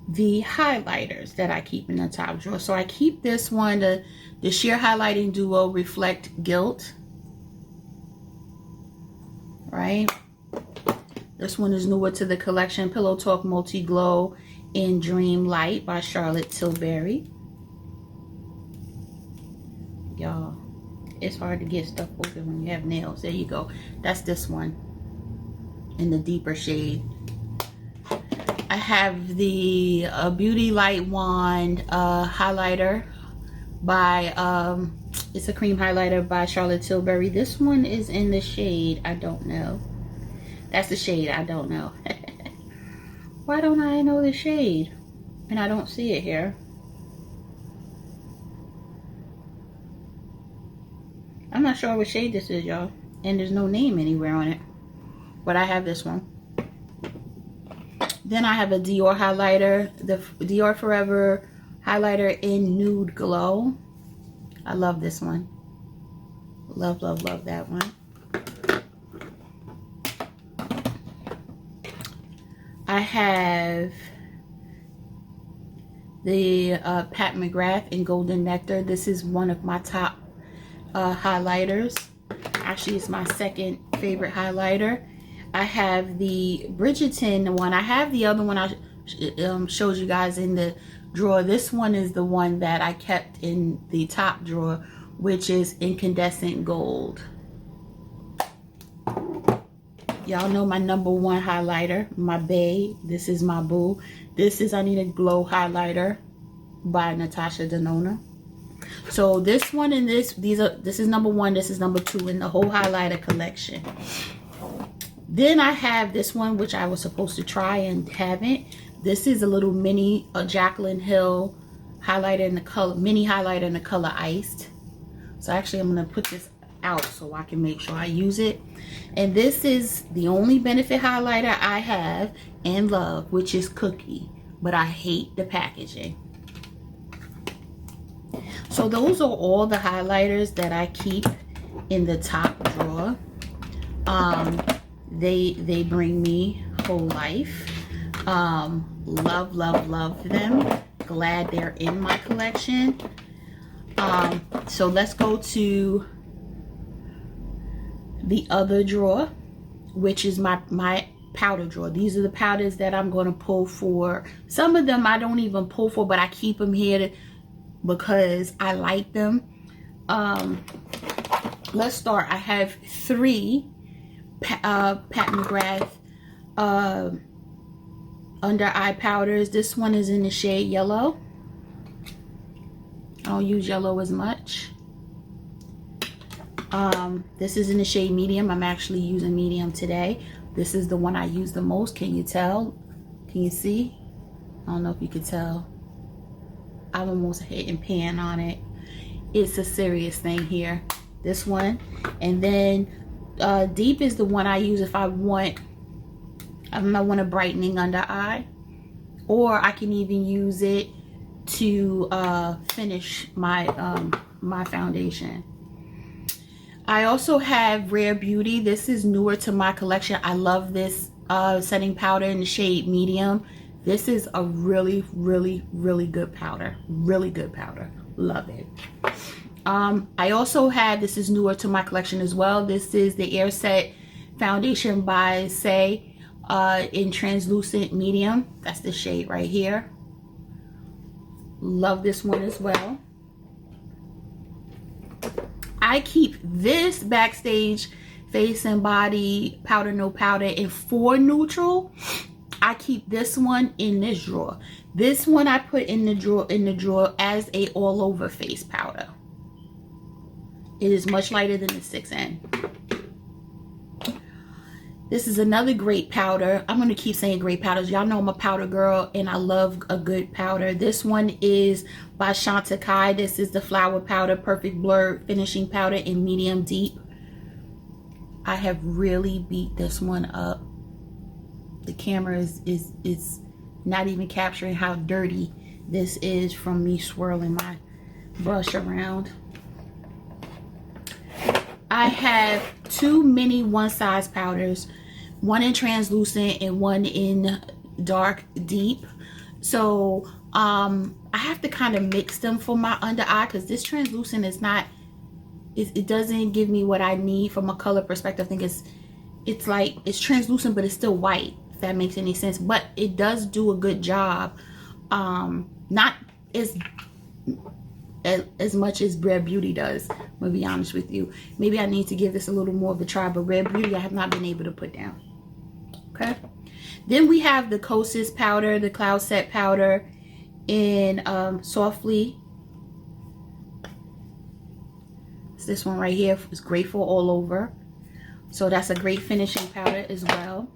the highlighters that I keep in the top drawer. So I keep this one, the Sheer Highlighting Duo Reflect Gilt, right? This one is newer to the collection, Pillow Talk Multi Glow in Dream Light by Charlotte Tilbury. Y'all, it's hard to get stuff open when you have nails. There you go. That's this one in the deeper shade. I have the Beauty Light Wand highlighter by it's a cream highlighter by Charlotte Tilbury. This one is in the shade I don't know. That's the shade I don't know. Why don't I know the shade? And I don't see it here. I'm not sure what shade this is, y'all, and there's no name anywhere on it, but I have this one. Then I have a Dior highlighter, the Dior Forever highlighter in Nude Glow. I love this one. Love, love, love that one. I have the Pat McGrath in Golden Nectar. This is one of my top highlighters. Actually, it's my second favorite highlighter. I have the Bridgerton one. I have the other one I showed you guys in the drawer. This one is the one that I kept in the top drawer, which is incandescent gold. Y'all know my #1 highlighter, my bae. This is my boo. This is I Need a Glow highlighter by Natasha Denona. So this one and this is #1, this is #2 in the whole highlighter collection. Then I have this one, which I was supposed to try and haven't. This is a little mini Jaclyn Hill highlighter in the color, mini highlighter in the color Iced. So actually I'm gonna put this out so I can make sure I use it. And this is the only Benefit highlighter I have and love, which is Cookie, but I hate the packaging. So those are all the highlighters that I keep in the top drawer. They bring me whole life. Love them. Glad they're in my collection. So let's go to the other drawer, which is my powder drawer. These are the powders that I'm going to pull for. Some of them I don't even pull for, but I keep them here because I like them. Let's start. I have 3 Pat McGrath under eye powders. This one is in the shade yellow. I don't use yellow as much. This is in the shade medium. I'm actually using medium today. This is the one I use the most. Can you tell? Can you see? I don't know if you could tell. I'm almost hitting pan on it. It's a serious thing here. This one. And then Deep is the one I use if I want a brightening under eye. Or I can even use it to finish my my foundation. I also have Rare Beauty. This is newer to my collection. I love this setting powder in the shade medium. This is a really good powder. Really good powder. Love it. I also have, this is newer to my collection as well. This is the Air Set foundation by Say in translucent medium. That's the shade right here. Love this one as well. I keep this Backstage Face and Body Powder No Powder in 4 neutral. I keep this one in this drawer. This one I put in the drawer as a all over face powder. It is much lighter than the 6N. This is another great powder. I'm going to keep saying great powders. Y'all know I'm a powder girl and I love a good powder. This one is by Chantecaille. This is the Flower Powder Perfect Blur Finishing Powder in medium deep. I have really beat this one up. The camera is not even capturing how dirty this is from me swirling my brush around. I have 2 mini one size powders, one in translucent and one in dark deep. So I have to kind of mix them for my under eye because this translucent is not, it doesn't give me what I need from a color perspective. I think it's like, it's translucent but it's still white, if that makes any sense. But it does do a good job. Not as much as Rare Beauty does, I'm gonna be honest with you. Maybe I need to give this a little more of a try, but Rare Beauty I have not been able to put down. Okay, then we have the Kosas powder, the Cloud Set powder in Softly. It's this one right here. It's Grateful All Over, so that's a great finishing powder as well.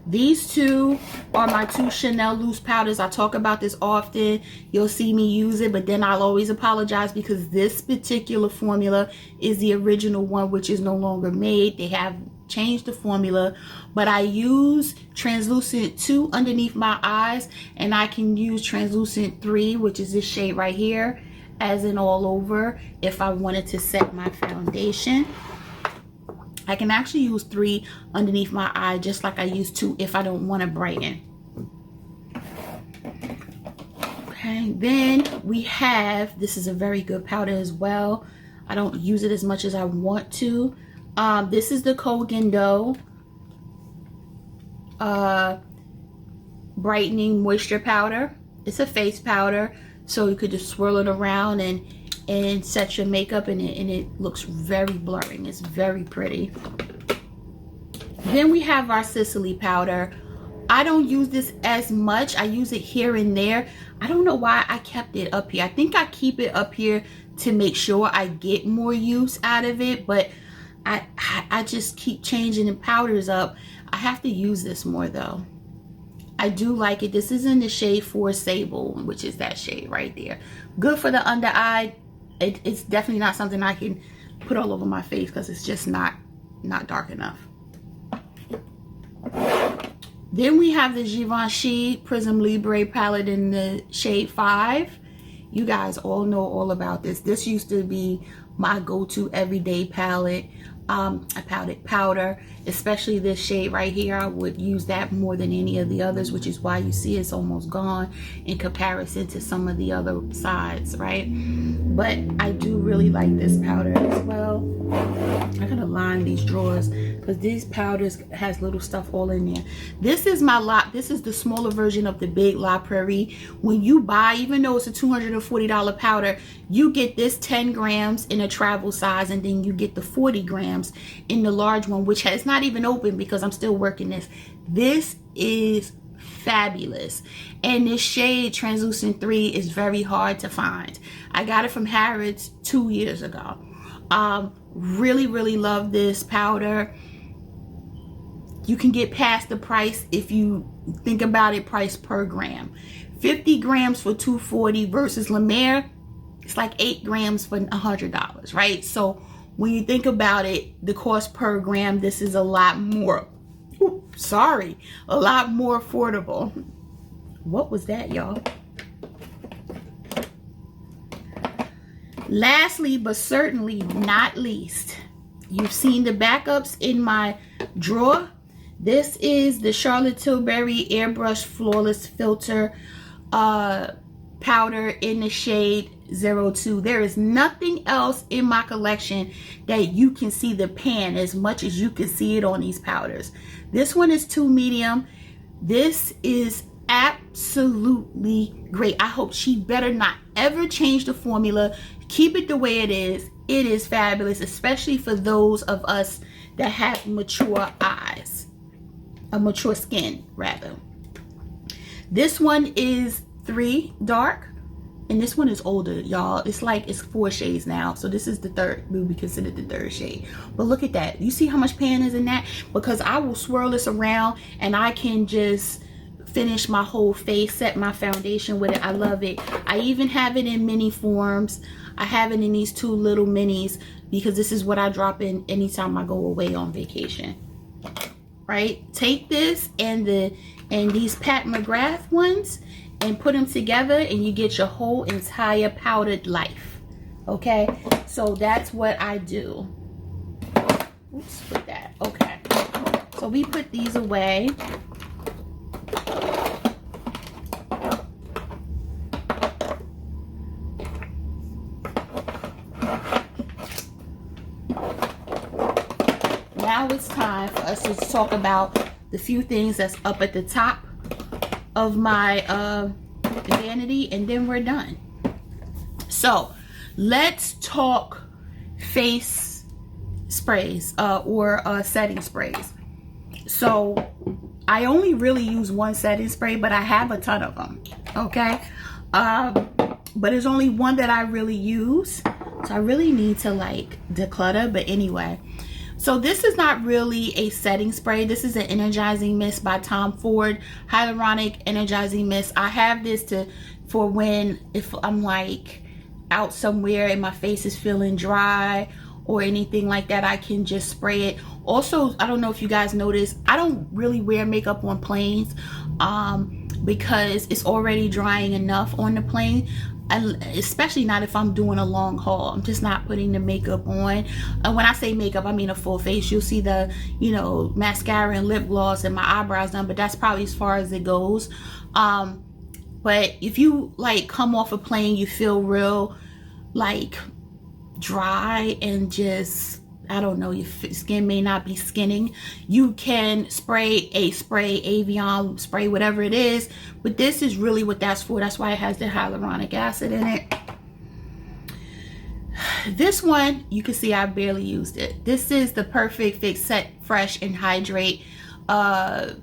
These 2 are my 2 Chanel loose powders. I talk about this often. You'll see me use it, but then I'll always apologize because this particular formula is the original one, which is no longer made. They have changed the formula, but I use translucent 2 underneath my eyes, and I can use translucent 3, which is this shade right here, as an all over if I wanted to set my foundation. I can actually use 3 underneath my eye just like I use 2 if I don't want to brighten. Okay, then we have, this is a very good powder as well. I don't use it as much as I want to. This is the Kogan Dough brightening moisture powder. It's a face powder, so you could just swirl it around and set your makeup in it, and it looks very blurring. It's very pretty. Then we have our Sicily powder. I don't use this as much. I use it here and there. I don't know why I kept it up here. I think I keep it up here to make sure I get more use out of it, but I just keep changing the powders up. I have to use this more though. I do like it. This is in the shade 4 Sable, which is that shade right there. Good for the under eye. It's definitely not something I can put all over my face because it's just not dark enough. Then we have the Givenchy Prism Libre palette in the shade 5. You guys all know all about this. This used to be my go-to everyday palette. A powder, especially this shade right here. I would use that more than any of the others, which is why you see it's almost gone in comparison to some of the other sides, right? But I do really like this powder as well. I gotta line these drawers because these powders has little stuff all in there. This is my lot. This is the smaller version of the big La Prairie. When you buy, even though it's a $240 powder, you get this 10 grams in a travel size, and then you get the 40 grams in the large one, which has not even opened because I'm still working this. This is fabulous, and this shade Translucent 3 is very hard to find. I got it from Harrods 2 years ago. Really love this powder. You can get past the price if you think about it, price per gram. 50 grams for $240 versus La Mer, it's like 8 grams for $100, right? So when you think about it, the cost per gram, this is a lot more, a lot more affordable. What was that, y'all? Lastly, but certainly not least, you've seen the backups in my drawer. This is the Charlotte Tilbury Airbrush Flawless Filter powder in the shade 02. There is nothing else in my collection that you can see the pan as much as you can see it on these powders. This one is 2 medium. This is absolutely great. I hope she better not ever change the formula. Keep it the way it is. It is fabulous, especially for those of us that have mature eyes, a mature skin rather. This one is 3 dark, and this one is older, y'all. It's like it's 4 shades now, so this is the third, will be considered the 3rd shade. But look at that. You see how much pan is in that? Because I will swirl this around and I can just finish my whole face, set my foundation with it. I love it. I even have it in mini forms. I have it in these 2 little minis because this is what I drop in anytime I go away on vacation, right? Take this and these Pat McGrath ones and put them together, and you get your whole entire powdered life. Okay, so that's what I do. Oops, put that. Okay, so we put these away. Now it's time for us to talk about the few things that's up at the top of my vanity, and then we're done. So let's talk face sprays or setting sprays. So I only really use one setting spray, but I have a ton of them, okay? But there's only one that I really use, so I really need to like declutter. But anyway, so this is not really a setting spray. This is an energizing mist by Tom Ford, hyaluronic energizing mist. I have this for when, if I'm like out somewhere and my face is feeling dry or anything like that, I can just spray it. Also, I don't know if you guys noticed, I don't really wear makeup on planes because it's already drying enough on the plane. Especially not if I'm doing a long haul. I'm just not putting the makeup on. And when I say makeup, I mean a full face. You'll see the, you know, mascara and lip gloss and my eyebrows done, but that's probably as far as it goes. But if you like come off a plane, you feel real like dry and just I don't know, your skin may not be skinning. You can spray Avion spray, whatever it is, but this is really what that's for. That's why it has the hyaluronic acid in it. This one, you can see I barely used it. This is the Perfect Fix Set Fresh and Hydrate by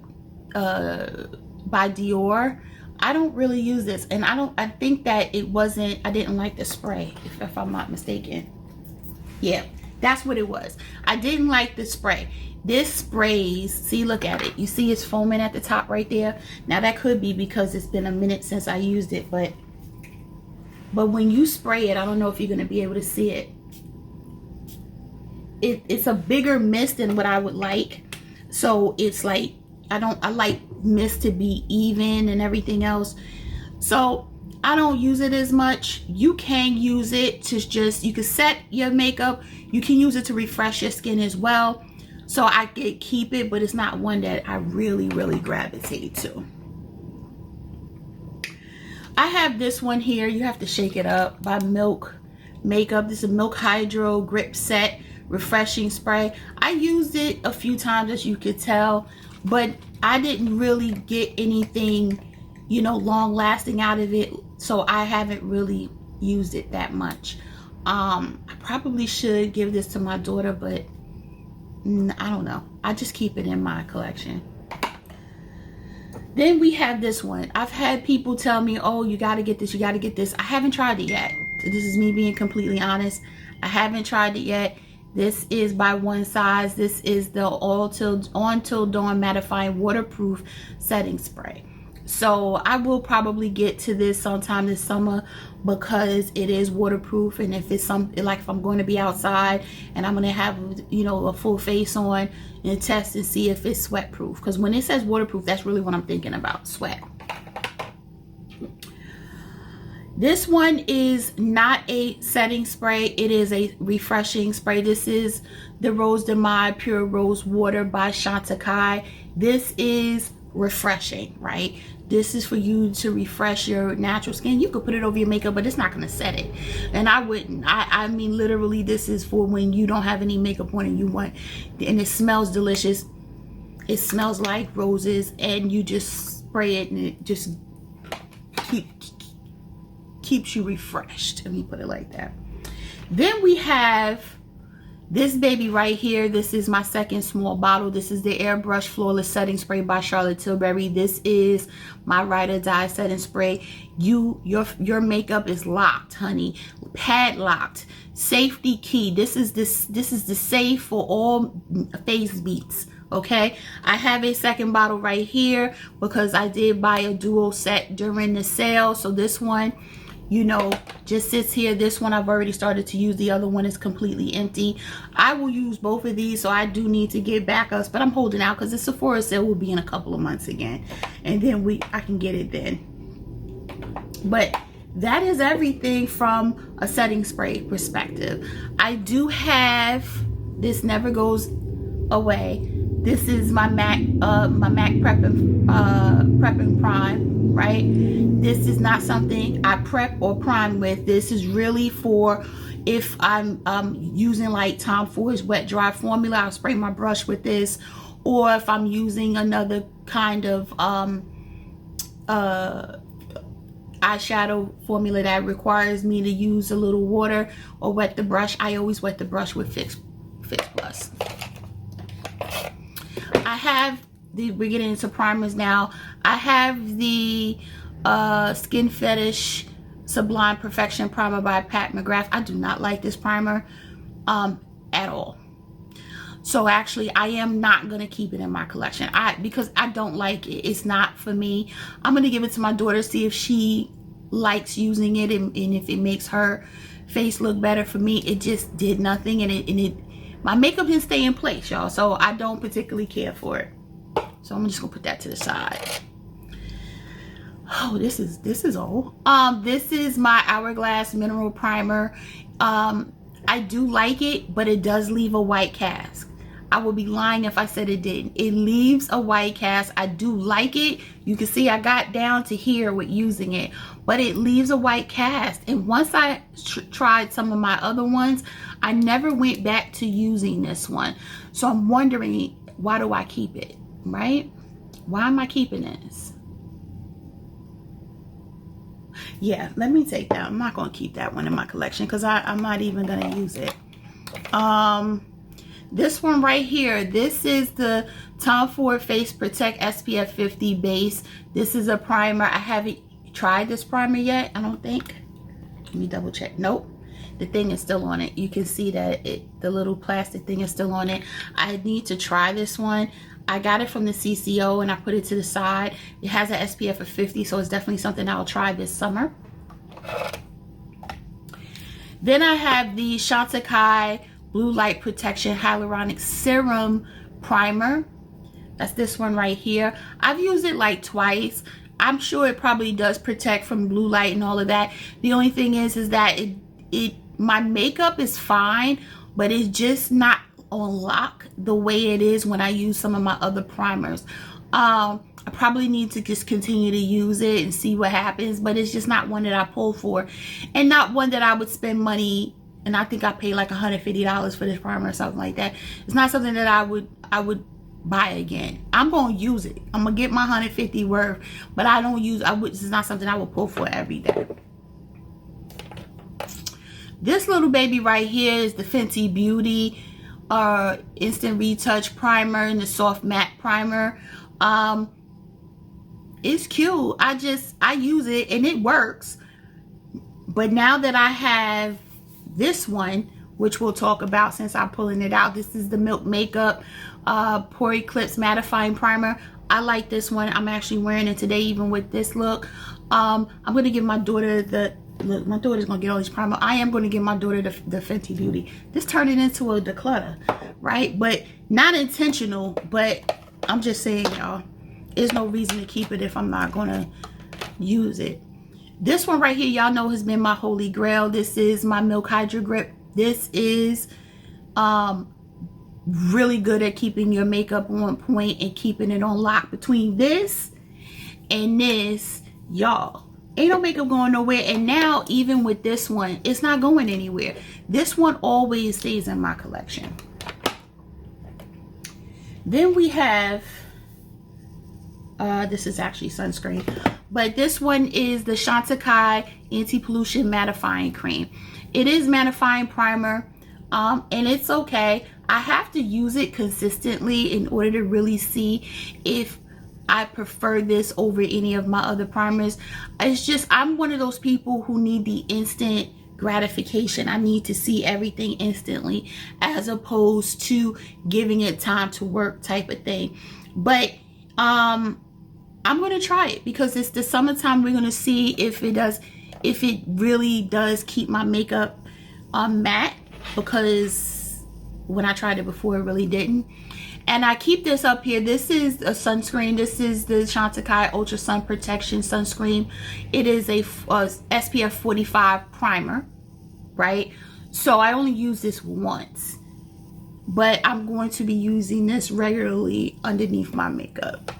Dior. I don't really use this, and I think that I didn't like the spray, if I'm not mistaken. Yeah, that's what it was. I didn't like the spray. This sprays, see, look at it. You see it's foaming at the top right there. Now that could be because it's been a minute since I used it, but when you spray it, I don't know if you're gonna be able to see it. It's a bigger mist than what I would like. So it's like, I like mist to be even and everything else. So I don't use it as much. You can use it to you can set your makeup. You can use it to refresh your skin as well. So I could keep it, but it's not one that I really, really gravitate to. I have this one here. You have to shake it up, by Milk Makeup. This is Milk Hydro Grip Set Refreshing Spray. I used it a few times, as you could tell, but I didn't really get anything, you know, long lasting out of it. So I haven't really used it that much. I probably should give this to my daughter, but I don't know. I just keep it in my collection. Then we have this one. I've had people tell me, oh, you got to get this, you got to get this. I haven't tried it yet. So this is me being completely honest. I haven't tried it yet. This is by One Size. This is the On Till Dawn Mattifying Waterproof Setting Spray. So I will probably get to this sometime this summer because it is waterproof, and if it's something like, if I'm going to be outside and I'm going to have, you know, a full face on, and test and see if it's sweat proof, because when it says waterproof, that's really what I'm thinking about, sweat. This one is not a setting spray, it is a refreshing spray. This is the Rose de Mai Pure Rose Water by Chantecaille. This is refreshing, right? This is for you to refresh your natural skin. You could put it over your makeup, but it's not going to set it, and I wouldn't. I mean, literally, this is for when you don't have any makeup on and you want, and it smells delicious. It smells like roses, and you just spray it, and it just keeps you refreshed. Let me put it like that. Then we have this baby right here. This is my second small bottle. This is the Airbrush Flawless Setting Spray by Charlotte Tilbury. This is my Ride or Die setting spray. Your makeup is locked, honey. Padlocked. Safety key. This is the safe for all face beats. Okay, I have a second bottle right here because I did buy a duo set during the sale. So this one, you know, just sits here. This one I've already started to use. The other one is completely empty. I will use both of these, so I do need to get backups, but I'm holding out because the Sephora sale will be in a couple of months again, and then I can get it then. But that is everything from a setting spray perspective. I do have, this never goes away. This is my MAC Prep and Prime, right? This is not something I prep or prime with. This is really for if I'm using like Tom Ford's wet dry formula, I'll spray my brush with this, or if I'm using another kind of eyeshadow formula that requires me to use a little water or wet the brush, I always wet the brush with Fix Plus. I have we're getting into primers now. I have the Skin Fetish Sublime Perfection Primer by Pat McGrath. I do not like this primer at all. So actually, I am not going to keep it in my collection because I don't like it. It's not for me. I'm going to give it to my daughter, see if she likes using it, and if it makes her face look better. For me, it just did nothing, and my makeup didn't stay in place, y'all. So I don't particularly care for it. So I'm just going to put that to the side. Oh, this is old. This is my Hourglass Mineral Primer. I do like it, but it does leave a white cast. I would be lying if I said it didn't. It leaves a white cast. I do like it. You can see I got down to here with using it, but it leaves a white cast. And once I tried some of my other ones, I never went back to using this one. So I'm wondering, why do I keep it, right? Why am I keeping this? Yeah, let me take that. I'm not going to keep that one in my collection because I'm not even going to use it. This one right here, this is the Tom Ford Face Protect SPF 50 base. This is a primer. I haven't tried this primer yet, I don't think. Let me double check. Nope, the thing is still on it. You can see that the little plastic thing is still on it. I need to try this one. I got it from the CCO and I put it to the side. It has an SPF of 50, so it's definitely something I'll try this summer. Then I have the Chantecaille Blue Light Protection Hyaluronic Serum Primer. That's this one right here. I've used it like twice. I'm sure it probably does protect from blue light and all of that. The only thing is that my makeup is fine, but it's just not on lock the way it is when I use some of my other primers. I probably need to just continue to use it and see what happens, but it's just not one that I pull for, and not one that I would spend money. And I think I paid like $150 for this primer or something like that. It's not something that I would buy again. I'm gonna use it. I'm gonna get my $150 worth, but I don't use. It's not something I would pull for every day. This little baby right here is the Fenty Beauty Instant Retouch Primer and the Soft Matte Primer. It's cute. I use it and it works. But now that I have this one, which we'll talk about since I'm pulling it out, this is the Milk Makeup Pore Eclipse Mattifying Primer. I like this one. I'm actually wearing it today even with this look. I'm going to give my daughter the look. My daughter's going to get all these primer. I am going to give my daughter the Fenty Beauty. This turned it into a declutter, right? But not intentional, but I'm just saying, y'all, there's no reason to keep it if I'm not going to use it. This one right here, y'all know, has been my holy grail. This is my Milk Hydro Grip. This is really good at keeping your makeup on point and keeping it on lock. Between this and this, y'all, ain't no makeup going nowhere. And now even with this one, it's not going anywhere. This one always stays in my collection. Then we have this is actually sunscreen, but this one is the Chantecaille Anti-Pollution Mattifying Cream. It is mattifying primer, and it's okay. I have to use it consistently in order to really see if I prefer this over any of my other primers. It's just, I'm one of those people who need the instant gratification. I need to see everything instantly as opposed to giving it time to work type of thing. But I'm going to try it because it's the summertime. We're going to see if it really does keep my makeup matte, because when I tried it before, it really didn't. And I keep this up here. This is a sunscreen. This is the Chantecaille Ultra Sun Protection Sunscreen. It is a SPF 45 primer, right? So I only use this once, but I'm going to be using this regularly underneath my makeup.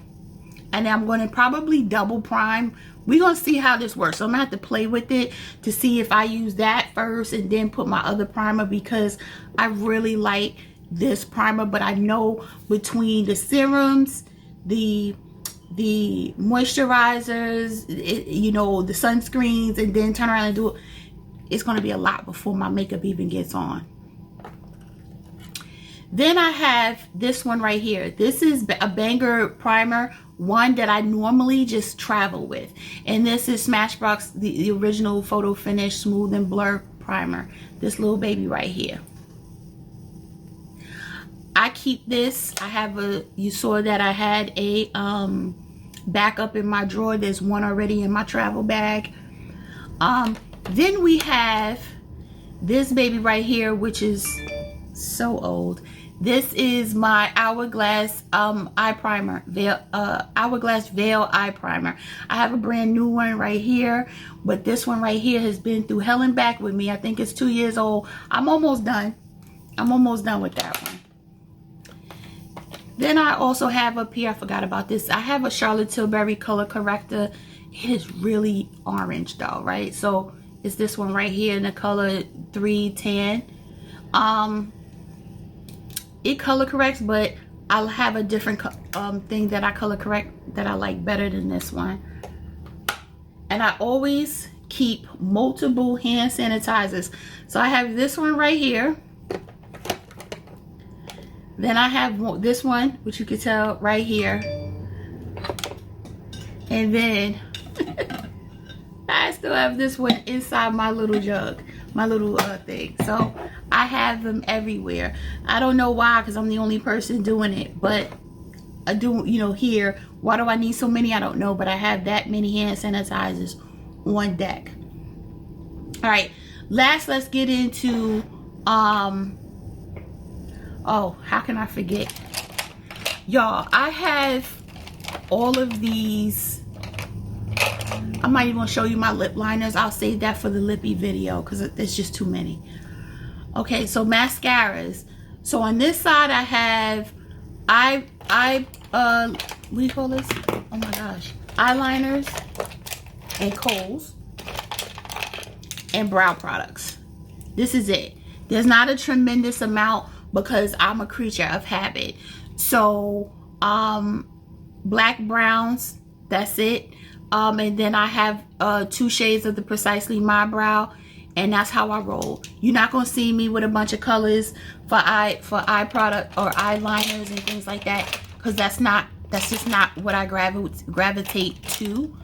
And I'm going to probably double prime. We're going to see how this works. So I'm going to have to play with it to see if I use that first and then put my other primer, because I really like this primer. But I know between the serums, the moisturizers, you know, the sunscreens, and then turn around and do it, it's going to be a lot before my makeup even gets on. Then I have this one right here. This is a banger primer, one that I normally just travel with. And this is Smashbox, the original Photo Finish Smooth and Blur Primer. This little baby right here. I keep this. I have you saw that I had a backup in my drawer. There's one already in my travel bag. Then we have this baby right here, which is so old. This is my Hourglass eye primer, Hourglass Veil eye primer. I have a brand new one right here, but this one right here has been through hell and back with me. I think it's 2 years old. I'm almost done. I'm almost done with that one. Then I also have up here, I forgot about this, I have a Charlotte Tilbury color corrector. It is really orange though, right? So it's this one right here in the color 310. It color corrects, but I'll have a different thing that I color correct that I like better than this one. And I always keep multiple hand sanitizers. So I have this one right here. Then I have this one, which you can tell right here. And then I still have this one inside my little jug, my little thing. So I have them everywhere. I don't know why, because I'm the only person doing it, but I do, you know, here. Why do I need so many? I don't know, but I have that many hand sanitizers on deck. All right, last, let's get into oh, how can I forget, y'all? I have all of these. I'm not even gonna show you my lip liners. I'll save that for the lippy video because it's just too many. Okay, so mascaras. So on this side I have what do you call this? Oh my gosh, eyeliners and Kohl's and brow products. This is it. There's not a tremendous amount because I'm a creature of habit. So black browns, that's it. And then I have 2 shades of the Precisely My Brow, and that's how I roll. You're not gonna see me with a bunch of colors for eye product or eyeliners and things like that, because that's just not what I gravitate to.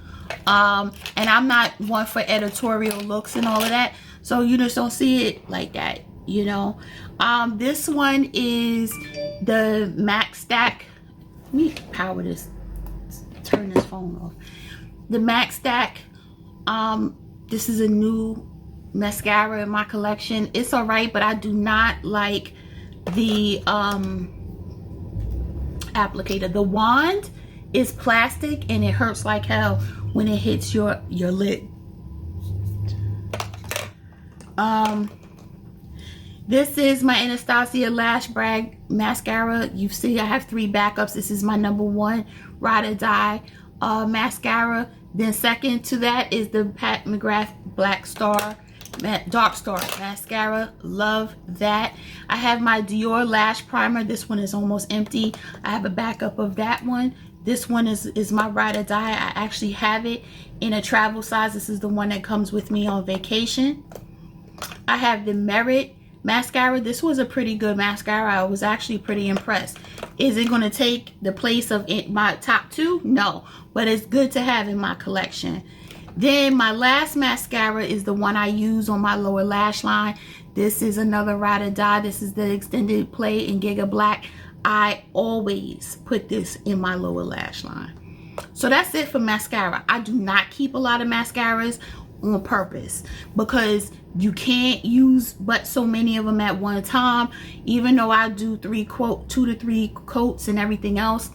And I'm not one for editorial looks and all of that, so you just don't see it like that, you know. This one is the Mac Stack. Let me power this, turn this phone off. The Mac Stack. This is a new mascara in my collection. It's all right, but I do not like the applicator. The wand is plastic and it hurts like hell when it hits your lid. This is my Anastasia Lash Brag mascara. You see I have 3 backups. This is my #1 ride or die mascara. Then second to that is the Pat McGrath Black Star Dark Star mascara. Love that. I have my Dior Lash Primer. This one is almost empty. I have a backup of that one. This one is my ride or die. I actually have it in a travel size. This is the one that comes with me on vacation. I have the Merit mascara. This was a pretty good mascara. I was actually pretty impressed. Is it going to take the place of my top 2? No, but it's good to have in my collection. Then my last mascara is the one I use on my lower lash line. This is another ride or die. This is the Extended Play in Giga Black. I always put this in my lower lash line. So that's it for mascara. I do not keep a lot of mascaras on purpose because you can't use but so many of them at one time. Even though I do 2 to 3 coats and everything else,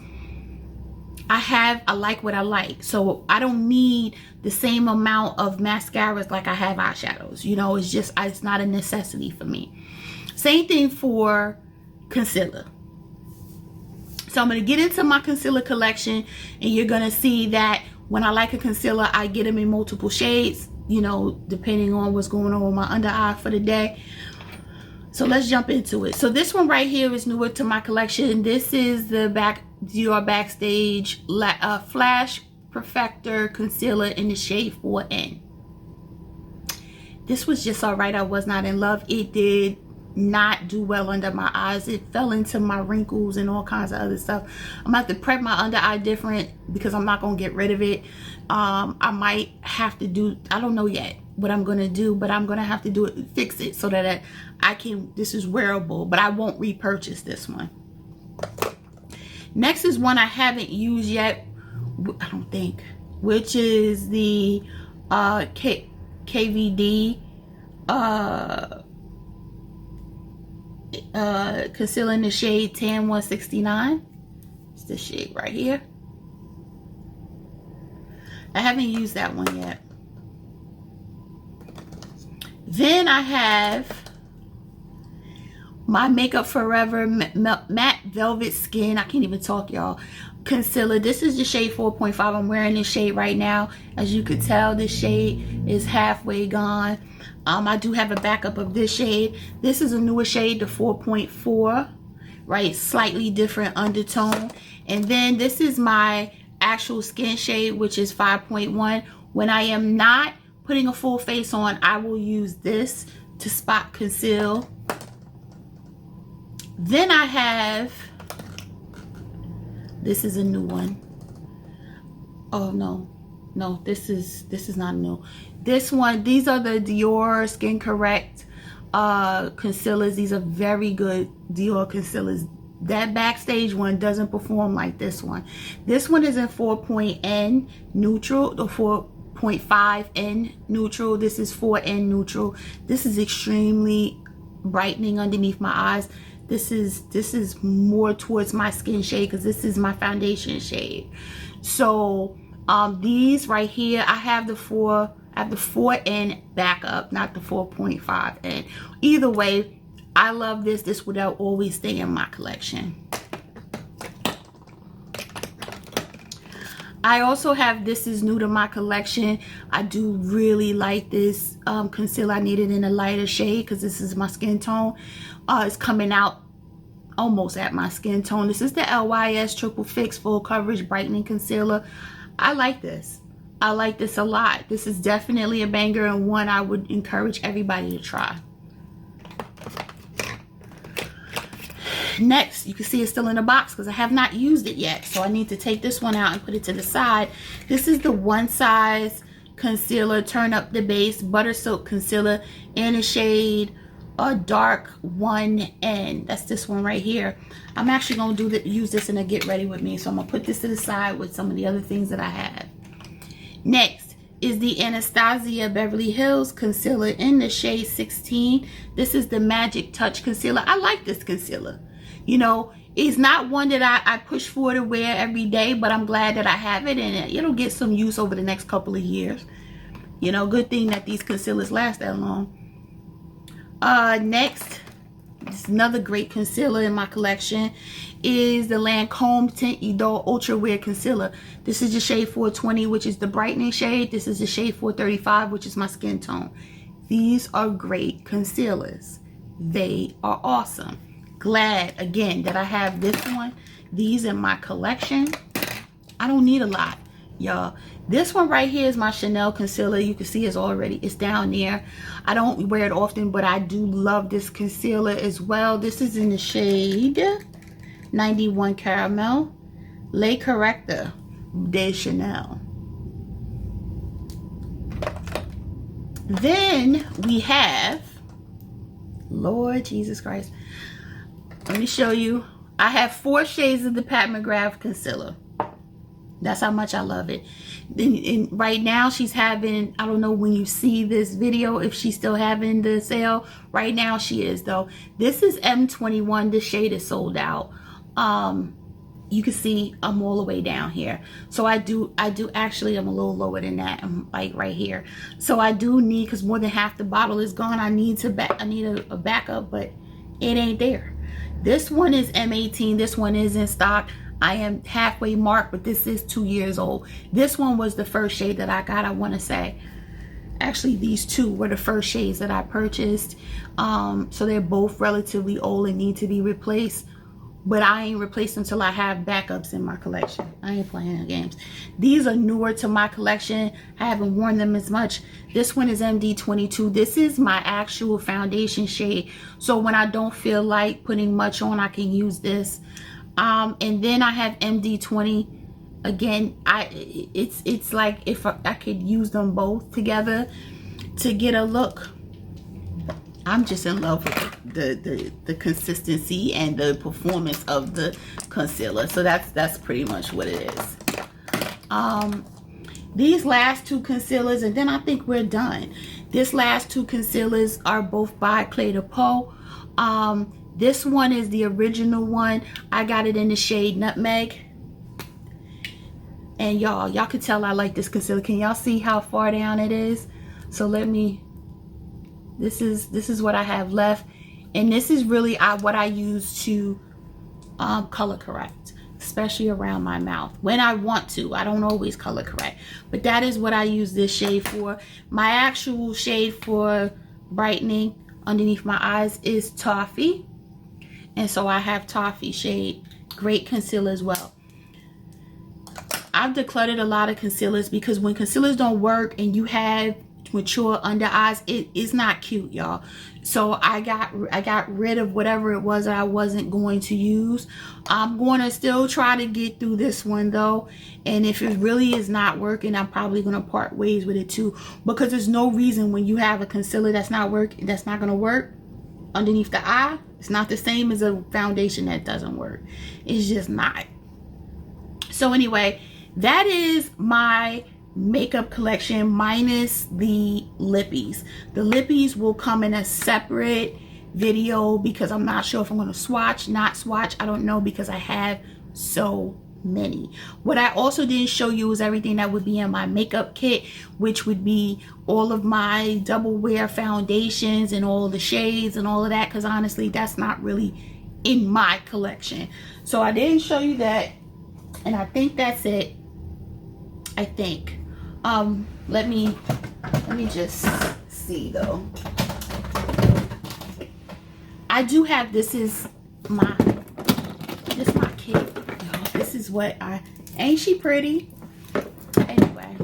I like what I like. So I don't need the same amount of mascaras like I have eyeshadows. You know, it's not a necessity for me. Same thing for concealer. So I'm going to get into my concealer collection, and you're going to see that when I like a concealer, I get them in multiple shades, you know, depending on what's going on with my under eye for the day. So let's jump into it. So this one right here is newer to my collection. This is the Dior Backstage Flash Perfector Concealer in the shade 4N. This was just all right. I was not in love. It did not do well under my eyes. It fell into my wrinkles and all kinds of other stuff. I'm gonna have to prep my under eye different because I'm not gonna get rid of it. I might have to do, I don't know yet what I'm gonna do, but I'm gonna have to do it, fix it so that I can, this is wearable, but I won't repurchase this one. Next is one I haven't used yet, I don't think, which is the KVD concealer in the shade Tan 169. It's this shade right here. I haven't used that one yet. Then I have my Makeup Forever Matte Velvet Skin, I can't even talk, y'all, concealer. This is the shade 4.5. I'm wearing this shade right now. As you could tell, this shade is halfway gone. I do have a backup of this shade. This is a newer shade, the 4.4, right? Slightly different undertone. And then this is my actual skin shade, which is 5.1. When I am not putting a full face on, I will use this to spot conceal. Then I have, this is a new one. Oh no, this is not new. This one, these are the Dior Skin Correct concealers. These are very good Dior concealers. That Backstage one doesn't perform like this one. This one is in 4.N neutral, or 4.5N neutral. This is 4N neutral. This is extremely brightening underneath my eyes. This is more towards my skin shade because this is my foundation shade. So these right here, I have the 4N backup, not the 4.5N. Either way, I love this. This would always stay in my collection. I also have, this is new to my collection. I do really like this concealer. I need it in a lighter shade because this is my skin tone. It's coming out almost at my skin tone. This is the LYS Triple Fix Full Coverage Brightening Concealer. I like this. I like this a lot. This is definitely a banger and one I would encourage everybody to try. Next, you can see it's still in the box because I have not used it yet. So I need to take this one out and put it to the side. This is the One Size Concealer Turn Up the Base Butter Silk Concealer in a shade dark 1N. That's this one right here. I'm actually going to use this in a Get Ready With Me. So I'm going to put this to the side with some of the other things that I have. Next is the Anastasia Beverly Hills Concealer in the shade 16. This is the Magic Touch Concealer. I like this concealer. You know, it's not one that I push for to wear every day, but I'm glad that I have it, and it'll get some use over the next couple of years. You know, good thing that these concealers last that long. Next, this another great concealer in my collection is the Lancome Tint Idole Ultra Wear Concealer. This is the shade 420, which is the brightening shade. This is the shade 435, which is my skin tone. These are great concealers. They are awesome. Glad again that I have these in my collection. I don't need a lot, y'all. This one right here is my Chanel concealer. You can see it's down there. I don't wear it often, but I do love this concealer as well. This is in the shade 91 Caramel Le Corrector de Chanel. Then we have, Lord Jesus Christ, let me show you. I have 4 shades of the Pat McGrath concealer. That's how much I love it. And right now she's having, I don't know when you see this video if she's still having the sale. Right now she is though. This is M21. This shade is sold out. You can see I'm all the way down here. So I do actually, I'm a little lower than that. I'm like right here. So I do need, because more than half the bottle is gone, I need a backup, but it ain't there. This one is M18. This one is in stock. I am halfway marked, but this is 2 years old. This one was the first shade that I got, I want to say. Actually, these two were the first shades that I purchased. So they're both relatively old and need to be replaced. But I ain't replaced until I have backups in my collection. I ain't playing the games. These are newer to my collection. I haven't worn them as much. This one is MD22. This is my actual foundation shade. So when I don't feel like putting much on, I can use this. And then I have MD20. Again, it's like if I could use them both together to get a look. I'm just in love with the consistency and the performance of the concealer. So that's pretty much what it is. These last 2 concealers, and then I think we're done. This last 2 concealers are both by Clé de Peau. This one is the original one. I got it in the shade Nutmeg. And y'all can tell I like this concealer. Can y'all see how far down it is? So let me, this is what I have left. And this is really what I use to color correct, especially around my mouth when I want to. I don't always color correct, but that is what I use this shade for. My actual shade for brightening underneath my eyes is Toffee, and so I have Toffee shade. Great concealer as well. I've decluttered a lot of concealers because when concealers don't work and you have mature under eyes, it is not cute, y'all. So I got rid of whatever it was that I wasn't going to use. I'm going to still try to get through this one though, and if it really is not working, I'm probably going to part ways with it too, because there's no reason when you have a concealer that's not going to work underneath the eye. It's not the same as a foundation that doesn't work. It's just not. So anyway, that is my makeup collection minus the lippies. The lippies will come in a separate video because I'm not sure if I'm going to swatch, not swatch. I don't know, because I have so many. What I also didn't show you is everything that would be in my makeup kit, which would be all of my double wear foundations and all the shades and all of that, because honestly that's not really in my collection. So I didn't show you that, and I think that's it. I think let me just see though. I do have, this is my kit, y'all. This is what ain't she pretty? Anyway,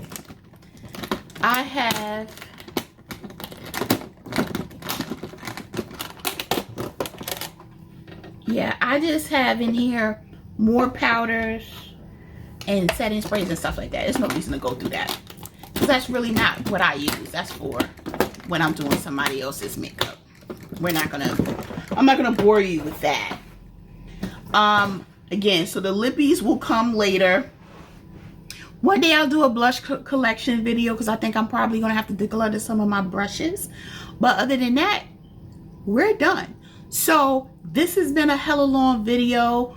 I have I just have in here more powders and setting sprays and stuff like that. There's no reason to go through that, because that's really not what I use. That's for when I'm doing somebody else's makeup. I'm not gonna bore you with that. Again, so the lippies will come later. One day I'll do a blush collection video, because I think I'm probably gonna have to declutter some of my brushes. But other than that, we're done. So this has been a hella long video.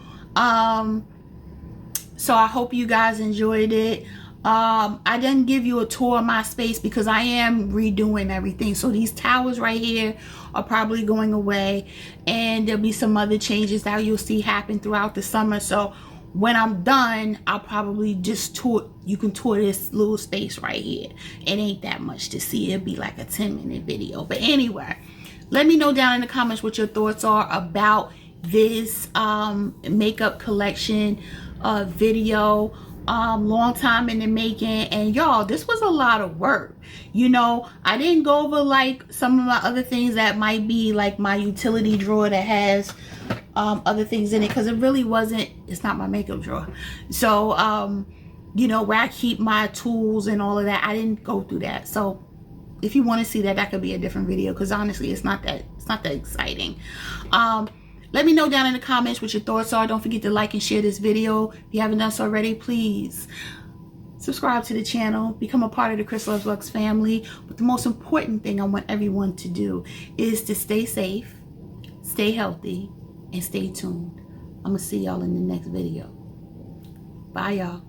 So I hope you guys enjoyed it. I didn't give you a tour of my space because I am redoing everything. So these towers right here are probably going away, and there'll be some other changes that you'll see happen throughout the summer. So when I'm done, I'll probably just tour, you can tour this little space right here. It ain't that much to see. It'll be like a 10-minute video. But anyway, let me know down in the comments what your thoughts are about this makeup collection video. Long time in the making, and y'all, this was a lot of work. You know, I didn't go over like some of my other things that might be like my utility drawer that has other things in it, because it really wasn't, it's not my makeup drawer. So you know, where I keep my tools and all of that, I didn't go through that. So if you want to see that, that could be a different video, because honestly it's not that exciting. Let me know down in the comments what your thoughts are. Don't forget to like and share this video. If you haven't done so already, please subscribe to the channel. Become a part of the ChrisLuvsLux family. But the most important thing I want everyone to do is to stay safe, stay healthy, and stay tuned. I'm going to see y'all in the next video. Bye, y'all.